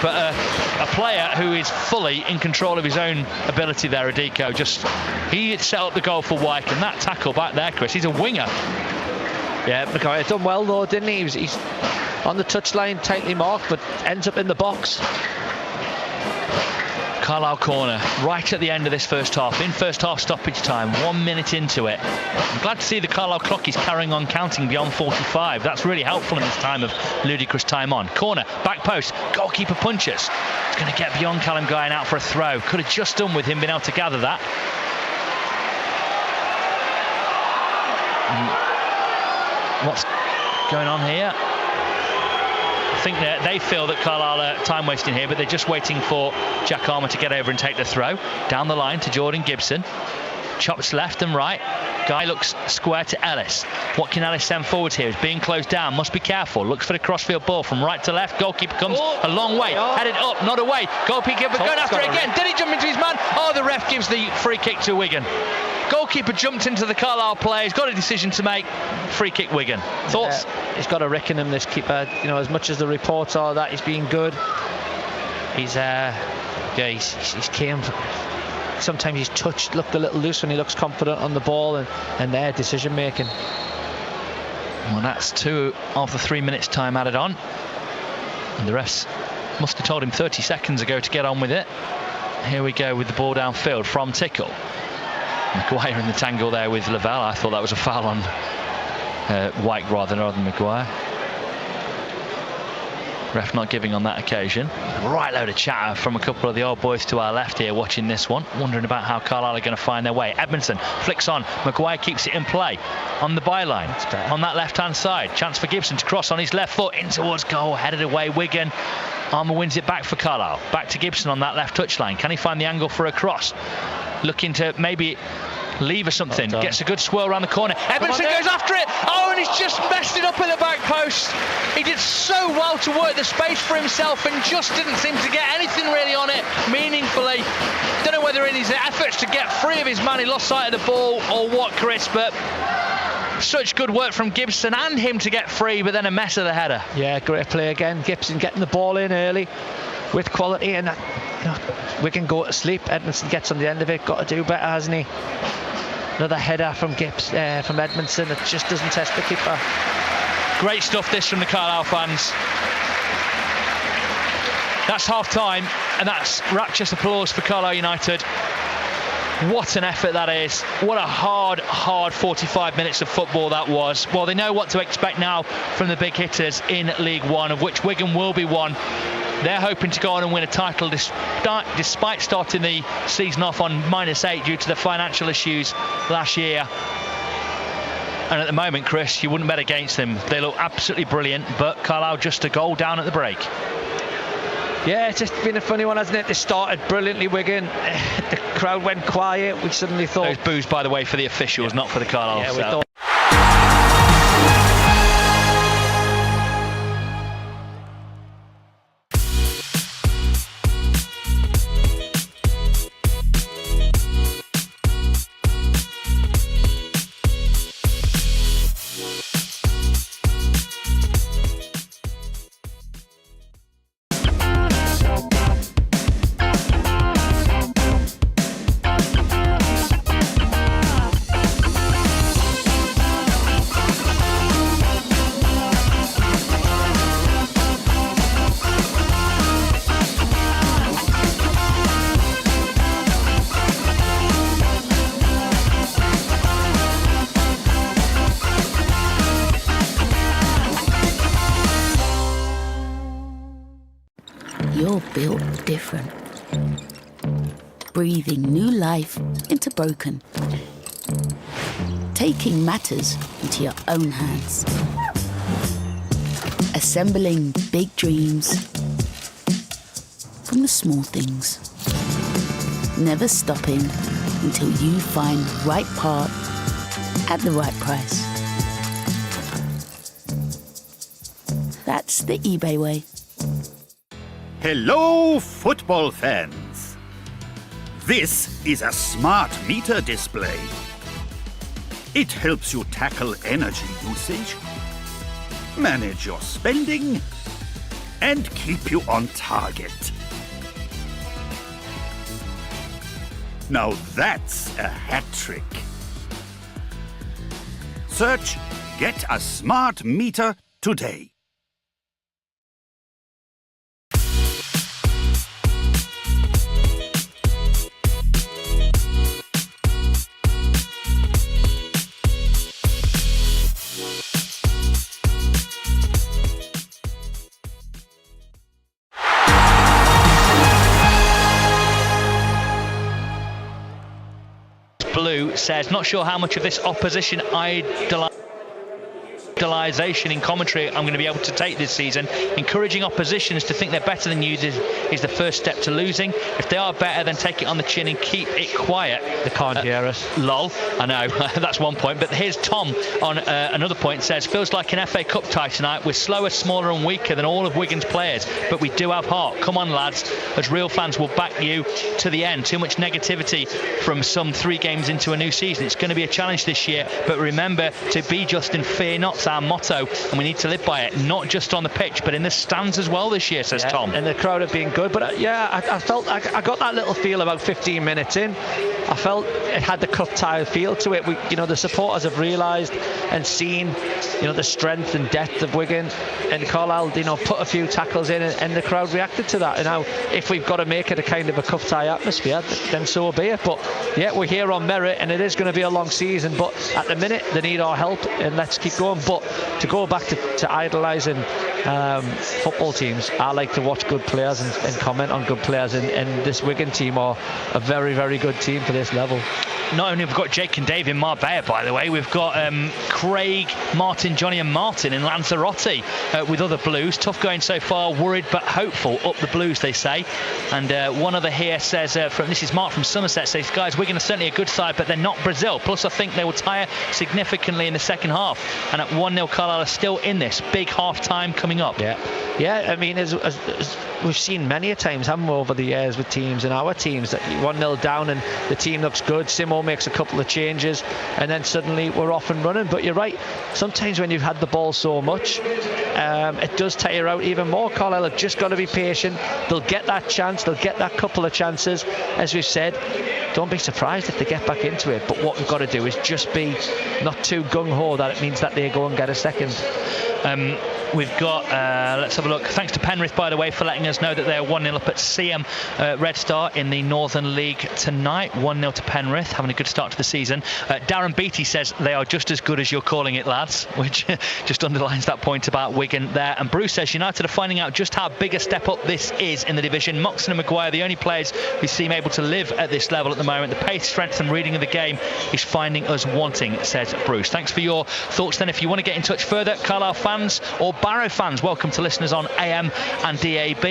S1: But a player who is fully in control of his own ability there, Adiko. He set up the goal for Wycombe. That tackle back there, Chris, he's a winger.
S2: Yeah, Maguire done well though, didn't he? He's on the touchline, tightly marked, but ends up in the box.
S1: Carlisle corner, right at the end of this first half. In first half stoppage time, 1 minute into it. I'm glad to see the Carlisle clock is carrying on counting beyond 45. That's really helpful in this time of ludicrous time on. Corner, back post, goalkeeper punches. He's going to get beyond Callum Guy and out for a throw. Could have just done with him being able to gather that. What's going on here? I think they feel that Carlisle are time wasting here, but they're just waiting for Jack Armour to get over and take the throw. Down the line to Jordan Gibson. Chops left and right. Guy looks square to Ellis. What can Ellis send forward here? He's being closed down. Must be careful. Looks for the crossfield ball from right to left. Goalkeeper comes a long way. Headed up, not away. Goalkeeper going after it again. Did he jump into his man? Oh, the ref gives the free kick to Wigan. Goalkeeper jumped into the Carlisle player. He's got a decision to make. Free kick Wigan. Thoughts?
S2: He's got to reckon him, this keeper. You know, as much as the reports are that he's been good, he's came. Sometimes his touch looked a little loose when he looks confident on the ball, and their decision making.
S1: Well, that's 2 of the 3 minutes time added on. And the refs must have told him 30 seconds ago to get on with it. Here we go with the ball downfield from Tickle. Maguire in the tangle there with Lavelle. I thought that was a foul on White rather than Maguire. Ref not giving on that occasion. Right load of chatter from a couple of the old boys to our left here watching this one, wondering about how Carlisle are going to find their way. Edmondson flicks on. Maguire keeps it in play on the byline on that left hand side. Chance for Gibson to cross on his left foot in towards goal, headed away Wigan. Armour wins it back for Carlisle. Back to Gibson on that left touchline. Can he find the angle for a cross? Looking to maybe lever something. Gets a good swirl around the corner. Edmondson goes after it. Oh, and he's just messed it up in the back post. He did so well to work the space for himself and just didn't seem to get anything really on it meaningfully. Don't know whether in his efforts to get free of his man he lost sight of the ball or what, Chris, but such good work from Gibson and him to get free, but then a mess of the header.
S2: Yeah, great play again. Gibson getting the ball in early with quality, and Wigan go to sleep. Edmondson gets on the end of it. Got to do better, hasn't he? Another header from from Edmondson. It just doesn't test the keeper.
S1: Great stuff this from the Carlisle fans. That's half time, and that's rapturous applause for Carlisle United. What an effort that is. What a hard 45 minutes of football that was. Well, they know what to expect now from the big hitters in League One, of which Wigan will be one. They're hoping to go on and win a title despite starting the season off on -8 due to the financial issues last year. And at the moment, Chris, you wouldn't bet against them. They look absolutely brilliant, but Carlisle just a goal down at the break.
S2: Yeah, it's just been a funny one, hasn't it? They started brilliantly, Wigan. The crowd went quiet. We suddenly thought...
S1: Those boos, by the way, for the officials, not for the Carlisle.
S2: Yeah, we thought...
S14: different. Breathing new life into broken. Taking matters into your own hands. Assembling big dreams from the small things. Never stopping until you find right part at the right price. That's the eBay way.
S15: Hello, football fans. This is a smart meter display. It helps you tackle energy usage, manage your spending, and keep you on target. Now that's a hat trick. Search Get a Smart Meter today.
S1: Blue says, not sure how much of this opposition idolization in commentary I'm going to be able to take this season. Encouraging oppositions to think they're better than you is the first step to losing. If they are better, then take it on the chin and keep it quiet.
S2: They can't hear us.
S1: Lol, I know. That's one point. But here's Tom on another point. Says, feels like an FA Cup tie tonight. We're slower, smaller and weaker than all of Wigan's players, but we do have heart. Come on, lads. As real fans, will back you to the end. Too much negativity from some 3 games into a new season. It's going to be a challenge this year, but remember to be just and fear not. Our motto, and we need to live by it, not just on the pitch but in the stands as well this year, says Tom.
S2: And the crowd have been good, but I felt I got that little feel about 15 minutes in. I felt it had the cup tie feel to it. The supporters have realised and seen the strength and depth of Wigan, and Carlisle put a few tackles in, and the crowd reacted to that. And now if we've got to make it a kind of a cup tie atmosphere, then so be it. But yeah, we're here on merit, and it is going to be a long season, but at the minute they need our help, and let's keep going. But to go back to idolising football teams, I like to watch good players and comment on good players, and this Wigan team are a very, very good team for this level.
S1: Not only have we got Jake and Dave in Marbella, by the way, we've got Craig, Martin, Johnny and Martin in Lanzarote with other Blues. Tough going so far, worried but hopeful. Up the Blues, they say. And one other here says, this is Mark from Somerset, says, guys, Wigan are certainly a good side, but they're not Brazil. Plus, I think they will tire significantly in the second half. And at 1-0, Carlisle are still in this. Big half-time coming up.
S2: Yeah, I mean, as we've seen many a times, haven't we, over the years with teams and our teams, that 1-0 down and the team looks good. Simo makes a couple of changes and then suddenly we're off and running. But you're right, sometimes when you've had the ball so much, it does tire out even more. Carlisle have just got to be patient. They'll get that chance, they'll get that couple of chances. As we've said, don't be surprised if they get back into it, but what we've got to do is just be not too gung-ho that it means that they go and get a second.
S1: We've got, let's have a look. Thanks to Penrith, by the way, for letting us know that they're 1-0 up at CM Red Star in the Northern League tonight. 1-0 to Penrith, having a good start to the season. Darren Beattie says they are just as good as you're calling it, lads, which just underlines that point about Wigan there. And Bruce says United are finding out just how big a step up this is in the division. Moxon and Maguire, the only players who seem able to live at this level at the moment. The pace, strength and reading of the game is finding us wanting, says Bruce. Thanks for your thoughts then. If you want to get in touch further, Carlisle fans or Barrow fans, welcome to listeners on AM and DAB.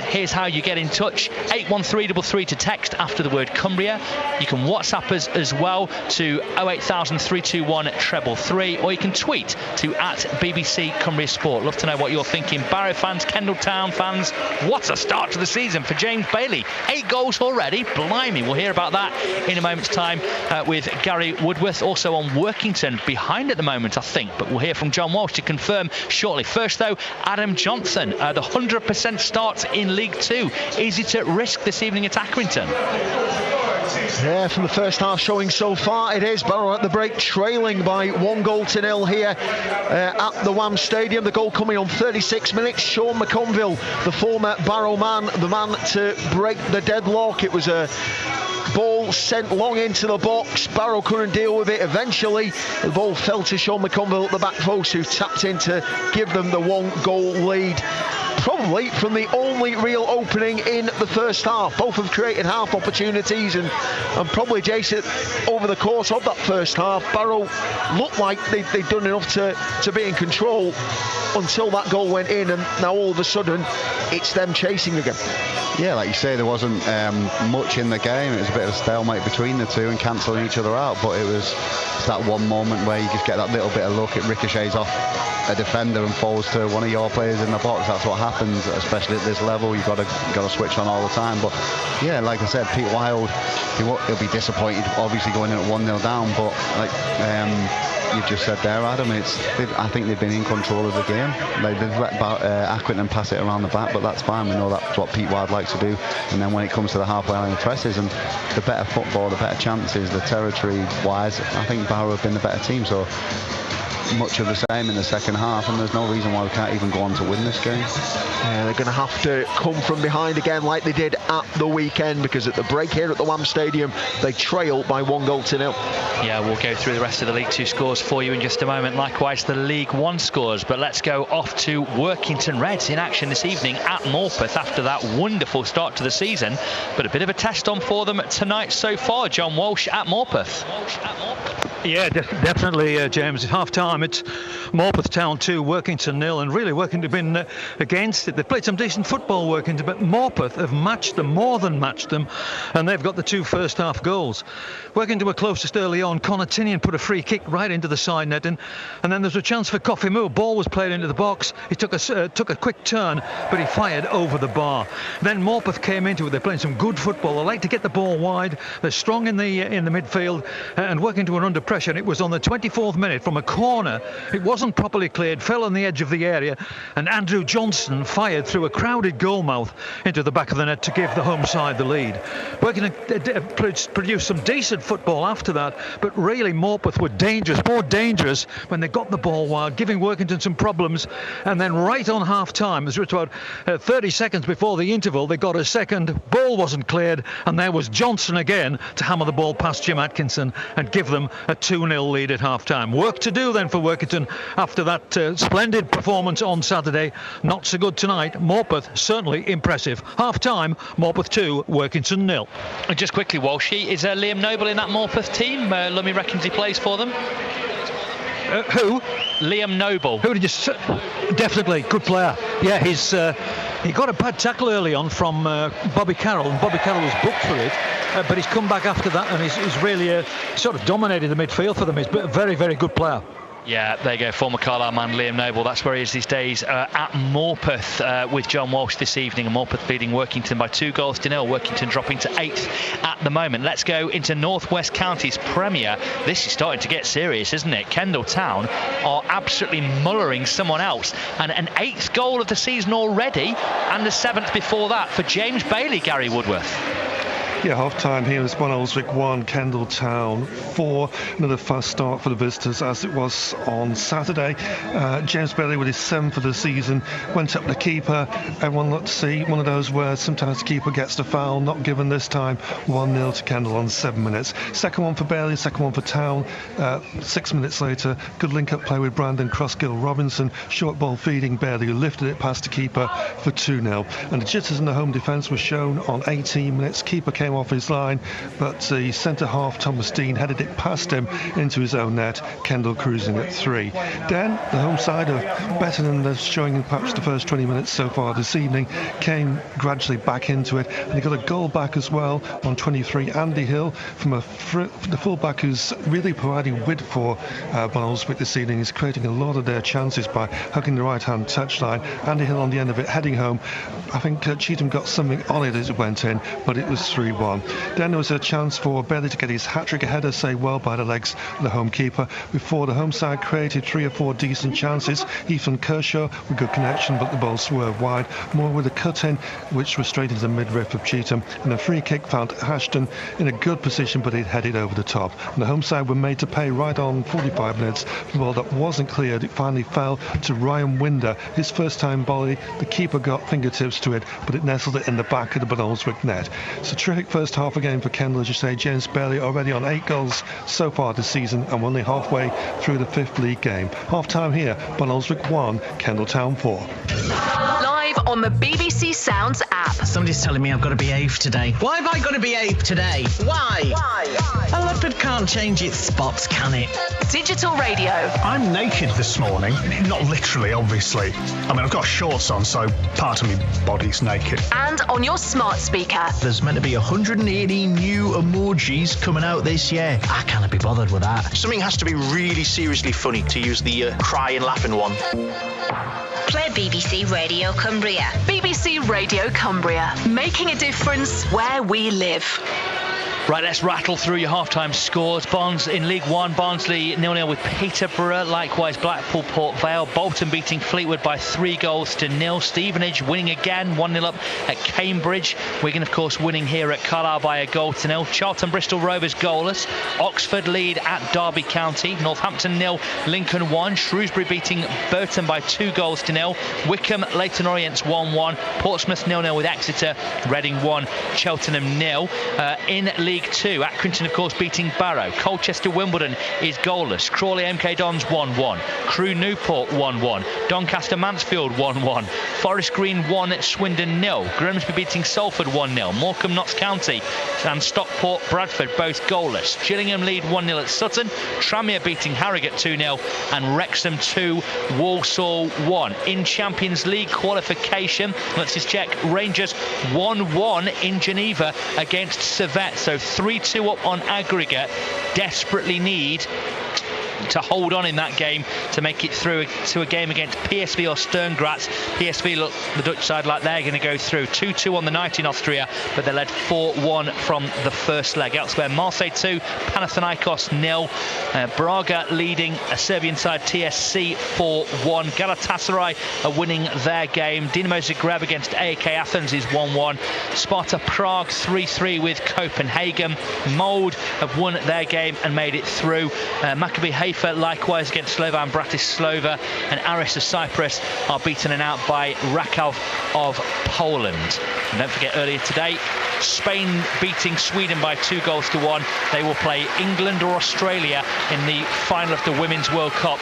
S1: Here's how you get in touch. 81333 to text after the word Cumbria. You can WhatsApp us as well to 0800321 333, or you can tweet to @BBC Cumbria Sport. Love to know what you're thinking. Barrow fans, Kendall Town fans, what a start to the season for James Bailey. 8 goals already, blimey. We'll hear about that in a moment's time with Gary Woodworth, also on Workington, behind at the moment I think, but we'll hear from John Walsh to confirm shortly. First though, Adam Johnson, the 100% start in League 2. Is it at risk this evening at Accrington?
S3: Yeah, from the first half showing so far, it is. Barrow at the break, trailing by 1-0 here at the Wham Stadium. The goal coming on 36 minutes. Sean McConville, the former Barrow man, the man to break the deadlock. It was a ball sent long into the box. Barrow couldn't deal with it. Eventually, the ball fell to Sean McConville at the back post, who tapped in to give them the 1-goal lead. probably from the only real opening in the first half. Both have created half opportunities, and probably, Jason, over the course of that first half, Barrow looked like they'd done enough to be in control until that goal went in, and now all of a sudden it's them chasing again.
S5: Yeah, like you say, there wasn't much in the game. It was a bit of a stalemate between the two and cancelling each other out, but it was that one moment where you just get that little bit of luck. It ricochets off a defender and falls to one of your players in the box. That's what happens, especially at this level. You've got to switch on all the time. But yeah, like I said, Pete Wild, he'll be disappointed obviously going in at 1-0 down, but like you've just said there, Adam, I think they've been in control of the game. They've let Accrington pass it around the back, but that's fine. We know that's what Pete Wild likes to do. And then when it comes to the halfway line presses and the better football, the better chances, the territory wise, I think Barrow have been the better team. So much of the same in the second half, and there's no reason why we can't even go on to win this game.
S3: Yeah, they're going to have to come from behind again like they did at the weekend, because at the break here at the WAM Stadium they trail by 1-0.
S1: Yeah, we'll go through the rest of the League 2 scores for you in just a moment, likewise the League 1 scores, but let's go off to Workington Reds in action this evening at Morpeth after that wonderful start to the season, but a bit of a test on for them tonight so far. John Walsh at Morpeth.
S17: Yeah, definitely, James. At half-time, it's Morpeth Town 2, Workington 0, and really Workington have been against it. They've played some decent football, Workington, but Morpeth have matched them, more than matched them, and they've got the 2 first-half goals. Workington were closest early on. Connor Tinian put a free kick right into the side net, and then there was a chance for Coffee Moo. Ball was played into the box. He took a quick turn, but he fired over the bar. Then Morpeth came into it. They're playing some good football. They like to get the ball wide. They're strong in the midfield, and Workington were under pressure. And it was on the 24th minute from a corner. It wasn't properly cleared, fell on the edge of the area, and Andrew Johnson fired through a crowded goal mouth into the back of the net to give the home side the lead. Workington produced some decent football after that, but really Morpeth were more dangerous when they got the ball wide, giving Workington some problems. And then right on half-time, it was about 30 seconds before the interval, they got a second, ball wasn't cleared, and there was Johnson again to hammer the ball past Jim Atkinson and give them a 2-0 lead at half-time. Work to do then for Workington after that splendid performance on Saturday. Not so good tonight. Morpeth certainly impressive. Half-time, Morpeth 2, Workington 0.
S1: Just quickly, Walshy, is Liam Noble in that Morpeth team? Lummy reckons he plays for them.
S17: Who?
S1: Liam Noble.
S17: Who did you say? Definitely, good player. Yeah, he got a bad tackle early on from Bobby Carroll, and Bobby Carroll was booked for it, but he's come back after that, and he's really sort of dominated the midfield for them. He's a very, very good player.
S1: Yeah, there you go, former Carlisle man Liam Noble. That's where he is these days at Morpeth with John Walsh this evening. And Morpeth beating Workington by 2-0. Workington dropping to 8th at the moment. Let's go into North West Counties Premier. This is starting to get serious, isn't it? Kendal Town are absolutely mullering someone else. And an 8th goal of the season already, and the 7th before that for James Bailey, Gary Woodworth.
S6: Yeah, half-time here is Alswick 1, Kendal Town 4. Another fast start for the visitors as it was on Saturday. James Bailey with his 7th for the season went up the keeper. Everyone looked to see one of those where sometimes the keeper gets the foul, not given this time. 1-0 to Kendal on 7 minutes. Second one for Bailey, second one for Town. 6 minutes later, good link-up play with Brandon Crossgill Robinson. Short ball feeding Bailey, who lifted it past the keeper for 2-0. And the jitters in the home defence were shown on 18 minutes. Keeper came off his line, but the centre half Thomas Dean headed it past him into his own net. Kendal cruising at 3. Then the home side are better than they're showing in perhaps the first 20 minutes so far this evening. Came gradually back into it, and he got a goal back as well on 23. Andy Hill from the fullback, who's really providing width for Alswick this evening. He's creating a lot of their chances by hugging the right hand touchline. Andy Hill on the end of it heading home. I think Cheetham got something on it as it went in, but it was 3-1. Then there was a chance for Bailey to get his hat-trick ahead, I say, well by the legs of the home keeper, before the home side created 3 or 4 decent chances. Ethan Kershaw with good connection, but the ball swerved wide. More with a cut-in, which was straight into the midriff of Cheetham, and a free kick found Ashton in a good position, but it headed over the top. And the home side were made to pay right on 45 minutes. The ball that wasn't cleared, it finally fell to Ryan Winder. His first time volley, the keeper got fingertips to it, but it nestled it in the back of the Alswick net. So terrific first half again for Kendal, as you say. James Bailey already on 8 goals so far this season, and we're only halfway through the 5th league game. Half time here, Alswick 1, Kendal Town 4.
S22: Live live on the BBC Sounds app.
S7: Somebody's telling me I've got to behave today. Why have I got to behave today? Why? A leopard can't change its spots, can it?
S22: Digital radio.
S16: I'm naked this morning. Not literally, obviously. I mean, I've got shorts on, so part of my body's naked.
S22: And on your smart speaker.
S16: There's meant to be 180 new emojis coming out this year. I can't be bothered with that.
S23: Something has to be really seriously funny to use the crying, laughing one.
S22: Play BBC Radio Cumbria. BBC Radio Cumbria. Making a difference where we live.
S1: Right, let's rattle through your half-time scores. Barnes in League One, Barnsley 0-0 with Peterborough. Likewise, Blackpool, Port Vale. Bolton beating Fleetwood by 3-0. Stevenage winning again, 1-0 up at Cambridge. Wigan, of course, winning here at Carlisle by 1-0. Charlton, Bristol Rovers goalless. Oxford lead at Derby County. Northampton 0, Lincoln 1. Shrewsbury beating Burton by 2-0. Wycombe, Leyton Orient 1-1. Portsmouth 0-0 with Exeter. Reading 1, Cheltenham 0. In League 2, Accrington, of course, beating Barrow. Colchester, Wimbledon is goalless. Crawley, MK Dons 1-1. Crewe, Newport 1-1. Doncaster, Mansfield 1-1. Forest Green 1, Swindon 0. Grimsby beating Salford 1-0. Morecambe, Notts County and Stockport, Bradford both goalless. Gillingham lead 1-0 at Sutton. Tranmere beating Harrogate 2-0 and Wrexham 2, Walsall 1. In Champions League qualification, let's just check. Rangers 1-1 in Geneva against Servette, so 3-2 up on aggregate. Desperately need to hold on in that game to make it through to a game against PSV or Sturm Graz. PSV look the Dutch side like they're going to go through. 2-2 on the night in Austria, but they led 4-1 from the first leg. Elsewhere, Marseille 2, Panathinaikos 0. Braga leading a Serbian side TSC 4-1. Galatasaray are winning their game. Dinamo Zagreb against AEK Athens is 1-1. Sparta Prague 3-3 with Copenhagen. Molde have won their game and made it through. Maccabi Haifa likewise against Slovan Bratislava, and Aris of Cyprus are beaten and out by Rakow of Poland. And don't forget, earlier today, Spain beating Sweden by 2-1. They will play England or Australia in the final of the Women's World Cup.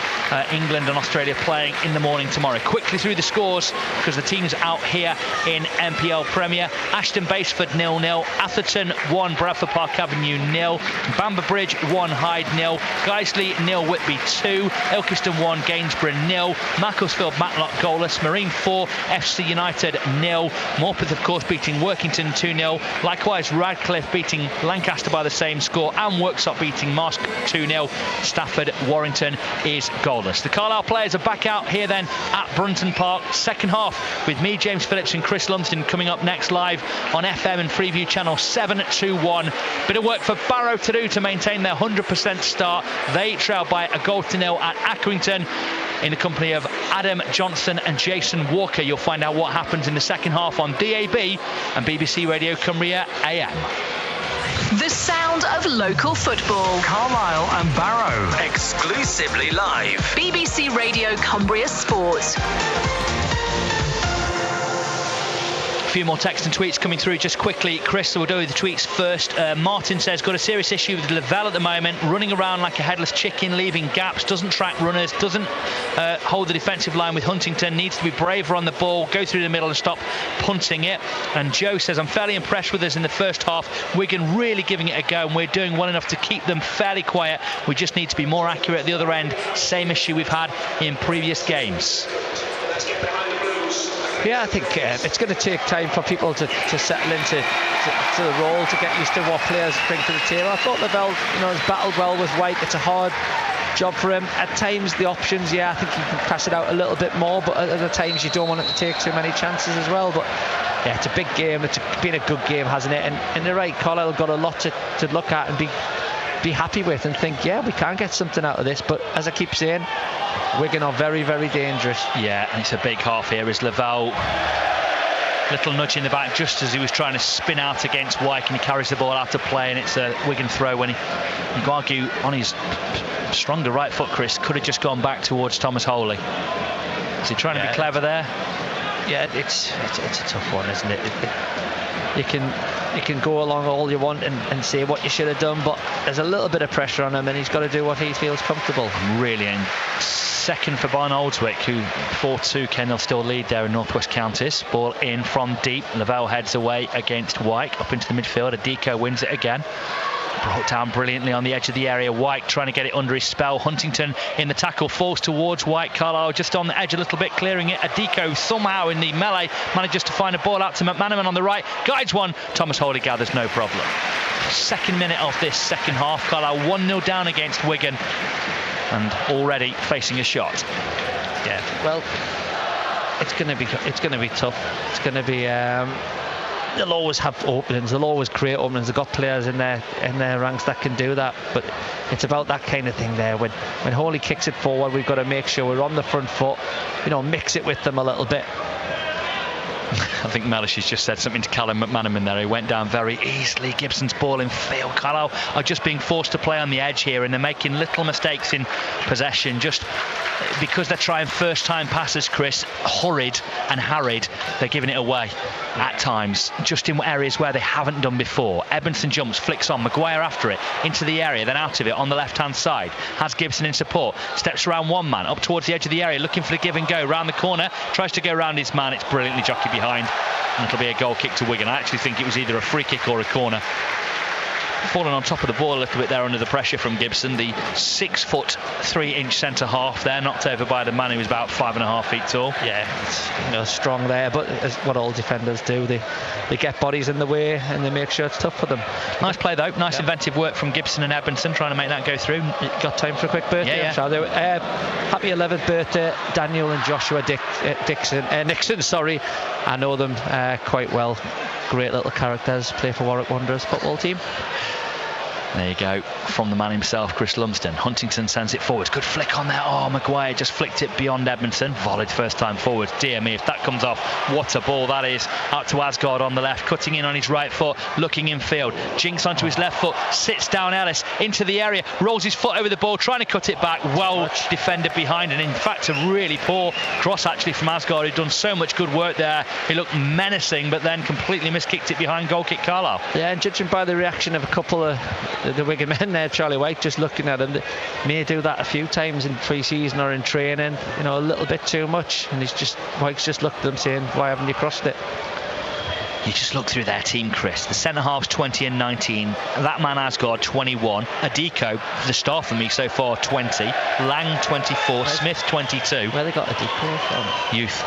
S1: England and Australia playing in the morning tomorrow. Quickly through the scores, because the teams out here in MPL Premier. Ashton Basford 0-0. Atherton 1, Bradford Park Avenue 0. Bamber Bridge 1, Hyde 0. Guiseley 0, Whitby 2. Ilkeston 1, Gainsborough 0. Macclesfield Matlock goalless. Marine 4, FC United 0. Morpeth, of course, beating Workington 2-0. Likewise, Radcliffe beating Lancaster by the same score, and Worksop beating Marsk 2-0. Stafford Warrington is goalless. The Carlisle players are back out here then at Brunton Park. Second half with me, James Phillips, and Chris Lumsden coming up next live on FM and Freeview Channel 721. Bit of work for Barrow to do to maintain their 100% start. They trail by 1-0 at Accrington. In the company of Adam Johnson and Jason Walker, you'll find out what happens in the second half on DAB and BBC Radio Cumbria AM.
S22: The sound of local football.
S4: Carlisle and Barrow, exclusively live.
S22: BBC Radio Cumbria Sport.
S1: A few more texts and tweets coming through just quickly. Chris, so we'll do the tweets first. Martin says, got a serious issue with Lavelle at the moment, running around like a headless chicken, leaving gaps, doesn't track runners, doesn't hold the defensive line with Huntington, needs to be braver on the ball, go through the middle and stop punting it. And Joe says, I'm fairly impressed with us in the first half. Wigan really giving it a go, and we're doing well enough to keep them fairly quiet. We just need to be more accurate at the other end. Same issue we've had in previous games.
S2: Yeah, I think it's going to take time for people to settle into the role, to get used to what players bring to the table. I thought Lavelle, has battled well with White. It's a hard job for him. At times, the options, I think he can pass it out a little bit more, but at other times you don't want it to take too many chances as well. But yeah, it's a big game. It's been a good game, hasn't it? And you're right, Carlisle got a lot to look at and be happy with and think, we can get something out of this. But as I keep saying, Wigan are very, very dangerous.
S1: Yeah, and it's a big half here as Lavelle, little nudge in the back just as he was trying to spin out against Wyke, and he carries the ball out to play, and it's a Wigan throw when you can argue on his stronger right foot, Chris, could have just gone back towards Thomas Holy. Is he trying to be clever there?
S2: Yeah, it's a tough one, isn't it? You can go along all you want and say what you should have done, but there's a little bit of pressure on him, and he's got to do what he feels comfortable.
S1: Really second for Barn Oldswick, who 4-2 they'll still lead there in North West Counties. Ball in from deep. Lavelle heads away against Wyke up into the midfield. Adiko wins it again. Brought down brilliantly on the edge of the area. Wyke trying to get it under his spell. Huntington in the tackle, falls towards Wyke. Carlisle just on the edge a little bit, clearing it. Adiko somehow in the melee manages to find a ball out to McManaman on the right. Guides one. Thomas Hawley gathers no problem. Second minute of this second half. Carlisle 1-0 down against Wigan and already facing a shot.
S2: Yeah, well, it's going to be tough. It's going to be. They'll always have openings. They'll always create openings. They've got players in their ranks that can do that. But it's about that kind of thing there. When Hawley kicks it forward, we've got to make sure we're on the front foot. Mix it with them a little bit.
S1: I think Mellish has just said something to Callum McManaman there. He went down very easily. Gibson's ball in field. Carlisle are just being forced to play on the edge here, and they're making little mistakes in possession just because they're trying first time passes, Chris, hurried and harried. They're giving it away at times, just in areas where they haven't done before. Edmondson jumps, flicks on, Maguire after it, into the area, then out of it on the left hand side. Has Gibson in support, steps around one man, up towards the edge of the area, looking for the give and go, round the corner, tries to go round his man. It's brilliantly jockeyed behind, and it'll be a goal kick to Wigan. I actually think it was either a free kick or a corner. Falling on top of the ball a little bit there under the pressure from Gibson. The 6-foot 3-inch centre half there, knocked over by the man who was about 5.5 feet tall.
S2: Yeah, it's, strong there, but it's what all defenders do. They get bodies in the way and they make sure it's tough for them.
S1: Nice play though, nice inventive work from Gibson and Edmondson, trying to make that go through.
S2: Got time for a quick birthday?
S1: Yeah.
S2: Shall I do it? Happy 11th birthday, Daniel and Joshua Nixon. Sorry, I know them quite well. Great little characters, play for Warwick Wanderers football team.
S1: There you go, from the man himself, Chris Lumsden. Huntington sends it forward. Good flick on there. Oh, Maguire just flicked it beyond Edmondson. Volleyed first time forward. Dear me, if that comes off, what a ball that is. Out to Asgard on the left, cutting in on his right foot, looking in field. Jinks onto his left foot, sits down Ellis into the area, rolls his foot over the ball, trying to cut it back. Well defended behind, and in fact a really poor cross actually from Asgard, who'd done so much good work there. He looked menacing, but then completely miskicked it behind. Goal kick Carlisle.
S2: Yeah, and judging by the reaction of a couple of the Wigan men there, Charlie White, just looking at him, they may do that a few times in pre-season or in training, a little bit too much, and White's just looked at them saying, why haven't you crossed it?
S1: You just look through their team, Chris. The centre-halves 20 and 19. That man Asgard 21. Adiko, the star for me so far, 20. Lang 24. Smith 22.
S2: Where they got Adiko from?
S1: Youth.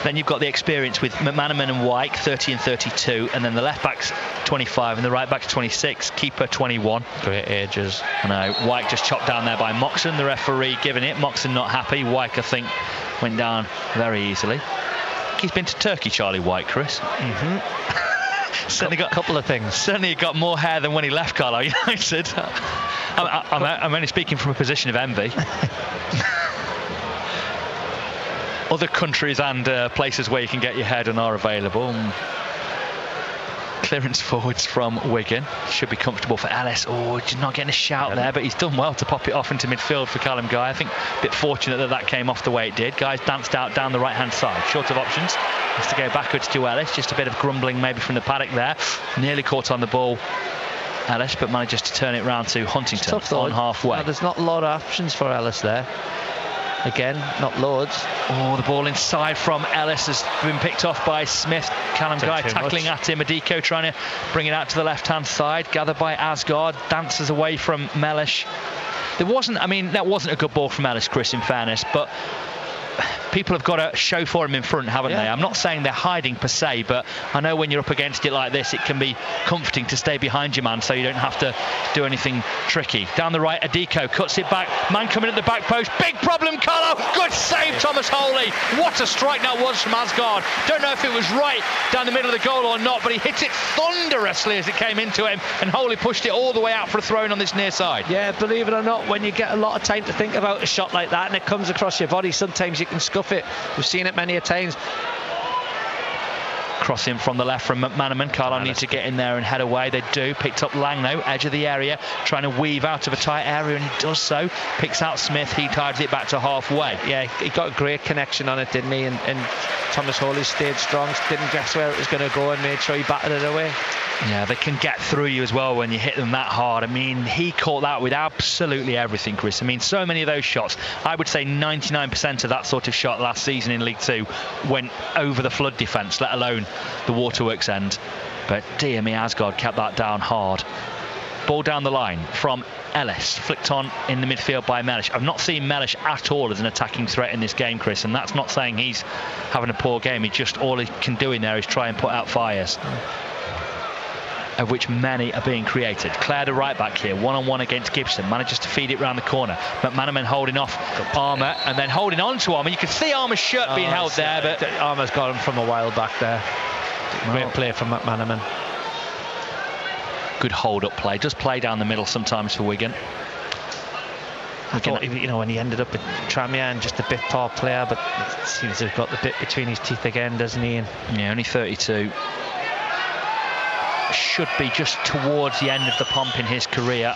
S1: Then you've got the experience with McManaman and Wyke, 30 and 32, and then the left back's 25 and the right back's 26, keeper 21.
S2: Great ages.
S1: I know. Wyke just chopped down there by Moxon, the referee giving it. Moxon not happy. Wyke, I think, went down very easily. He's been to Turkey, Charlie Wyke, Chris. Certainly got a couple of things. Certainly got more hair than when he left Carlisle United. I'm only speaking from a position of envy. Other countries and places where you can get your hair done are available. Clearance forwards from Wigan. Should be comfortable for Ellis. Oh, just not getting a shout there, but he's done well to pop it off into midfield for Callum Guy. I think a bit fortunate that came off the way it did. Guy's danced out down the right-hand side. Short of options. Has to go backwards to Ellis. Just a bit of grumbling maybe from the paddock there. Nearly caught on the ball, Ellis, but manages to turn it round to Huntington on halfway.
S2: There's not a lot of options for Ellis there. Again, not loads.
S1: Oh, the ball inside from Ellis has been picked off by Smith. Callum Guy tackling at him. Adiko trying to bring it out to the left-hand side. Gathered by Asgard. Dances away from Mellish. That wasn't a good ball from Ellis, Chris, in fairness, but people have got to show for him in front, haven't they? I'm not saying they're hiding per se, but I know when you're up against it like this, it can be comforting to stay behind your man so you don't have to do anything tricky. Down the right, Adiko cuts it back. Man coming at the back post. Big problem, Carlisle. Good save, Thomas Hawley. What a strike that was from Asgard. Don't know if it was right down the middle of the goal or not, but he hit it thunderously as it came into him, and Hawley pushed it all the way out for a throw-in on this near side.
S2: Yeah, believe it or not, when you get a lot of time to think about a shot like that and it comes across your body, sometimes you can scuff it. We've seen it many a times.
S1: Crossing from the left from McManaman. Carlisle need to get in there and head away. They do. Picked up Lang though, edge of the area, trying to weave out of a tight area, and he does so. Picks out Smith. He tides it back to halfway.
S2: Yeah, he got a great connection on it, didn't he? And Thomas Hawley stayed strong, didn't guess where it was going to go, and made sure he batted it away.
S1: Yeah, they can get through you as well when you hit them that hard. I mean, he caught that with absolutely everything, Chris. I mean, so many of those shots, I would say 99% of that sort of shot last season in League Two went over the flood defence, let alone the waterworks end. But dear me, Asgard kept that down hard. Ball down the line from Ellis, flicked on in the midfield by Mellish. I've not seen Mellish at all as an attacking threat in this game, Chris, and that's not saying he's having a poor game. He just, all he can do in there is try and put out fires, of which many are being created. Clare, the right back here, one-on-one against Gibson, manages to feed it round the corner. McManaman holding off Armour and then holding on to Armour. You can see Armour's shirt being held there, but
S2: Armour's got him from a while back there. Great play from McManaman.
S1: Good hold-up play. Does play down the middle sometimes for Wigan.
S2: I thought, when he ended up with Tramier and just a bit poor player, but it seems to have got the bit between his teeth again, doesn't he? And
S1: yeah, only 32. Should be just towards the end of the pomp in his career.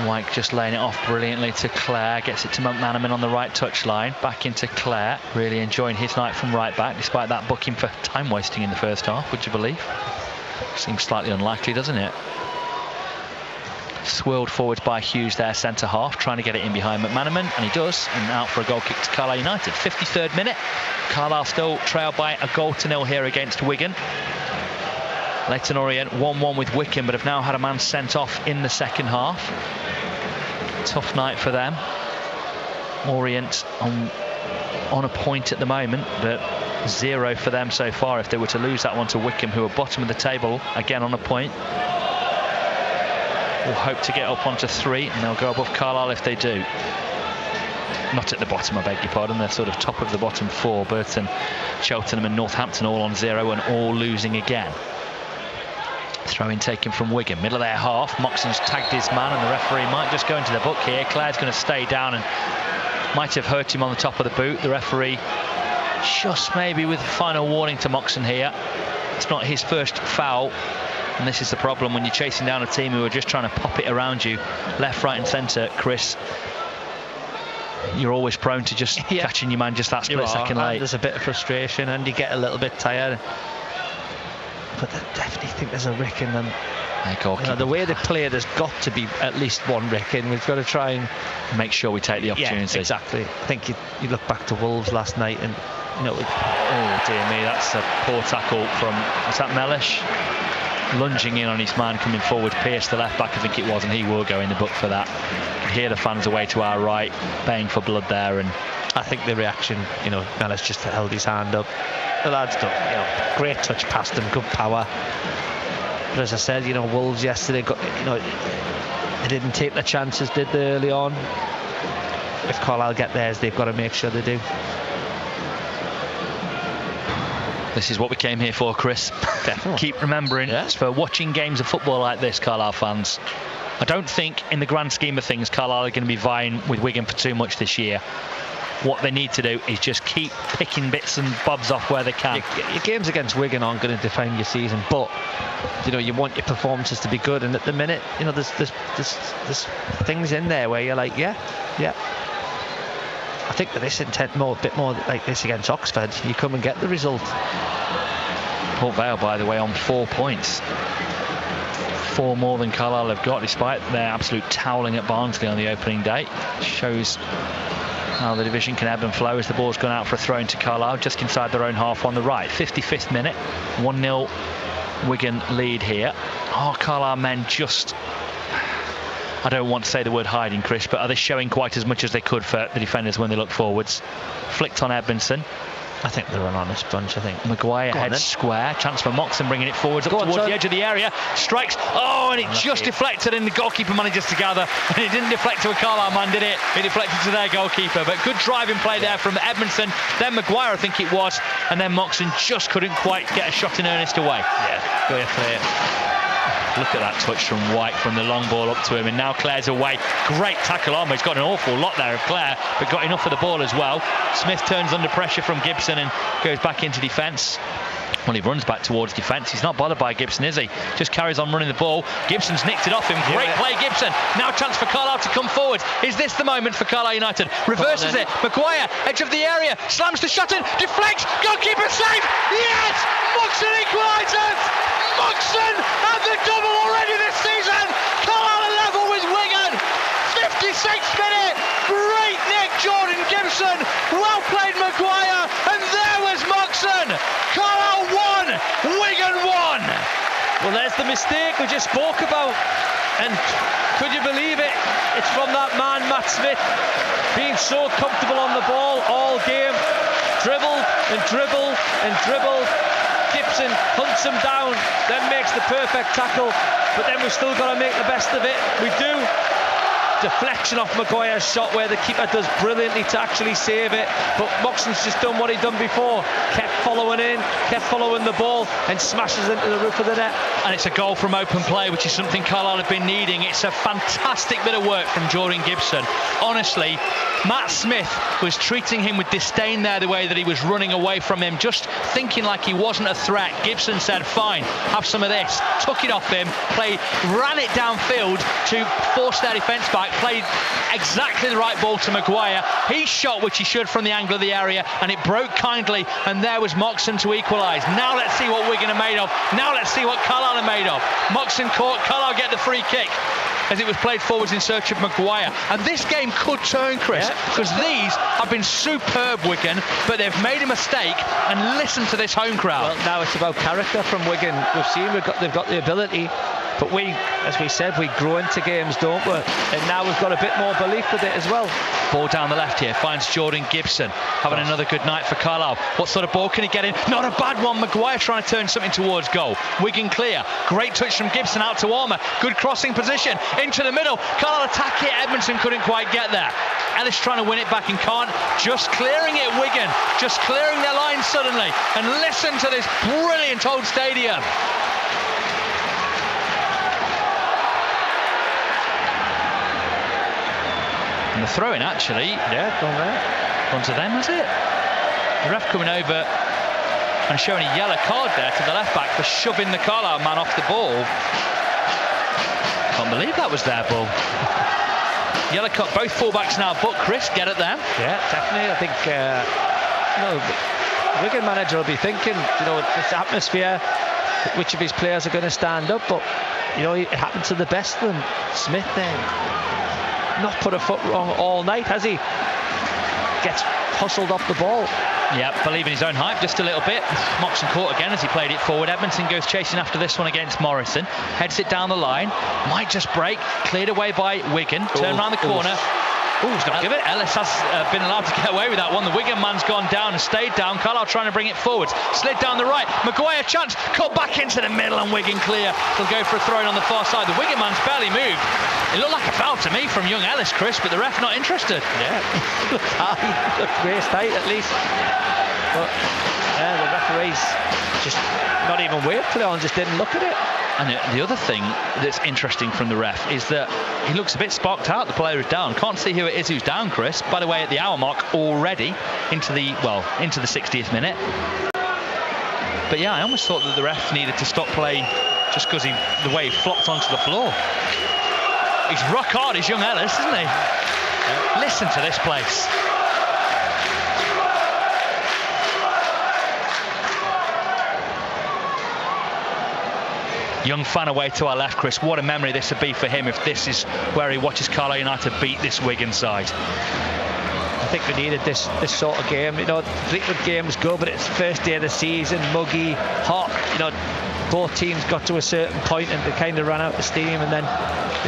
S1: Wyke just laying it off brilliantly to Clare. Gets it to McManaman on the right touchline. Back into Clare. Really enjoying his night from right back, despite that booking for time wasting in the first half, would you believe? Seems slightly unlikely, doesn't it? Swirled forwards by Hughes there, centre half, trying to get it in behind McManaman, and he does, and out for a goal kick to Carlisle United. 53rd minute. Carlisle still trailed by a 0-0 here against Wigan. Leyton Orient 1-1 with Wycombe, but have now had a man sent off in the second half. Tough night for them. Orient on a point at the moment, but 0 for them so far. If they were to lose that one to Wycombe, who are bottom of the table, again on a point, will hope to get up onto 3, and they'll go above Carlisle if they do. Not at the bottom, I beg your pardon. They're sort of top of the bottom 4. Burton, Cheltenham and Northampton all on 0 and all losing again. Throw-in taken from Wigan, middle of their half. Moxon's tagged his man, and the referee might just go into the book here. Clare's going to stay down and might have hurt him on the top of the boot. The referee just maybe with a final warning to Moxon here. It's not his first foul, and this is the problem when you're chasing down a team who are just trying to pop it around you left, right and centre, Chris. You're always prone to just catching your man just that split second late.
S2: There's a bit of frustration and you get a little bit tired, but I definitely think there's a Rick in them. The way they play, there's got to be at least one Rick in. We've got to try and
S1: make sure we take the opportunity.
S2: Yeah, exactly. I think you look back to Wolves last night and
S1: oh dear me, that's a poor tackle from, was that Mellish? Lunging in on his man coming forward, Pearce the left back I think it was, and he will go in the book for that. You can hear the fans away to our right baying for blood there, and
S2: I think the reaction, Mellish just held his hand up. The lad's done, great touch past him, good power. But as I said, Wolves yesterday got, they didn't take the chances, did they, early on? If Carlisle get theirs, they've got to make sure they do.
S1: This is what we came here for, Chris. Keep remembering, it's for watching games of football like this, Carlisle fans. I don't think, in the grand scheme of things, Carlisle are going to be vying with Wigan for too much this year. What they need to do is just keep picking bits and bobs off where they can.
S2: Your games against Wigan aren't going to define your season, but you want your performances to be good. And at the minute, there's things in there where you're like, yeah. I think that this intent a bit more like this against Oxford, you come and get the result.
S1: Port Vale, by the way, on 4 points. 4 more than Carlisle have got, despite their absolute toweling at Barnsley on the opening day. Shows how the division can ebb and flow as the ball's gone out for a throw into Carlisle just inside their own half on the right. 55th minute, 1-0 Wigan lead here. Carlisle men just, I don't want to say the word hiding, Chris, but are they showing quite as much as they could for the defenders when they look forwards? Flicked on Edmondson.
S2: I think they're an honest bunch, I think.
S1: Maguire heads square. Chance for Moxon bringing it forwards up towards the edge of the area. Strikes. And it just deflected, and the goalkeeper manages to gather. And it didn't deflect to a Carlisle man, did it? It deflected to their goalkeeper. But good driving play there from Edmondson. Then Maguire, I think it was. And then Moxon just couldn't quite get a shot in earnest away.
S2: Yeah, great play.
S1: Look at that touch from White from the long ball up to him, and now Clare's away. Great tackle on. He's got an awful lot there of Clare, but got enough of the ball as well. Smith turns under pressure from Gibson and goes back into defence. Well, he runs back towards defence. He's not bothered by Gibson, is he? Just carries on running the ball. Gibson's nicked it off him. Great play, Gibson. Now chance for Carlisle to come forward. Is this the moment for Carlisle United? Reverses it. Maguire, edge of the area, slams the shot in, deflects, goalkeeper save. Yes! Moxon equalises! Moxon and the double already this season. Carlisle level with Wigan. 56th minute. Great nick, Jordan Gibson. Well played, Maguire. And there was Moxon. Carlisle 1, Wigan 1.
S2: Well, there's the mistake we just spoke about. And could you believe it? It's from that man, Matt Smith, being so comfortable on the ball all game. Dribbled and dribbled and dribbled. Gibson hunts him down, then makes the perfect tackle. But then we've still got to make the best of it. We do. Deflection off Maguire's shot where the keeper does brilliantly to actually save it, but Moxon's just done what he'd done before, kept following in, kept following the ball and smashes into the roof of the net.
S1: And it's a goal from open play, which is something Carlisle have been needing. It's a fantastic bit of work from Jordan Gibson. Honestly, Matt Smith was treating him with disdain there, the way that he was running away from him, just thinking like he wasn't a threat. Gibson said, fine, have some of this, took it off him, ran it downfield to force their defence back, played exactly the right ball to Maguire. He shot, which he should, from the angle of the area, and it broke kindly, and there was Moxon to equalise. Now let's see what Wigan are made of. Now let's see what Carlisle are made of. Moxon caught, Carlisle get the free kick as it was played forwards in search of Maguire. And this game could turn, Chris, because these have been superb, Wigan, but they've made a mistake, and listen to this home crowd.
S2: Well, now it's about character from Wigan. We've seen they've got the ability, but we, as we said, we grow into games, don't we? And now we've got a bit more belief with it as well.
S1: Ball down the left here, finds Jordan Gibson, having another good night for Carlisle. What sort of ball can he get in? Not a bad one. Maguire trying to turn something towards goal. Wigan clear. Great touch from Gibson out to Armour. Good crossing position into the middle. Carlisle attack it. Edmondson couldn't quite get there. Ellis trying to win it back and can't. Just clearing it, Wigan. Just clearing their line suddenly. And listen to this brilliant old stadium. And the throw-in, actually.
S2: Yeah, gone there.
S1: Gone to them, has it? The ref coming over and showing a yellow card there to the left-back for shoving the Carlisle man off the ball. Can't believe that was their ball. Yellow card, both full-backs now, but Chris, get at them.
S2: Yeah, definitely. I think, the Wigan manager will be thinking, this atmosphere, which of his players are going to stand up, but, it happened to the best of them. Smith then. Not put a foot wrong all night, has he? Gets hustled off the ball.
S1: Yeah, believing his own hype just a little bit. Moxon caught again as he played it forward. Edmondson goes chasing after this one against Morrison. Heads it down the line. Might just break. Cleared away by Wigan. Turn around the corner. He's going to give it. Ellis has been allowed to get away with that one. The Wigan man's gone down and stayed down. Carlisle trying to bring it forwards. Slid down the right. Maguire chance. Cut back into the middle and Wigan clear. They'll go for a throw-in on the far side. The Wigan man's barely moved. It looked like a foul to me from young Ellis, Chris, but the ref not interested.
S2: Yeah, looked waist height at least. But the referees just not even wait for it and just didn't look at it.
S1: And the other thing that's interesting from the ref is that he looks a bit sparked out. The player is down. Can't see who it is who's down, Chris. By the way, at the hour mark already into the 60th minute. But yeah, I almost thought that the ref needed to stop play just because the way he flopped onto the floor. He's rock hard, he's young Ellis, isn't he? Yeah. Listen to this place. Young fan away to our left, Chris. What a memory this would be for him if this is where he watches Carlisle United beat this Wigan side.
S2: I think we needed this sort of game. Fleetwood game was good, but it's the first day of the season, muggy, hot. Both teams got to a certain point and they kind of ran out of steam, and then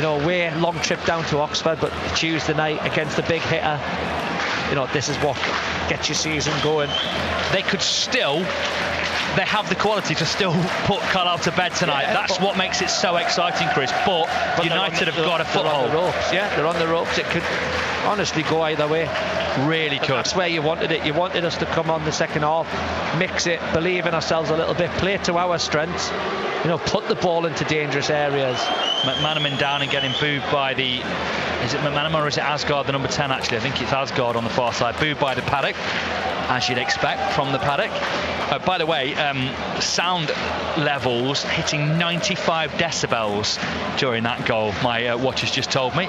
S2: away, long trip down to Oxford, but Tuesday night against the big hitter, this is what gets your season going.
S1: They have the quality to still put Carlisle to bed tonight. Yeah, that's what makes it so exciting, Chris. But United have got a foothold.
S2: They're on the ropes. It could honestly go either way.
S1: Really could.
S2: That's where you wanted it. You wanted us to come on the second half, mix it, believe in ourselves a little bit, play to our strengths. Put the ball into dangerous areas.
S1: McManaman down and getting booed by is it McManaman or is it Asgard, the number 10 actually? I think it's Asgard on the far side. Booed by the paddock, as you'd expect from the paddock. By the way, sound levels hitting 95 decibels during that goal, my watchers just told me.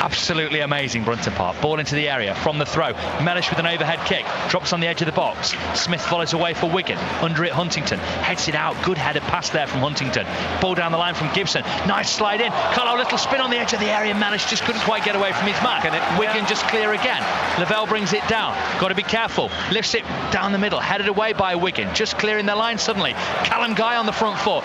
S1: Absolutely amazing, Brunton Park. Ball into the area from the throw. Mellish with an overhead kick. Drops on the edge of the box. Smith follows away for Wigan. Under it, Huntington. Heads it out. Good headed pass there from Huntington. Ball down the line from Gibson. Nice slide in. Carlisle, little spin on the edge of the area. Mellish just couldn't quite get away from his mark. And Wigan just clear again. Lavelle brings it down. Got to be careful. Lifts it down the middle. Headed away by Wigan. Just clearing their line suddenly. Callum Guy on the front foot.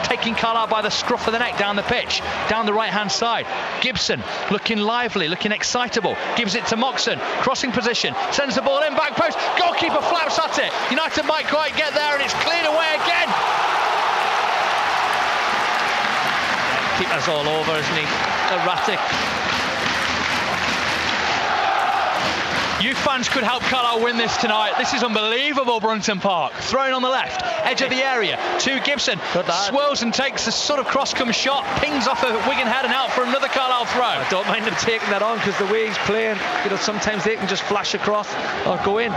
S1: Taking Carlisle by the scruff of the neck down the pitch. Down the right hand side. Gibson looking lively, looking excitable. Gives it to Moxon. Crossing position. Sends the ball in. Back post. Goalkeeper flaps at it. United might quite get there, and it's cleared away again.
S2: Keeper's all over, isn't he? Erratic.
S1: You fans could help Carlisle win this tonight. This is unbelievable, Brunton Park. Thrown on the left, edge of the area to Gibson. Swirls and takes a sort of cross-come shot, pings off a Wigan head and out for another Carlisle throw.
S2: I don't mind them taking that on, because the way he's playing, sometimes they can just flash across or go in.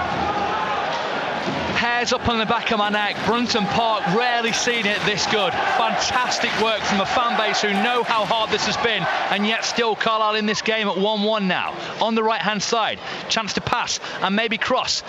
S1: Hairs up on the back of my neck. Brunton Park, rarely seen it this good. Fantastic work from a fan base who know how hard this has been, and yet still Carlisle in this game at 1-1 now. On the right hand side, chance to pass and maybe cross.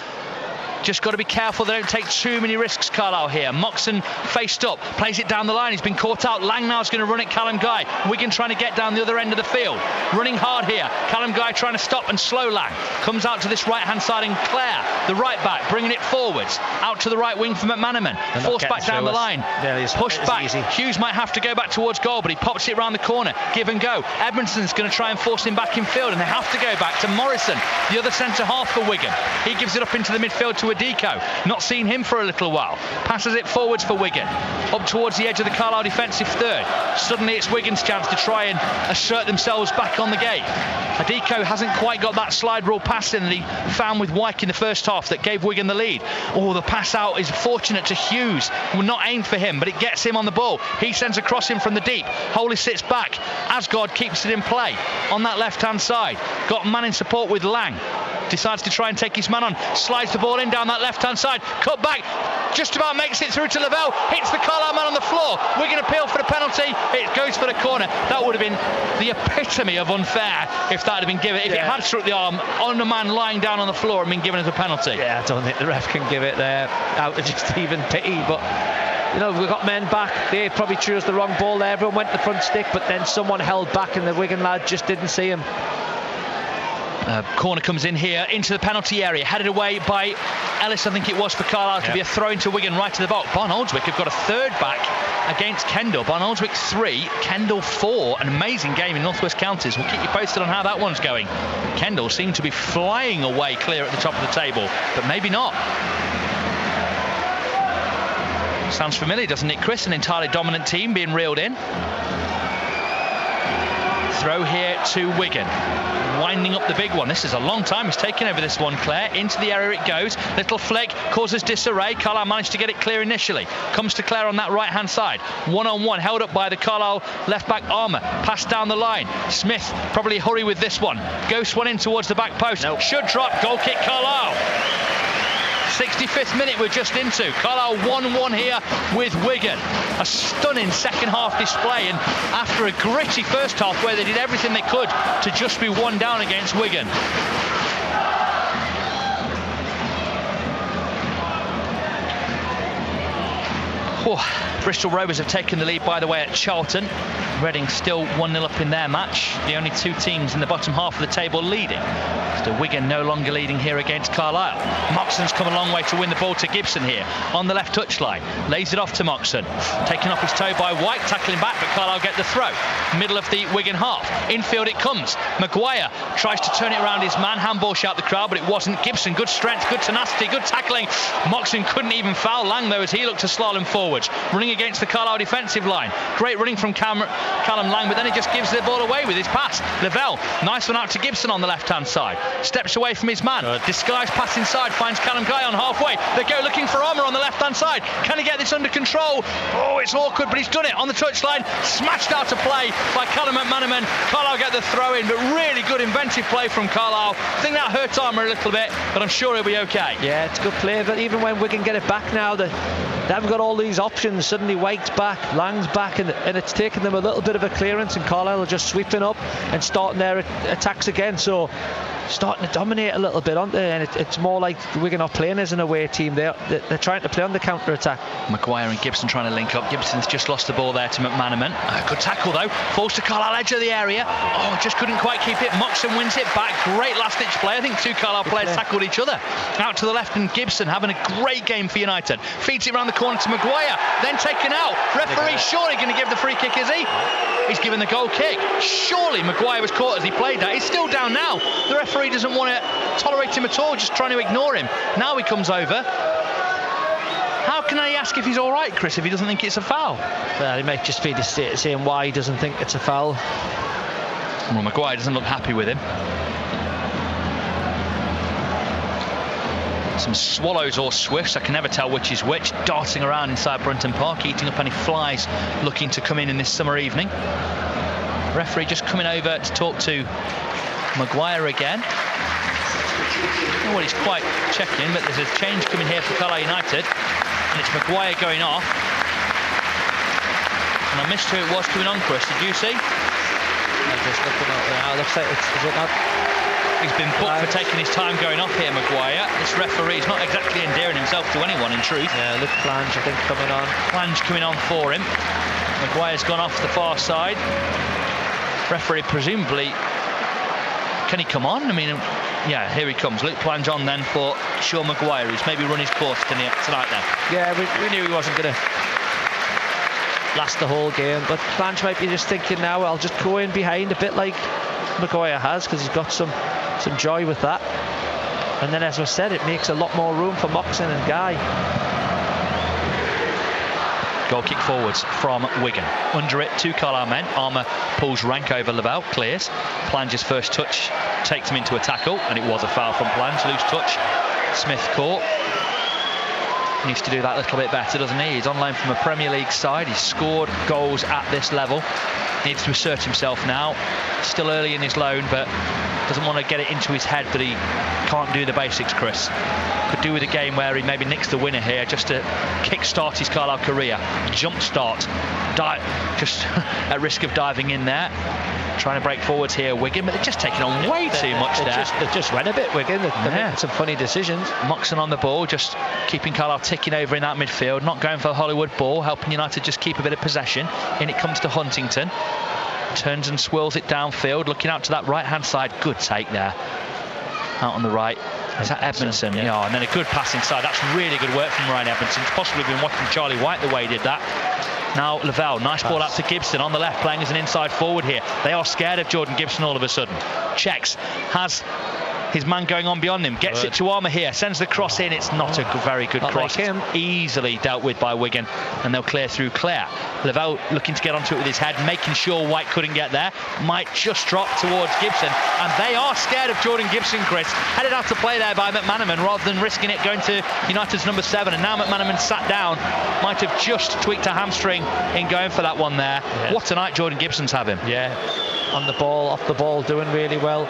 S1: Just got to be careful they don't take too many risks, Carlisle here. Moxon faced up, plays it down the line. He's been caught out. Lang now's going to run it, Callum Guy. Wigan trying to get down the other end of the field. Running hard here. Callum Guy trying to stop and slow Lang. Comes out to this right-hand side, and Clare, the right back, bringing it forwards. Out to the right wing for McManaman. Forced back down the line.
S2: Yeah,
S1: pushed back. Easy. Hughes might have to go back towards goal, but he pops it round the corner. Give and go. Edmondson's going to try and force him back in field, and they have to go back to Morrison, the other centre-half for Wigan. He gives it up into the midfield to Adiko. Not seen him for a little while. Passes it forwards for Wigan. Up towards the edge of the Carlisle defensive third. Suddenly it's Wigan's chance to try and assert themselves back on the game. Adiko hasn't quite got that slide rule pass in that he found with Wyke in the first half that gave Wigan the lead. Oh, the pass out is fortunate to Hughes. Well, not aimed for him, but it gets him on the ball. He sends a cross in from the deep. Holy sits back. Asgard keeps it in play on that left-hand side. Got man in support with Lang. Decides to try and take his man on. Slides the ball in down that left-hand side. Cut back. Just about makes it through to Lavelle. Hits the Carlisle man on the floor. Wigan appeal for the penalty. It goes for the corner. That would have been the epitome of unfair if that had been given. If it had struck the arm on a man lying down on the floor and been given as a penalty.
S2: Yeah, I don't think the ref can give it there out of just even pity. But we've got men back. They probably chose the wrong ball there. Everyone went to the front stick, but then someone held back and the Wigan lad just didn't see him.
S1: Corner comes in here into the penalty area, headed away by Ellis, I think it was, for Carlisle. To be a throw into Wigan right to the box. Barnoldswick have got a third back against Kendall. Barnoldswick 3, Kendall 4. An amazing game in North West Counties. We'll keep you posted on how that one's going. Kendall seem to be flying away clear at the top of the table, but maybe not. Sounds familiar, doesn't it, Chris? An entirely dominant team being reeled in. Throw here to Wigan. Winding up the big one. This is a long time. He's taken over this one, Clare. Into the area it goes. Little flick causes disarray. Carlisle managed to get it clear initially. Comes to Clare on that right-hand side. One-on-one held up by the Carlisle left-back Armour. Passed down the line. Smith probably hurry with this one. Ghost one in towards the back post. Nope. Should drop. Goal kick Carlisle. 65th minute we're just into. Carlisle 1-1 here with Wigan. A stunning second half display, and after a gritty first half where they did everything they could to just be one down against Wigan. Bristol Rovers have taken the lead, by the way, at Charlton. Reading still 1-0 up in their match. The only two teams in the bottom half of the table leading. Still Wigan no longer leading here against Carlisle. Moxon's come a long way to win the ball to Gibson here on the left touchline. Lays it off to Moxon. Taken off his toe by White, tackling back, but Carlisle get the throw. Middle of the Wigan half. Infield it comes. Maguire tries to turn it around his man. Handball shout the crowd, but it wasn't. Gibson, good strength, good tenacity, good tackling. Moxon couldn't even foul Lang though as he looked to slalom forwards. Running against the Carlisle defensive line. Great running from Callum Lang, but then he just gives the ball away with his pass. Lavelle, nice one out to Gibson on the left-hand side. Steps away from his man. Disguised pass inside, finds Callum Guy on halfway. They go looking for Armour on the left-hand side. Can he get this under control? Oh, it's awkward, but he's done it on the touchline. Smashed out of play by Callum McManaman. Carlisle get the throw in, but really good inventive play from Carlisle. I think that hurt Armour a little bit, but I'm sure he'll be okay.
S2: Yeah, it's good play, but even when Wigan get it back now, they haven't got all these options. Suddenly White's back, Lang's back, and it's taken them a little bit of a clearance, and Carlisle are just sweeping up and starting their attacks again. So starting to dominate a little bit, aren't they? And it's more like Wigan are playing as an away team. They're trying to play on the counter-attack.
S1: Maguire and Gibson trying to link up. Gibson's just lost the ball there to McManaman. Good tackle though. Falls to Carlisle, edge of the area. Oh, just couldn't quite keep it. Moxon wins it back. Great last-ditch play. I think two Carlisle players tackled each other. Out to the left, and Gibson having a great game for United. Feeds it around the corner to Maguire. Then taken out. Referee surely going to give the free kick, is he? He's given the goal kick. Surely Maguire was caught as he played that. He's still down now. The referee doesn't want to tolerate him at all, just trying to ignore him. Now he comes over. How can I ask if he's all right, Chris, if he doesn't think it's a foul?
S2: Well, he might just be saying why he doesn't think it's a foul.
S1: Well, Maguire doesn't look happy with him. Some swallows or swifts, I can never tell which is which, darting around inside Brunton Park, eating up any flies looking to come in this summer evening. Referee just coming over to talk to Maguire again. Well, he's quite checking, but there's a change coming here for Carlisle United, and it's Maguire going off. And I missed who it was coming on, Chris. Did you see?
S2: I'm just looking up now. Looks like is it not?
S1: He's been booked for taking his time going off here, Maguire. This referee's not exactly endearing himself to anyone, in truth.
S2: Yeah, look, Flange, I think, coming on.
S1: Flange coming on for him. Maguire's gone off the far side. Referee presumably, can he come on? I mean, yeah, here he comes. Luke Flange on then for Sean Maguire, who's maybe run his course tonight then.
S2: Yeah, we knew he wasn't going to last the whole game, but Flange might be just thinking now, I'll just go in behind a bit like Maguire has, because he's got some joy with that. And then, as I said, it makes a lot more room for Moxon and Guy.
S1: Goal kick forwards from Wigan. Under it, two Carlisle men. Armour pulls rank over Lavelle, clears. Plange's first touch takes him into a tackle, and it was a foul from Plange. Loose touch. Smith caught. Needs to do that a little bit better, doesn't he? He's on loan from a Premier League side. He's scored goals at this level. Needs to assert himself now. Still early in his loan, but doesn't want to get it into his head that he can't do the basics, Chris. Could do with a game where he maybe nicks the winner here, just to kick-start his Carlisle career. Jump start. Just at risk of diving in there. Trying to break forwards here, Wigan, but they're just taking on way too much there.
S2: They just went a bit, Wigan. They're making some funny decisions.
S1: Moxon on the ball, just keeping Carlisle ticking over in that midfield, not going for the Hollywood ball, helping United just keep a bit of possession. In it comes to Huntington. Turns and swirls it downfield, looking out to that right-hand side. Good take there. Out on the right. Is that Edmondson? Yeah, and then a good pass inside. That's really good work from Ryan Edmondson. He's possibly been watching Charlie White the way he did that. Now Lavelle, nice ball out to Gibson on the left, playing as an inside forward here. They are scared of Jordan Gibson all of a sudden. Checks, has his man going on beyond him, gets it to Armour here, sends the cross in. It's not a very good cross.
S2: Like him.
S1: Easily dealt with by Wigan, and they'll clear through Clare. Lavelle looking to get onto it with his head, making sure White couldn't get there. Might just drop towards Gibson, and they are scared of Jordan Gibson, Chris. Headed out to play there by McManaman rather than risking it going to United's number 7, and now McManaman sat down. Might have just tweaked a hamstring in going for that one there. Yeah. What a night Jordan Gibson's having.
S2: Yeah, on the ball, off the ball, doing really well.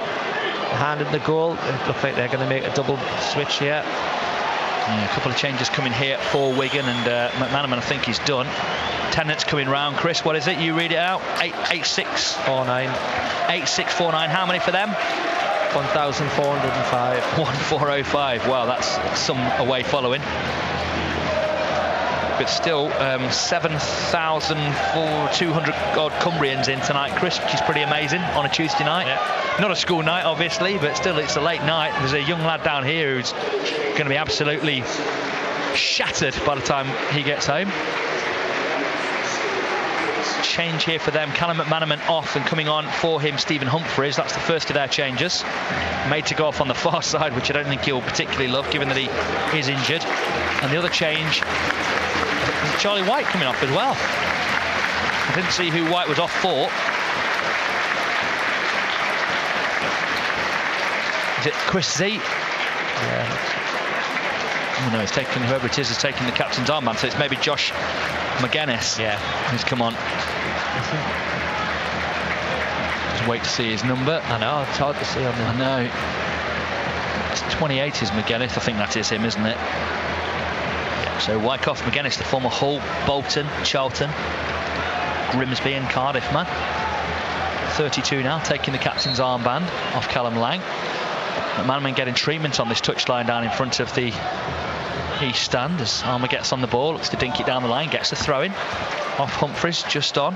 S2: Hand in the goal. It looks like they're going to make a double switch here.
S1: Yeah, a couple of changes coming here for Wigan, and McManaman I think he's done. 10 minutes coming round. Chris, what is it? You read it out.
S2: 8,649.
S1: 8,649. How many for them?
S2: 1,405.
S1: 1,405. Wow, that's some away following. But still 7,200 odd Cumbrians in tonight, Chris, which is pretty amazing on a Tuesday night. Yeah. Not a school night, obviously, but still it's a late night. There's a young lad down here who's going to be absolutely shattered by the time he gets home. Change here for them. Callum McManaman off, and coming on for him, Stephen Humphreys. That's the first of their changes. Made to go off on the far side, which I don't think he'll particularly love, given that he is injured. And the other change, Charlie White coming off as well. I didn't see who White was off for. Is it Chris Z?
S2: Yeah.
S1: Oh no, it's taken, whoever it is taking the captain's armband, so it's maybe Josh McGuinness.
S2: Yeah.
S1: Who's come on. Just wait to see his number.
S2: I know, it's hard to see on there.
S1: I know. It's 28 is McGuinness, I think that is him, isn't it? So Wyckoff, McGuinness, the former Hull, Bolton, Charlton, Grimsby and Cardiff man. 32 now, taking the captain's armband off Callum Lang. McManaman getting treatment on this touchline down in front of the east stand as Armour gets on the ball, looks to dink it down the line, gets the throw in off Humphreys, just on.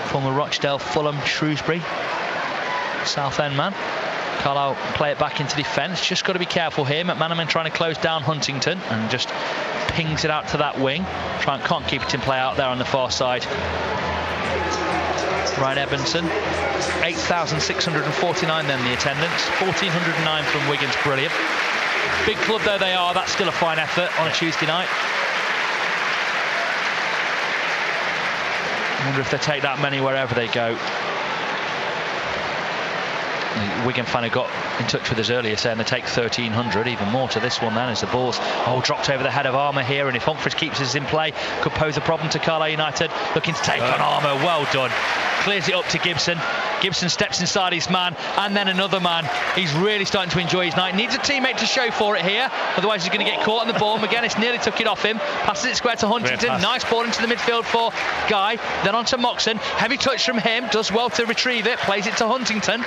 S1: Former Rochdale, Fulham, Shrewsbury, Southend man. Carlisle play it back into defence, just got to be careful here. McManaman trying to close down Huntington and just pings it out to that wing. Can't keep it in play out there on the far side. Ryan Evanson, 8,649 then the attendance, 1,409 from Wigan's brilliant. Big club though they are, that's still a fine effort on a Tuesday night. I wonder if they take that many wherever they go. The Wigan fan who got in touch with us earlier saying they take 1,300, even more to this one then as the ball's dropped over the head of Armour here, and if Humphreys keeps us in play could pose a problem to Carlisle United. Looking to take on Armour, well done. Clears it up to Gibson. Gibson steps inside his man and then another man. He's really starting to enjoy his night. Needs a teammate to show for it here, otherwise he's going to get caught on the ball. McGuinness nearly took it off him, passes it square to Huntington. Nice ball into the midfield for Guy, then on to Moxon. Heavy touch from him, does well to retrieve it, plays it to Huntington.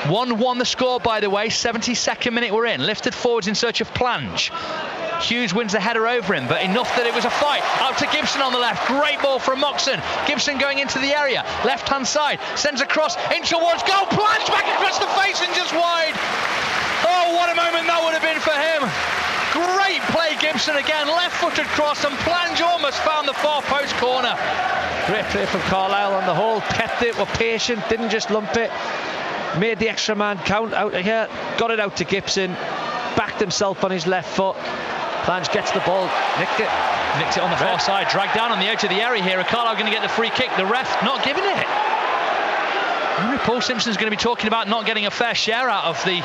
S1: 1-1 the score, by the way. 72nd minute we're in. Lifted forwards in search of Plange. Hughes wins the header over him, but enough that it was a fight. Out to Gibson on the left. Great ball from Moxon. Gibson going into the area. Left-hand side. Sends across in towards goal. Plange back across the face and just wide. Oh, what a moment that would have been for him. Great play, Gibson again. Left-footed cross and Plange almost found the far post corner.
S2: Great play from Carlisle on the whole. Kept it, were patient, didn't just lump it. Made the extra man count out of here, got it out to Gibson, backed himself on his left foot. Plange gets the ball, nicked it on the far side, dragged down on the edge of the area here. Carlisle going to get the free kick, the ref not giving it. Paul Simpson's going to be talking about not getting a fair share out of the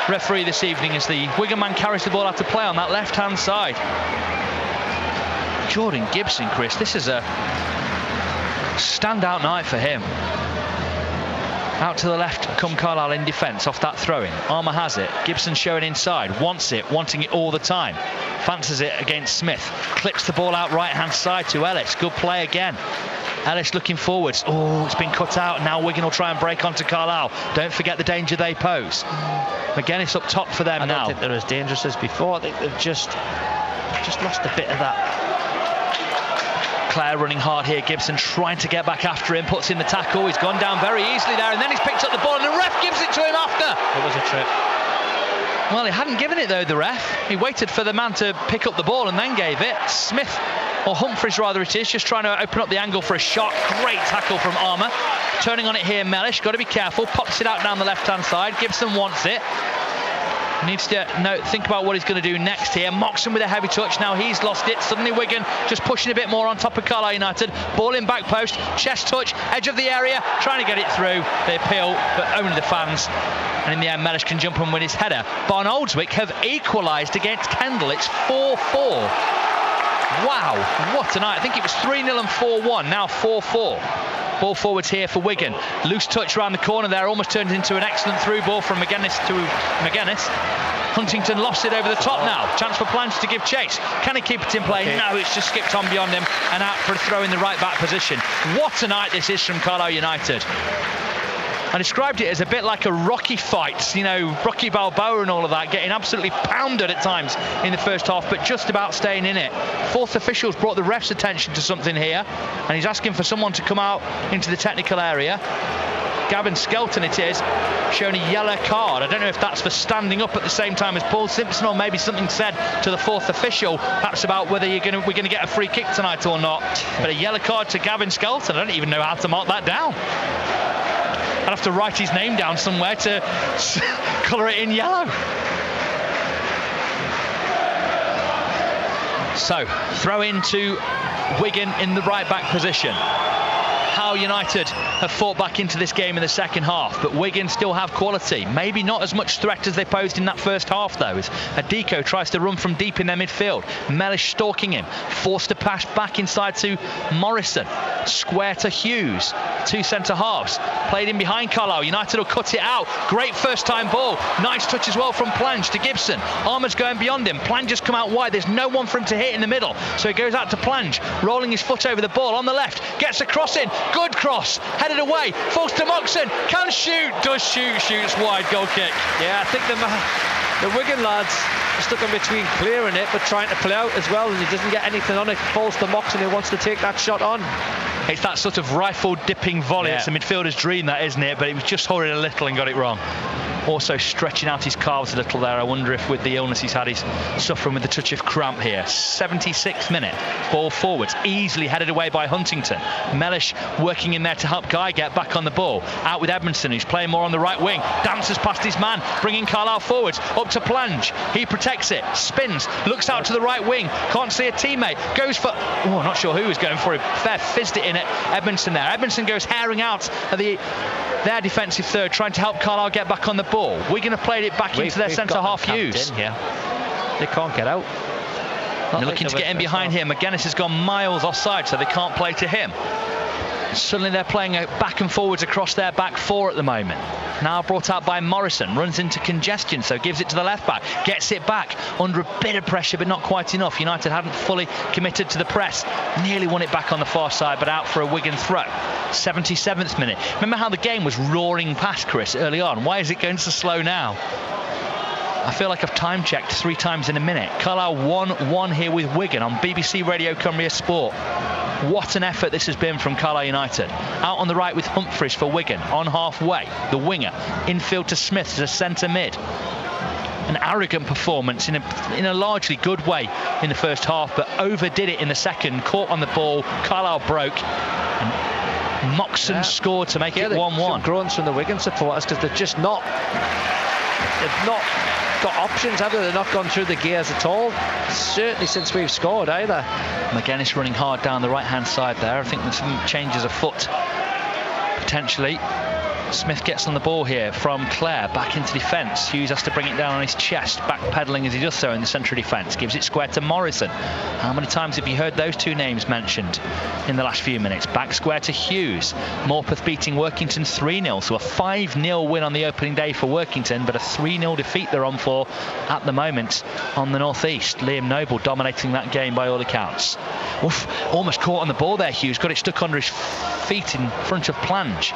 S2: referee this evening as the Wigan man carries the ball out to play on that left hand side. Jordan Gibson, Chris, this is a standout night for him. Out to the left come Carlisle in defence off that throw-in. Armour has it. Gibson showing inside. Wanting it all the time. Fancies it against Smith. Clips the ball out right-hand side to Ellis. Good play again. Ellis looking forwards. Oh, it's been cut out. Now Wigan will try and break onto Carlisle. Don't forget the danger they pose. McGuinness up top for them now. I don't think they're as dangerous as before. I think they've just lost a bit of that. Clare running hard here. Gibson trying to get back after him, puts in the tackle. He's gone down very easily there, and then he's picked up the ball and the ref gives it to him after. It was a trip. Well, he hadn't given it though, the ref. He waited for the man to pick up the ball and then gave it. Smith, or Humphreys rather it is, just trying to open up the angle for a shot. Great tackle from Armour. Turning on it here, Mellish, got to be careful. Pops it out down the left hand side. Gibson wants it. Needs to think about what he's going to do next here. Moxon with a heavy touch. Now he's lost it. Suddenly Wigan just pushing a bit more on top of Carlisle United. Ball in back post. Chest touch. Edge of the area. Trying to get it through. They appeal, but only the fans. And in the end, Mellish can jump and win his header. Barn Oldswick have equalised against Kendal. It's 4-4. Wow, what a night. I think it was 3-0 and 4-1. Now 4-4. Ball forwards here for Wigan. Loose touch around the corner there. Almost turned into an excellent through ball from McGuinness to McGuinness. Huntington lost it over the top now. Chance for Plange to give chase. Can he keep it in play? Okay. No, it's just skipped on beyond him and out for a throw in the right back position. What a night this is from Carlisle United. I described it as a bit like a Rocky fight, you know, Rocky Balboa and all of that, getting absolutely pounded at times in the first half, but just about staying in it. Fourth official's brought the ref's attention to something here, and he's asking for someone to come out into the technical area. Gavin Skelton it is, showing a yellow card. I don't know if that's for standing up at the same time as Paul Simpson, or maybe something said to the fourth official, perhaps about whether we're going to get a free kick tonight or not. But a yellow card to Gavin Skelton, I don't even know how to mark that down. I'd have to write his name down somewhere to colour it in yellow. So, throw in to Wigan in the right back position.
S1: how United have fought back into this game in the second half, but Wigan still have quality. Maybe not as much threat as they posed in that first half, though, as Adiko tries to run from deep in their midfield. Mellish stalking him, forced to pass back inside to Morrison, square to Hughes, 2 centre halves, played in behind Carlisle. United will cut it out. Great first time ball, nice touch as well from Plange to Gibson. Armour's going beyond him. Plange has come out wide, there's no one for him to hit in the middle, so he goes out to Plange, rolling his foot over the ball on the left, gets a cross in, good cross, headed away, falls to Moxon, can shoot, does shoot, shoots wide, goal kick.
S2: Yeah, I think the Wigan lads are stuck in between clearing it but trying to play out as well, and he doesn't get anything on it. Falls to Moxon, who wants to take that shot on.
S1: It's that sort of rifle dipping volley. It's a midfielder's dream, that, isn't it? But he was just hurried a little and got it wrong. Also stretching out his calves a little there. I wonder if with the illness he's had, he's suffering with a touch of cramp here. 76th minute, ball forwards, easily headed away by Huntington. Mellish working in there to help Guy get back on the ball. Out with Edmondson, who's playing more on the right wing. Dances past his man, bringing Carlisle forwards. Up to Plange, he protects it, spins, looks out to the right wing, can't see a teammate, goes for, not sure who was going for him. Fair fizzed it in at Edmondson there. Edmondson goes herring out of their defensive third, trying to help Carlisle get back on the ball. Wigan have played it back into their centre-half use.
S2: They can't get out.
S1: They're looking to get in behind here. McGuinness has gone miles offside, so they can't play to him. Suddenly they're playing back and forwards across their back four at the moment. Now brought out by Morrison, runs into congestion, so gives it to the left back, gets it back under a bit of pressure but not quite enough. United hadn't fully committed to the press, nearly won it back on the far side but out for a Wigan throw. 77th minute. Remember how the game was roaring past, Chris, early on? Why is it going so slow now? I feel like I've time checked 3 times in a minute. Carlisle 1-1 here with Wigan on BBC Radio Cumbria Sport. What an effort this has been from Carlisle United. Out on the right with Humphreys for Wigan, on halfway, the winger. Infield to Smith as a centre mid. An arrogant performance in a largely good way in the first half, but overdid it in the second. Caught on the ball, Carlisle broke, and Moxon scored to make it 1-1.
S2: Some groans from the Wigan supporters because they've not got options, have they? They've not gone through the gears at all, certainly since we've scored either.
S1: McGuinness running hard down the right hand side there. I think there's some changes afoot potentially. Smith gets on the ball here from Clare, back into defence. Hughes has to bring it down on his chest, backpedaling as he does so in the central defence. Gives it square to Morrison. How many times have you heard those two names mentioned in the last few minutes? Back square to Hughes. Morpeth beating Workington 3-0, so a 5-0 win on the opening day for Workington, but a 3-0 defeat they're on for at the moment on the northeast. Liam Noble dominating that game by all accounts. Oof, almost caught on the ball there, Hughes. Got it stuck under his feet in front of Plange.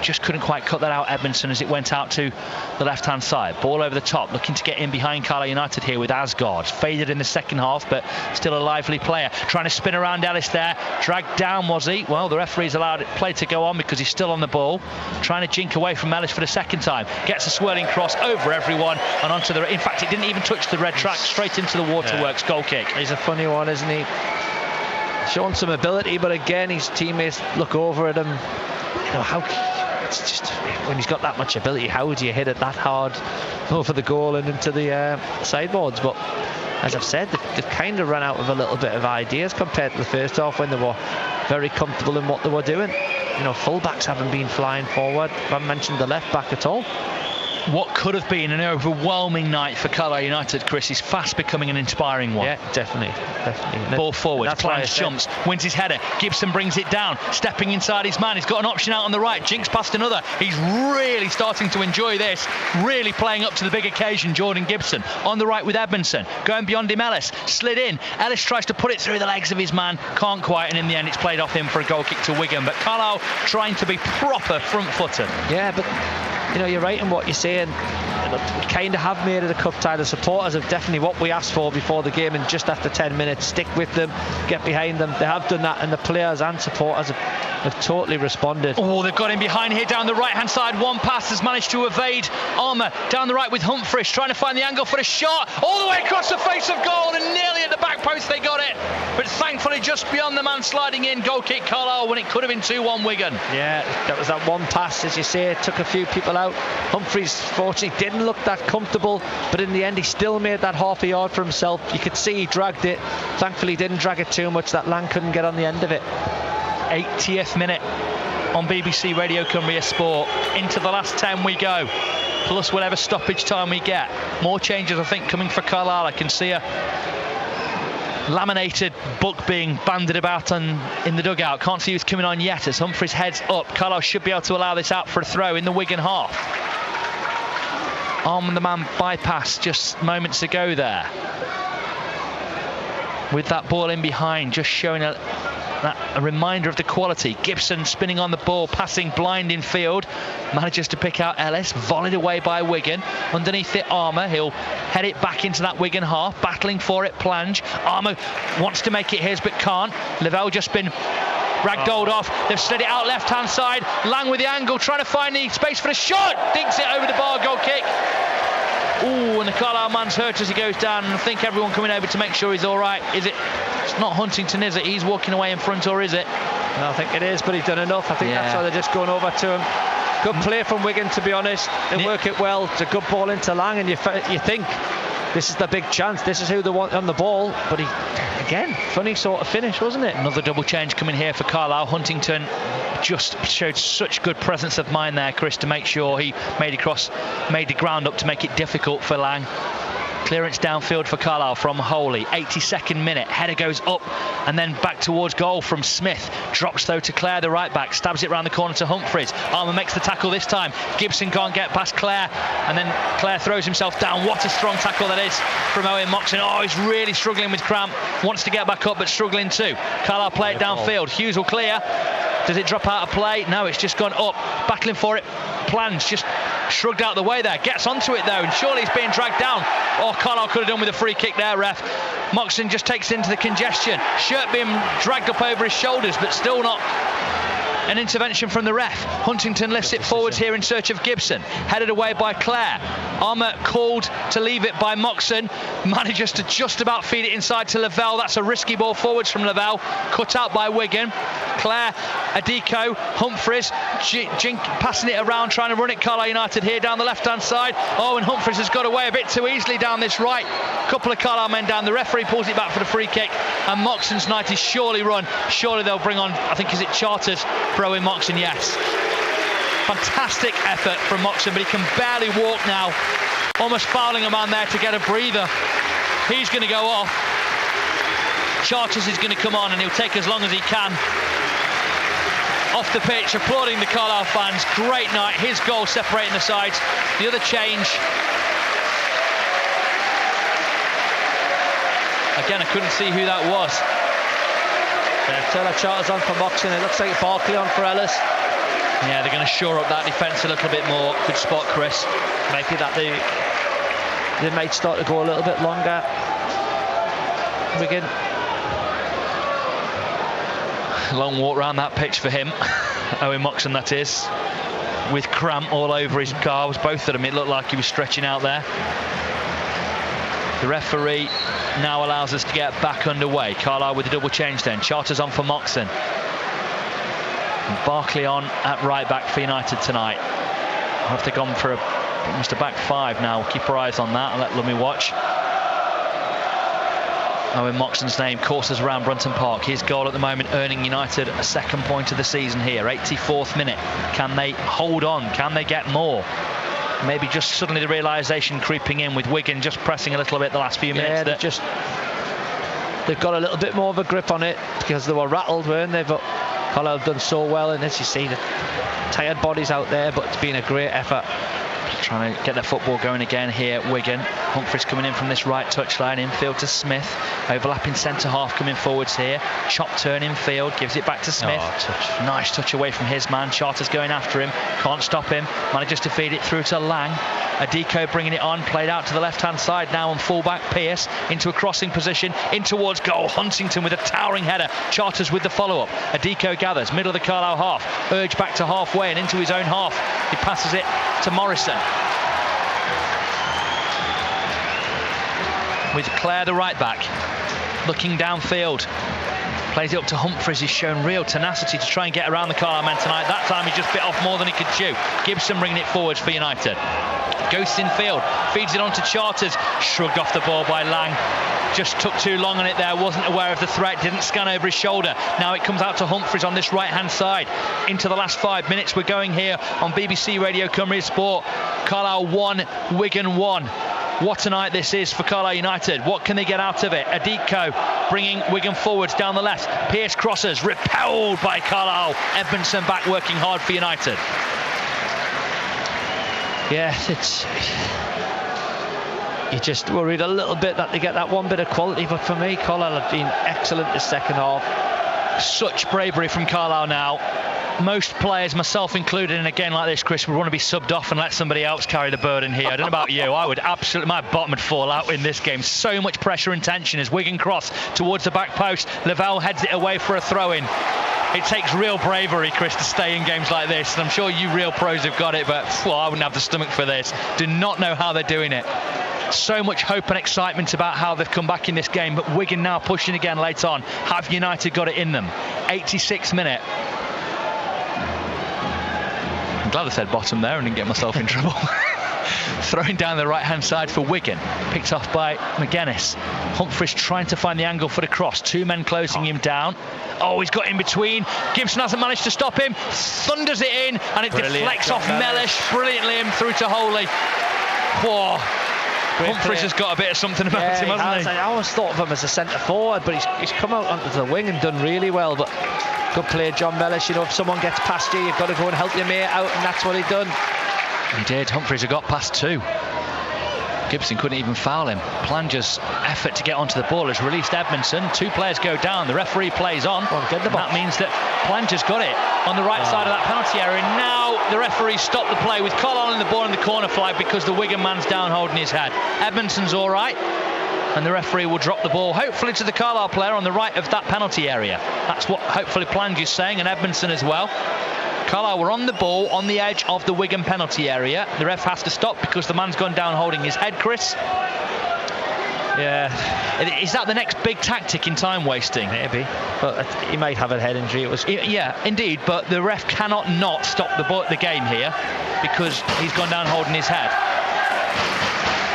S1: Just couldn't quite cut that out, Edmondson, as it went out to the left-hand side. Ball over the top, looking to get in behind Carlisle United here with Asgard. Faded in the second half, but still a lively player. Trying to spin around Ellis there. Dragged down, was he? Well, the referee's allowed play to go on because he's still on the ball. Trying to jink away from Ellis for the second time. Gets a swirling cross over everyone and onto the... In fact, it didn't even touch the red track. Straight into the waterworks. Goal kick.
S2: He's a funny one, isn't he? Showing some ability, but again, his teammates look over at him. It's just, when he's got that much ability, how do you hit it that hard over the goal and into the sideboards? But as I've said, they've kind of run out of a little bit of ideas compared to the first half when they were very comfortable in what they were doing. Full-backs haven't been flying forward. I haven't mentioned the left back at all.
S1: What could have been an overwhelming night for Carlisle United, Chris, is fast becoming an inspiring one.
S2: Yeah, definitely.
S1: Ball forward, Plange jumps, wins his header, Gibson brings it down, stepping inside his man. He's got an option out on the right, jinks past another. He's really starting to enjoy this, really playing up to the big occasion, Jordan Gibson. On the right with Edmondson, going beyond him, Ellis, slid in. Ellis tries to put it through the legs of his man, can't quite, and in the end it's played off him for a goal kick to Wigan. But Carlisle trying to be proper front-footed.
S2: Yeah, but you're right in what you're saying. We kind of have made it a cup tie. The supporters have definitely what we asked for before the game, and just after 10 minutes, stick with them, get behind them. They have done that, and the players and supporters have totally responded.
S1: They've got him behind here down the right-hand side. One pass has managed to evade Armour. Down the right with Humphreys, trying to find the angle for a shot. All the way across the face of goal, and nearly at the back post they got it. But thankfully just beyond the man sliding in. Goal kick Carlisle when it could have been 2-1 Wigan.
S2: Yeah, that was that one pass, as you say, it took a few people out. Humphreys fortunately didn't look that comfortable, but in the end he still made that half a yard for himself. You could see he dragged it. Thankfully he didn't drag it too much. That Lang couldn't get on the end of it.
S1: 80th minute on BBC Radio Cumbria Sport. Into the last 10 we go, plus whatever stoppage time we get. More changes, I think, coming for Carlisle. I can see a laminated book being banded about in the dugout. Can't see who's coming on yet as Humphries heads up. Carlisle should be able to allow this out for a throw in the Wigan half. Arm the man bypass just moments ago there. With that ball in behind, just showing a reminder of the quality. Gibson spinning on the ball, passing blind in field. Manages to pick out Ellis, volleyed away by Wigan. Underneath it, Armour. He'll head it back into that Wigan half, battling for it, Plange. Armour wants to make it his, but can't. Lavelle just been ragdolled off. They've slid it out left-hand side. Lang with the angle, trying to find the space for the shot. Dinks it over the bar, goal kick. Ooh, and the Carlisle man's hurt as he goes down. And I think everyone coming over to make sure he's all right. Is it? It's not Huntington, is it? He's walking away in front, or is it?
S2: No, I think it is, but he's done enough. I think that's why they're just going over to him. Good play from Wigan, to be honest. They work it well. It's a good ball into Lang, and you think this is the big chance. This is who they want on the ball. But he, again, funny sort of finish, wasn't it?
S1: Another double change coming here for Carlisle. Huntington just showed such good presence of mind there, Chris, to make sure he made the ground up to make it difficult for Lang. Clearance downfield for Carlisle from Holy. 82nd minute. Header goes up and then back towards goal from Smith. Drops though to Clare, the right back. Stabs it round the corner to Humphries. Armour makes the tackle this time. Gibson can't get past Clare. And then Clare throws himself down. What a strong tackle that is from Owen Moxon. Oh, he's really struggling with cramp. Wants to get back up but struggling too. Carlisle play it downfield. Hughes will clear. Does it drop out of play? No, it's just gone up. Battling for it. Plans just shrugged out the way there. Gets onto it though, and surely he's being dragged down. Oh, Carlisle could have done with a free kick there, ref. Moxon just takes it into the congestion. Shirt being dragged up over his shoulders, but still not an intervention from the ref. Huntington lifts it forwards here in search of Gibson. Headed away by Clare. Armour called to leave it by Moxon. Manages to just about feed it inside to Lavelle. That's a risky ball forwards from Lavelle. Cut out by Wigan. Clare, Adiko, Humphries, Jink passing it around, trying to run it. Carlisle United here down the left-hand side. Oh, and Humphries has got away a bit too easily down this right. Couple of Carlisle men down. The referee pulls it back for the free kick, and Moxon's night is surely run. Surely they'll bring on, I think, is it Charters? Pro in Moxon, yes. Fantastic effort from Moxon, but he can barely walk now. Almost fouling a man there to get a breather. He's going to go off. Charters is going to come on, and he'll take as long as he can. Off the pitch, applauding the Carlisle fans. Great night. His goal separating the sides. The other change. Again, I couldn't see who that was.
S2: Taylor Charters on for Moxon. It looks like Barkley on for Ellis.
S1: Yeah, they're going to shore up that defence a little bit more. Good spot, Chris.
S2: Maybe that they might start to go a little bit longer. Wigan.
S1: Long walk round that pitch for him. Owen Moxon, that is. With cramp all over his calves. Both of them, it looked like he was stretching out there. The referee now allows us to get back underway. Carlisle with a double change then. Charters on for Moxon. And Barkley on at right back for United tonight. I'll have to go for almost a back five now. We'll keep our eyes on that and let Lummy watch. Owen Moxon's name courses around Brunton Park. His goal at the moment earning United a second point of the season here. 84th minute. Can they hold on? Can they get more? Maybe just suddenly the realisation creeping in with Wigan just pressing a little bit the last few minutes.
S2: Yeah, they've got a little bit more of a grip on it because they were rattled, weren't they? But Carlisle have done so well, and as you see, the tired bodies out there, but it's been a great effort.
S1: Trying to get their football going again here at Wigan. Humphries coming in from this right touchline, infield to Smith. Overlapping centre half coming forwards here. Chop turn infield, gives it back to Smith. Nice touch away from his man. Charters going after him, can't stop him. Manages to feed it through to Lang. Adiko bringing it on, played out to the left-hand side now on full-back. Pearce into a crossing position, in towards goal. Huntington with a towering header. Charters with the follow-up. Adiko gathers, middle of the Carlisle half. Urged back to halfway and into his own half. He passes it to Morrison. With Clare, the right back, looking downfield. Plays it up to Humphries. He's shown real tenacity to try and get around the Carlisle men tonight. That time he just bit off more than he could chew. Gibson bringing it forwards for United. Ghosts in field, feeds it on to Charters, shrugged off the ball by Lang. Just took too long on it there, wasn't aware of the threat, didn't scan over his shoulder. Now it comes out to Humphreys on this right-hand side. Into the last 5 minutes we're going here on BBC Radio Cumbria Sport. Carlisle 1, Wigan 1. What a night this is for Carlisle United. What can they get out of it? Aditko bringing Wigan forwards down the left. Pearce crosses, repelled by Carlisle. Edmondson back working hard for United.
S2: Yeah, you just worried a little bit that they get that one bit of quality, but for me, Carlisle have been excellent this second half.
S1: Such bravery from Carlisle now. Most players, myself included, in a game like this, Chris, would want to be subbed off and let somebody else carry the burden here. I don't know about you, I would absolutely, my bottom would fall out in this game. So much pressure and tension as Wigan cross towards the back post. Lavelle heads it away for a throw-in. It takes real bravery, Chris, to stay in games like this, and I'm sure you real pros have got it, but I wouldn't have the stomach for this. Do not know how they're doing it. So much hope and excitement about how they've come back in this game, but Wigan now pushing again late on. Have United got it in them? 86th minute. I'm glad I said bottom there and didn't get myself in trouble. Throwing down the right-hand side for Wigan. Picked off by McGuinness. Humphreys trying to find the angle for the cross. Two men closing him down. Oh, he's got in between. Gibson hasn't managed to stop him. Thunders it in, and it deflects off Mellish. Brilliantly in through to Holy. Whoa. Humphreys has got a bit of something about him, hasn't he?
S2: I always thought of him as a centre forward, but he's come out onto the wing and done really well. But good play, John Mellish. You know, if someone gets past you, you've got to go and help your mate out, and that's what he done.
S1: He did. Humphreys had got past two. Gibson couldn't even foul him. Planger's effort to get onto the ball has released Edmondson. Two players go down. The referee plays on. That means that Planger's got it on the right side of that penalty area. And now the referee stopped the play with Carlisle in the ball in the corner flag because the Wigan man's down holding his head. Edmondson's all right. And the referee will drop the ball, hopefully to the Carlisle player on the right of that penalty area. That's what hopefully Planger's saying, and Edmondson as well. Carlisle were on the ball on the edge of the Wigan penalty area. The ref has to stop because the man's gone down holding his head, Chris.
S2: Yeah.
S1: Is that the next big tactic in time wasting?
S2: Maybe. But he might have a head injury.
S1: Yeah, indeed. But the ref cannot not stop the game here because he's gone down holding his head.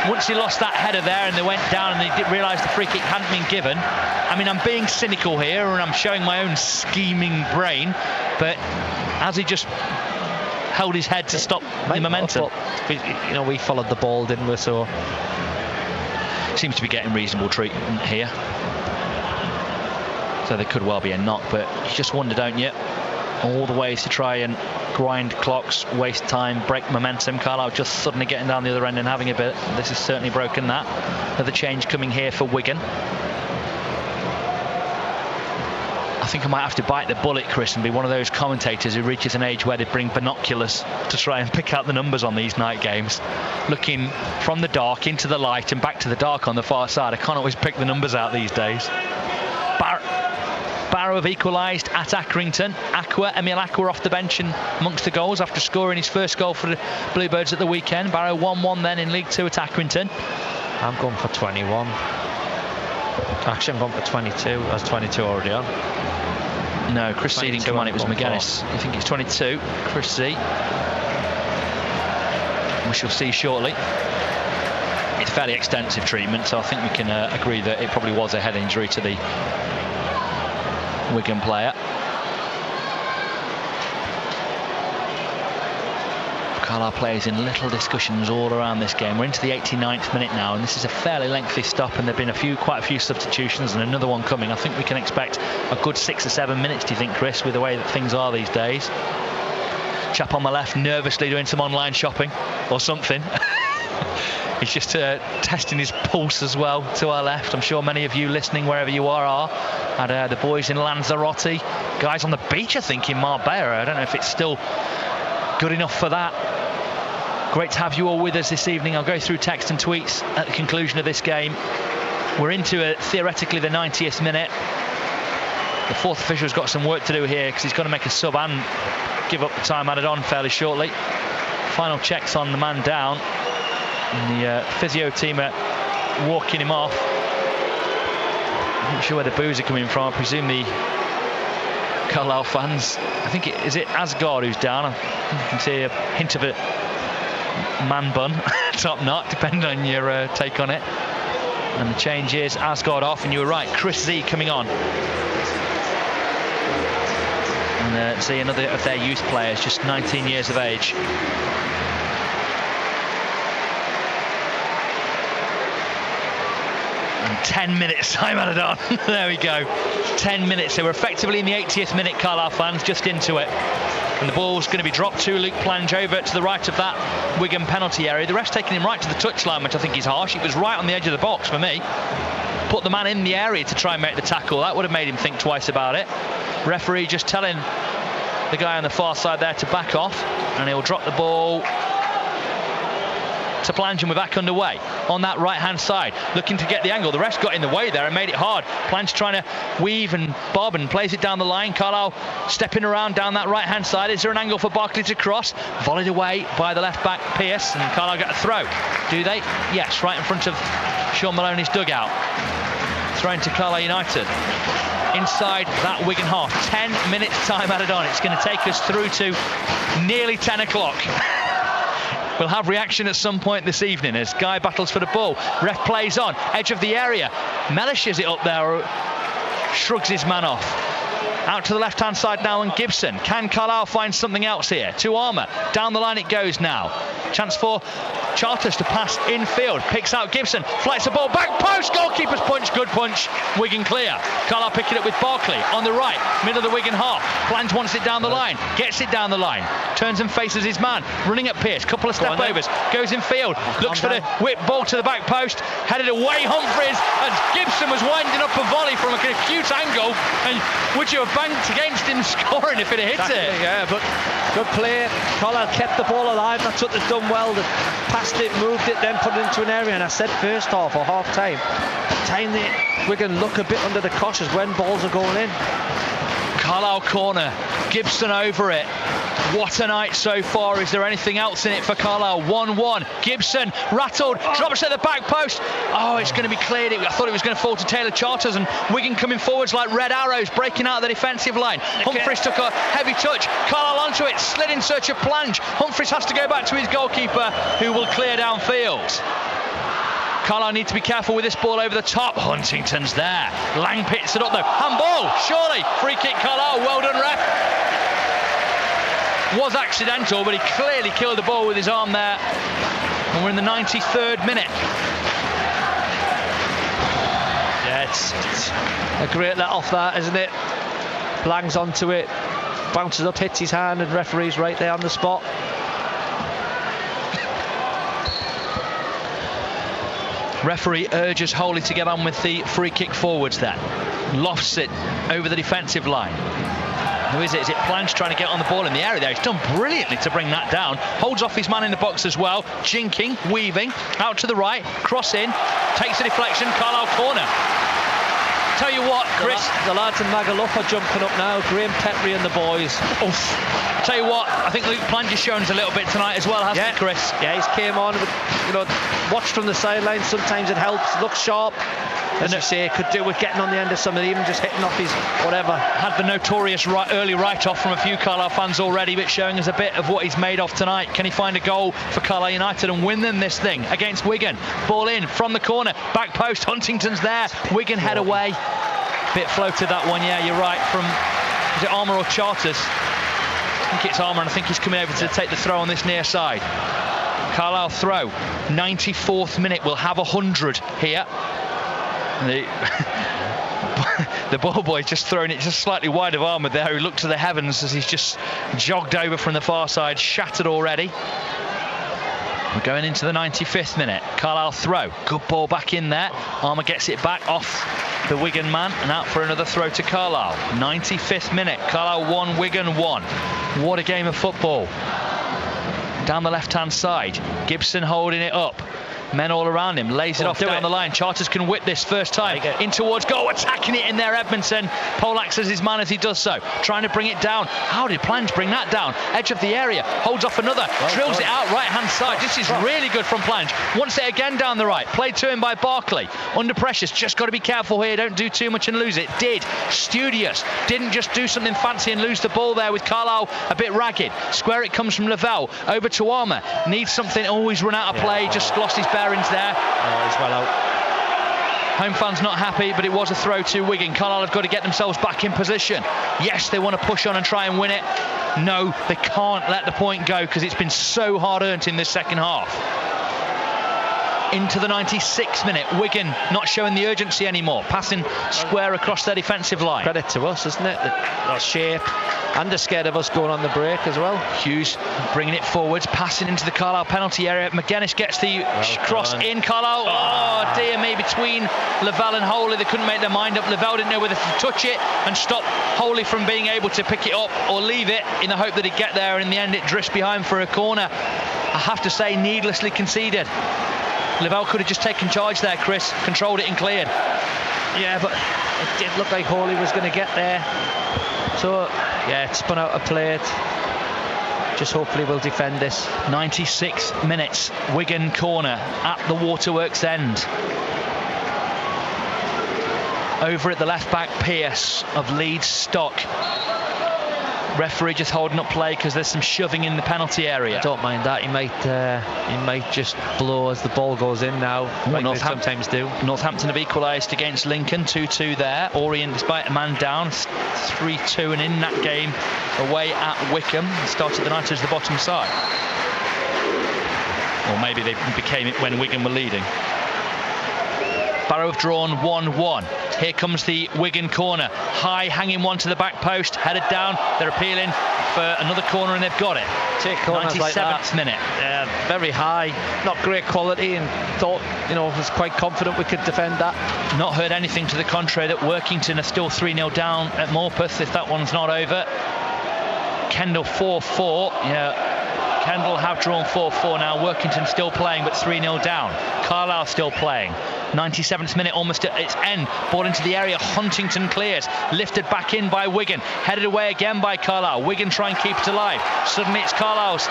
S1: Once he lost that header there and they went down and they didn't realise the free kick hadn't been given. I mean, I'm being cynical here and I'm showing my own scheming brain, but has he just held his head to stop the momentum?
S2: You know, we followed the ball, didn't we? So
S1: seems to be getting reasonable treatment here. So there could well be a knock, but you just wonder, don't you? All the ways to try and grind clocks, waste time, break momentum. Carlisle just suddenly getting down the other end and having a bit. This has certainly broken that. Another change coming here for Wigan. I think I might have to bite the bullet, Chris, and be one of those commentators who reaches an age where they bring binoculars to try and pick out the numbers on these night games. Looking from the dark into the light and back to the dark on the far side. I can't always pick the numbers out these days. Barrow have equalised at Accrington. Emil Aqua off the bench and amongst the goals after scoring his first goal for the Bluebirds at the weekend. Barrow 1-1 then in League 2 at Accrington.
S2: I'm going for 21. Actually, I'm going for 22. I was 22 already on.
S1: No, Chris C didn't come on, it was McGuinness. I think it's 22. Chris C. We shall see shortly. It's fairly extensive treatment, so I think we can agree that it probably was a head injury to the Wigan player. Carlisle players in little discussions all around this game. We're into the 89th minute now, and this is a fairly lengthy stop, and there have been quite a few substitutions and another one coming. I think we can expect a good 6 or 7 minutes, do you think, Chris, with the way that things are these days? Chap on my left nervously doing some online shopping or something. He's just testing his pulse as well to our left. I'm sure many of you listening wherever you are. And the boys in Lanzarote, guys on the beach I think in Marbella. I don't know if it's still good enough for that. Great to have you all with us this evening. I'll go through text and tweets at the conclusion of this game. We're into theoretically the 90th minute. The fourth official's got some work to do here because he's got to make a sub and give up the time added on fairly shortly. Final checks on the man down. And the physio team are walking him off. I'm not sure where the boos are coming from. I presume the Carlisle fans. I think is it Asgard who's down. I think you can see a hint of a man bun, top knot, depending on your take on it. And the change is Asgard off, and you were right, Chris Z coming on. And Z, another of their youth players, just 19 years of age. And 10 minutes time added on. There we go. 10 minutes. So we're effectively in the 80th minute, Carlisle fans, just into it. And the ball's going to be dropped to Luke Plange over to the right of that Wigan penalty area. The ref's taking him right to the touchline, which I think is harsh. It was right on the edge of the box for me. Put the man in the area to try and make the tackle. That would have made him think twice about it. Referee just telling the guy on the far side there to back off, and he'll drop the ball to Plange, and we're back underway on that right hand side, looking to get the angle. The ref got in the way there and made it hard. Plange trying to weave and bob and plays it down the line. Carlisle stepping around down that right hand side. Is there an angle for Barkley to cross? Volleyed away by the left back Pearce, and Carlisle get a throw. Do they? Yes, right in front of Sean Maloney's dugout. Thrown to Carlisle United inside that Wigan half. 10 minutes time added on. It's going to take us through to nearly 10 o'clock. We'll have reaction at some point this evening as Guy battles for the ball. Ref plays on, edge of the area. Melishes it up there, shrugs his man off. Out to the left-hand side now, and Gibson. Can Carlisle find something else here? To Armour. Down the line it goes now. Chance for Charters to pass infield. Picks out Gibson. Flights the ball. Back post. Goalkeeper's punch. Good punch. Wigan clear. Carlisle picking it with Barkley on the right. Middle of the Wigan half. Plange wants it down the line. Gets it down the line. Turns and faces his man. Running at Pearce. Couple of step overs. Goes infield. Looks for the whip ball to the back post. Headed away Humphries. And Gibson was winding up a volley from a acute angle. And would you have banked against him scoring if it had hit it?
S2: Yeah, but good play. Carlisle kept the ball alive. That's what they've done well. They passed it, moved it, then put it into an area. And I said first half or half time, Wigan look a bit under the cosh as when balls are going in.
S1: Carlisle corner. Gibson over it. What a night so far. Is there anything else in it for Carlisle? 1-1. Gibson rattled, drops at the back post. Oh, it's going to be cleared. I thought it was going to fall to Taylor Charters, and Wigan coming forwards like red arrows, breaking out of the defensive line. Humphries took a heavy touch. Carlisle onto it, slid in search of Plange. Humphries has to go back to his goalkeeper, who will clear downfield. Carlisle need to be careful with this ball over the top. Huntington's there. Lang picks it up though. Handball, surely. Free kick Carlisle. Well done, ref. Was accidental, but he clearly killed the ball with his arm there. And we're in the 93rd minute.
S2: Yeah, it's a great let off that, isn't it? Lang's onto it, bounces up, hits his hand, and referee's right there on the spot.
S1: Referee urges Holy to get on with the free kick forwards there. Lofts it over the defensive line. Who is it? Is it Plange trying to get on the ball in the area there? He's done brilliantly to bring that down. Holds off his man in the box as well. Jinking, weaving, out to the right, cross in, takes a deflection, Carlisle corner. Tell you what, Chris.
S2: The lads in Magaluf are jumping up now. Graham Petrie and the boys.
S1: Oof. Tell you what, I think Luke Plange has shown us a little bit tonight as well, hasn't he, Chris?
S2: Yeah, he's came on, watched from the sidelines. Sometimes it helps, looks sharp. As you say, could do with getting on the end of some of them, even just hitting off his whatever.
S1: Had the notorious early write-off from a few Carlisle fans already, but showing us a bit of what he's made of tonight. Can he find a goal for Carlisle United and win them this thing against Wigan? Ball in from the corner, back post, Huntington's there. Wigan head away. Bit floated that one, yeah, you're right. From, is it Armour or Charters? I think it's Armour, and I think he's coming over to take the throw on this near side. Carlisle throw, 94th minute. We'll have 100 here. The ball boy just throwing it just slightly wide of Armour there, who looked to the heavens as he's just jogged over from the far side, shattered already. We're going into the 95th minute. Carlisle throw, good ball back in there. Armour gets it back off the Wigan man and out for another throw to Carlisle. 95th minute, Carlisle 1, Wigan 1. What a game of football. Down the left hand side, Gibson holding it up. Men all around him, lays it off down the line. Charters can whip this first time in towards goal, attacking it in there. Edmondson, Polak says his man as he does so, trying to bring it down. How did Plange bring that down? Edge of the area, holds off another, drills it out right hand side. This is really good from Plange. Wants it again down the right, played to him by Barkley. Under pressure, just got to be careful here, don't do too much and lose it. Did. Studious, didn't just do something fancy and lose the ball there with Carlisle a bit ragged. Square it comes from Lavelle, over to Armour, needs something, always run out of play, just lost his bearings there.
S2: He's well out.
S1: Home fans not happy, but it was a throw to Wigan. Carlisle have got to get themselves back in position. Yes, they want to push on and try and win it. No, they can't let the point go because it's been so hard earned in this second half. Into the 96th minute, Wigan not showing the urgency anymore, passing square across their defensive line.
S2: Credit to us, isn't it? The shape, and they're scared of us going on the break as well.
S1: Hughes bringing it forwards, passing into the Carlisle penalty area. McGuinness gets the cross in. Carlisle, oh dear me, between Lavelle and Holy, they couldn't make their mind up. Lavelle didn't know whether to touch it and stop Holy from being able to pick it up or leave it in the hope that he'd get there, and in the end it drifts behind for a corner. I have to say, needlessly conceded. Lavelle could have just taken charge there, Chris, controlled it and cleared.
S2: Yeah, but it did look like Hawley was going to get there. So, yeah, it spun out of play. Just hopefully we'll defend this.
S1: 96 minutes, Wigan corner at the Waterworks end. Over at the left back, Pearce of Leeds stock. Referee just holding up play because there's some shoving in the penalty area.
S2: I don't mind that. He might just blow as the ball goes in now, like they sometimes do.
S1: Northampton have equalised against Lincoln, 2-2 there. Orient, despite a man down, 3-2, and in that game away at Wickham, started the night as the bottom side. Or maybe they became it when Wigan were leading. Barrow have drawn 1-1. Here comes the Wigan corner. High, hanging one to the back post, headed down. They're appealing for another corner and they've got it.
S2: Take corners
S1: 97th
S2: like that.
S1: minute.
S2: Very high, not great quality, and thought, was quite confident we could defend that.
S1: Not heard anything to the contrary that Workington are still 3-0 down at Morpeth if that one's not over. Kendal 4-4. Kendal have drawn 4-4 now. Workington still playing, but 3-0 down. Carlisle still playing. 97th minute, almost at its end. Ball into the area. Huntington clears. Lifted back in by Wigan. Headed away again by Carlisle. Wigan try and keep it alive. Suddenly it's Carlisle's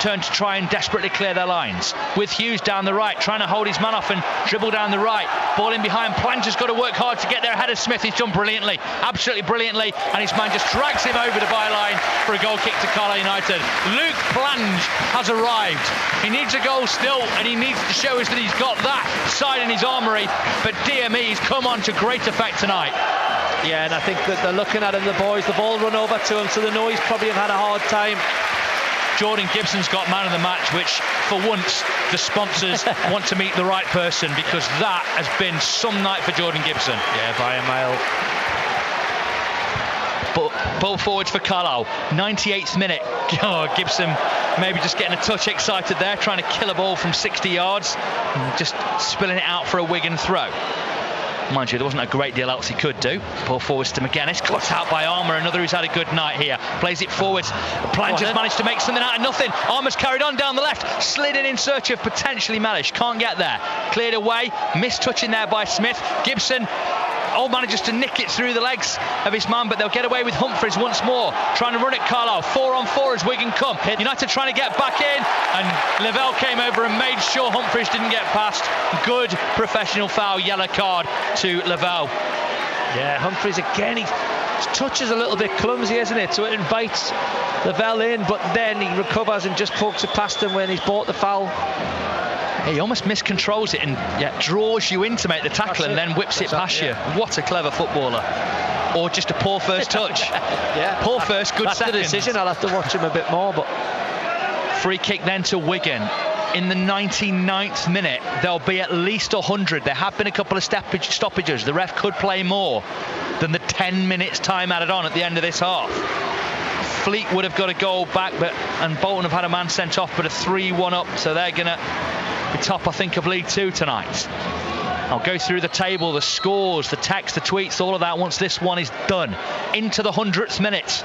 S1: turn to try and desperately clear their lines. With Hughes down the right, trying to hold his man off and dribble down the right. Ball in behind. Plange has got to work hard to get there ahead of Smith. He's done brilliantly. Absolutely brilliantly. And his man just drags him over the byline for a goal kick to Carlisle United. Luke Plange has arrived. He needs a goal still, and he needs to show us that he's got that side in his armoury. But dear me, he's come on to great effect tonight.
S2: Yeah, and I think that they're looking at him, the boys. The ball run over to him, so they know he's probably had a hard time.
S1: Jordan Gibson's got man of the match, which for once the sponsors want to meet the right person, because that has been some night for Jordan Gibson.
S2: Yeah, by a mile.
S1: Ball forwards for Carlisle. 98th minute. Gibson maybe just getting a touch excited there, trying to kill a ball from 60 yards, and just spilling it out for a Wigan throw. Mind you, there wasn't a great deal else he could do. Ball forwards to McGuinness, cut out by Armour, another who's had a good night here. Plays it forwards. Plange has managed to make something out of nothing. Armour's carried on down the left, slid in search of potentially Mellish. Can't get there. Cleared away, missed touching there by Smith. Gibson manages to nick it through the legs of his man, but they'll get away with Humphreys once more, trying to run at Carlisle. 4-on-4 as Wigan come. United trying to get back in, and Lavelle came over and made sure Humphreys didn't get past. Good professional foul, yellow card to Lavelle.
S2: Yeah, Humphreys again, his touch is a little bit clumsy, isn't it? So it invites Lavelle in, but then he recovers and just pokes it past him when he's bought the foul.
S1: He almost miscontrols it and draws you in to make the tackle and then whips it past you. What a clever footballer. Or just a poor first touch.
S2: Yeah.
S1: Poor first, good
S2: that's
S1: second.
S2: The decision. I'll have to watch him a bit more. But
S1: free kick then to Wigan. In the 99th minute, there'll be at least 100. There have been a couple of stoppages. The ref could play more than the 10 minutes time added on at the end of this half. Fleetwood have got a goal back, and Bolton have had a man sent off, but a 3-1 up, so they're going to be top, I think, of League Two tonight. I'll go through the table, the scores, the text, the tweets, all of that once this one is done. Into the 100th minute.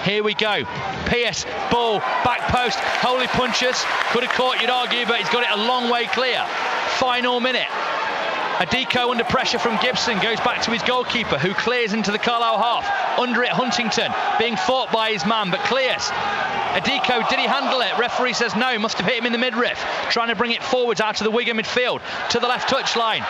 S1: Here we go. Pearce, ball, back post, Holy punches. Could have caught, you'd argue, but he's got it a long way clear. Final minute. Adiko under pressure from Gibson, goes back to his goalkeeper, who clears into the Carlisle half. Under it, Huntington, being fought by his man, but clears. Adiko, did he handle it? Referee says no, must have hit him in the midriff. Trying to bring it forwards out to the Wigan midfield, to the left touchline.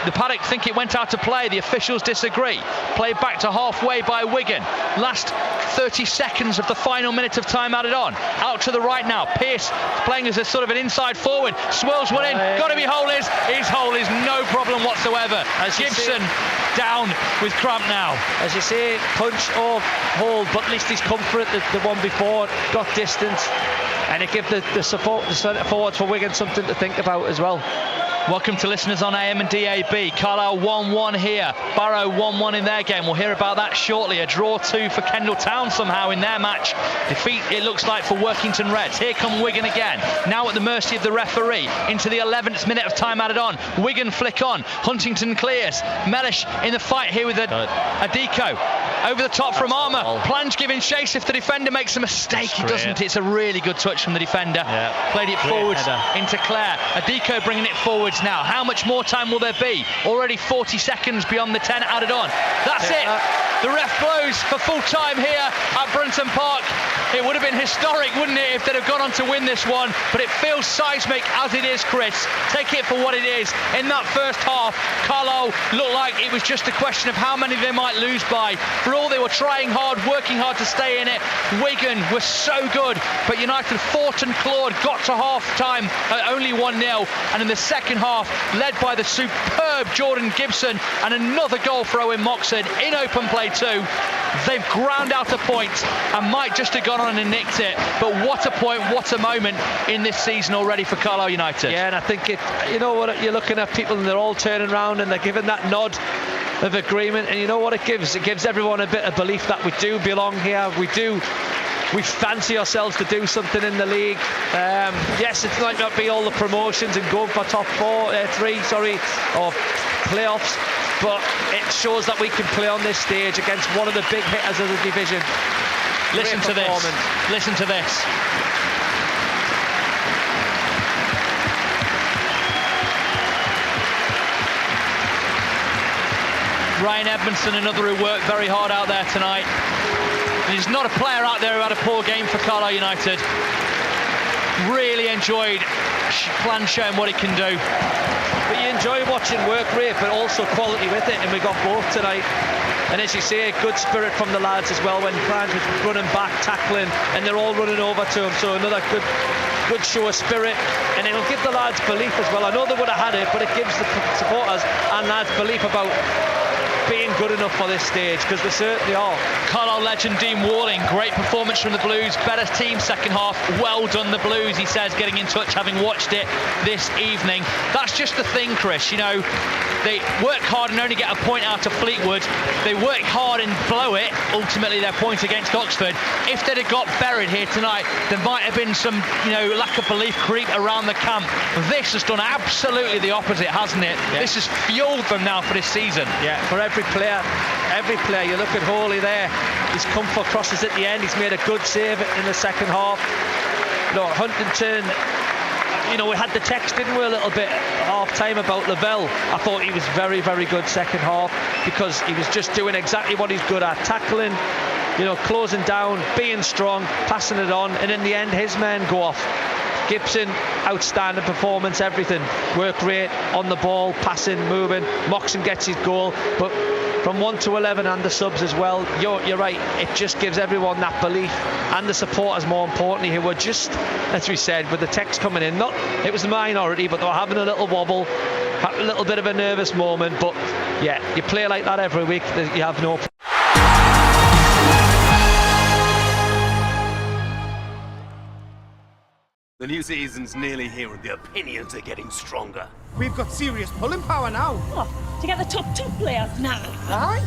S1: The Paddock think it went out to play. The officials disagree. Played back to halfway by Wigan. Last 30 seconds of the final minute of time added on. Out to the right now. Pearce playing as a sort of an inside forward. Swirls one in. Got to be Holies. His hole is no problem whatsoever. As Gibson down with cramp now.
S2: As you say, punch or hold, but at least he's come for it. The one before got distance, and it gave the support, the centre forwards for Wigan something to think about as well.
S1: Welcome to listeners on AM and DAB. Carlisle 1-1 here. Barrow 1-1 in their game. We'll hear about that shortly. A draw 2 for Kendal Town somehow in their match. Defeat, it looks like, for Workington Reds. Here come Wigan again. Now at the mercy of the referee. Into the 11th minute of time added on. Wigan flick on. Huntington clears. Mellish in the fight here with Adiko. Over the top from Armour. Plange giving chase if the defender makes a mistake. He doesn't. It's a really good touch from the defender. Played it forwards into Clare. Adiko bringing it forwards now. How much more time will there be? Already 40 seconds beyond the 10 added on. That's it. The ref blows for full time here at Brunton Park. It would have been historic, wouldn't it, if they'd have gone on to win this one, but it feels seismic as it is, Chris. Take it for what it is. In that first half, Carlisle looked like it was just a question of how many they might lose by. For all they were trying hard, working hard to stay in it, Wigan was so good, but United fought and clawed, got to half time at only 1-0, and in the second half, led by the superb Jordan Gibson and another goal for Owen Moxon in open play too. They've ground out a point and might just have gone on and nicked it, but what a point, what a moment in this season already for Carlisle United.
S2: Yeah, and I think you know what, you're looking at people and they're all turning around and they're giving that nod of agreement, and you know what it gives? It gives everyone a bit of belief that we do belong here. We fancy ourselves to do something in the league. Yes, it might not be all the promotions and going for top 3 or playoffs, but it shows that we can play on this stage against one of the big hitters of the division.
S1: Listen to this. Listen to this. Ryan Edmondson, another who worked very hard out there tonight. There's not a player out there who had a poor game for Carlisle United. Really enjoyed Plan showing what he can do.
S2: But you enjoy watching work rate, but also quality with it, and we got both tonight. And as you say, good spirit from the lads as well when Plange was running back, tackling, and they're all running over to him. So another good show of spirit, and it'll give the lads belief as well. I know they would have had it, but it gives the supporters and lads belief about being good enough for this stage, because they certainly are.
S1: Carlisle legend Dean Walling, great performance from the Blues, better team second half, well done the Blues, he says, getting in touch, having watched it this evening. That's just the thing, Chris, you know, they work hard and only get a point out of Fleetwood. They work hard and blow it, ultimately their point against Oxford. If they'd have got buried here tonight, there might have been some, you know, lack of belief creep around the camp. This has done absolutely the opposite, hasn't it? Yeah. This has fueled them now for this season.
S2: Yeah, for every player, you look at Hawley there, he's come for crosses at the end, he's made a good save in the second half. You know, Huntington, you know, we had the text, didn't we, a little bit at half time about Lavelle. I thought he was very, very good second half, because he was just doing exactly what he's good at, tackling, you know, closing down, being strong, passing it on, and in the end his men go off. Gibson, outstanding performance, everything. Work rate, on the ball, passing, moving. Moxon gets his goal, but from 1 to 11 and the subs as well, you're right, it just gives everyone that belief, and the supporters more importantly, who were just, as we said, with the text coming in, it was the minority, but they were having a little wobble, a little bit of a nervous moment, but yeah, you play like that every week, you have no...
S8: The new season's nearly here and the opinions are getting stronger.
S12: We've got serious pulling power now.
S10: What? To get the top players now?
S12: Aye?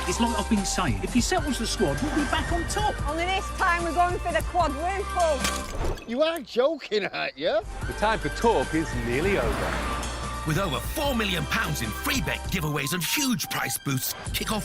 S9: It's like I've been saying, if he settles the squad, we'll be back on top.
S10: Only this time we're going for the quadruple.
S12: You are joking, aren't you?
S18: The time for talk is nearly over.
S13: With over £4 million in free bet giveaways and huge price boosts, kick off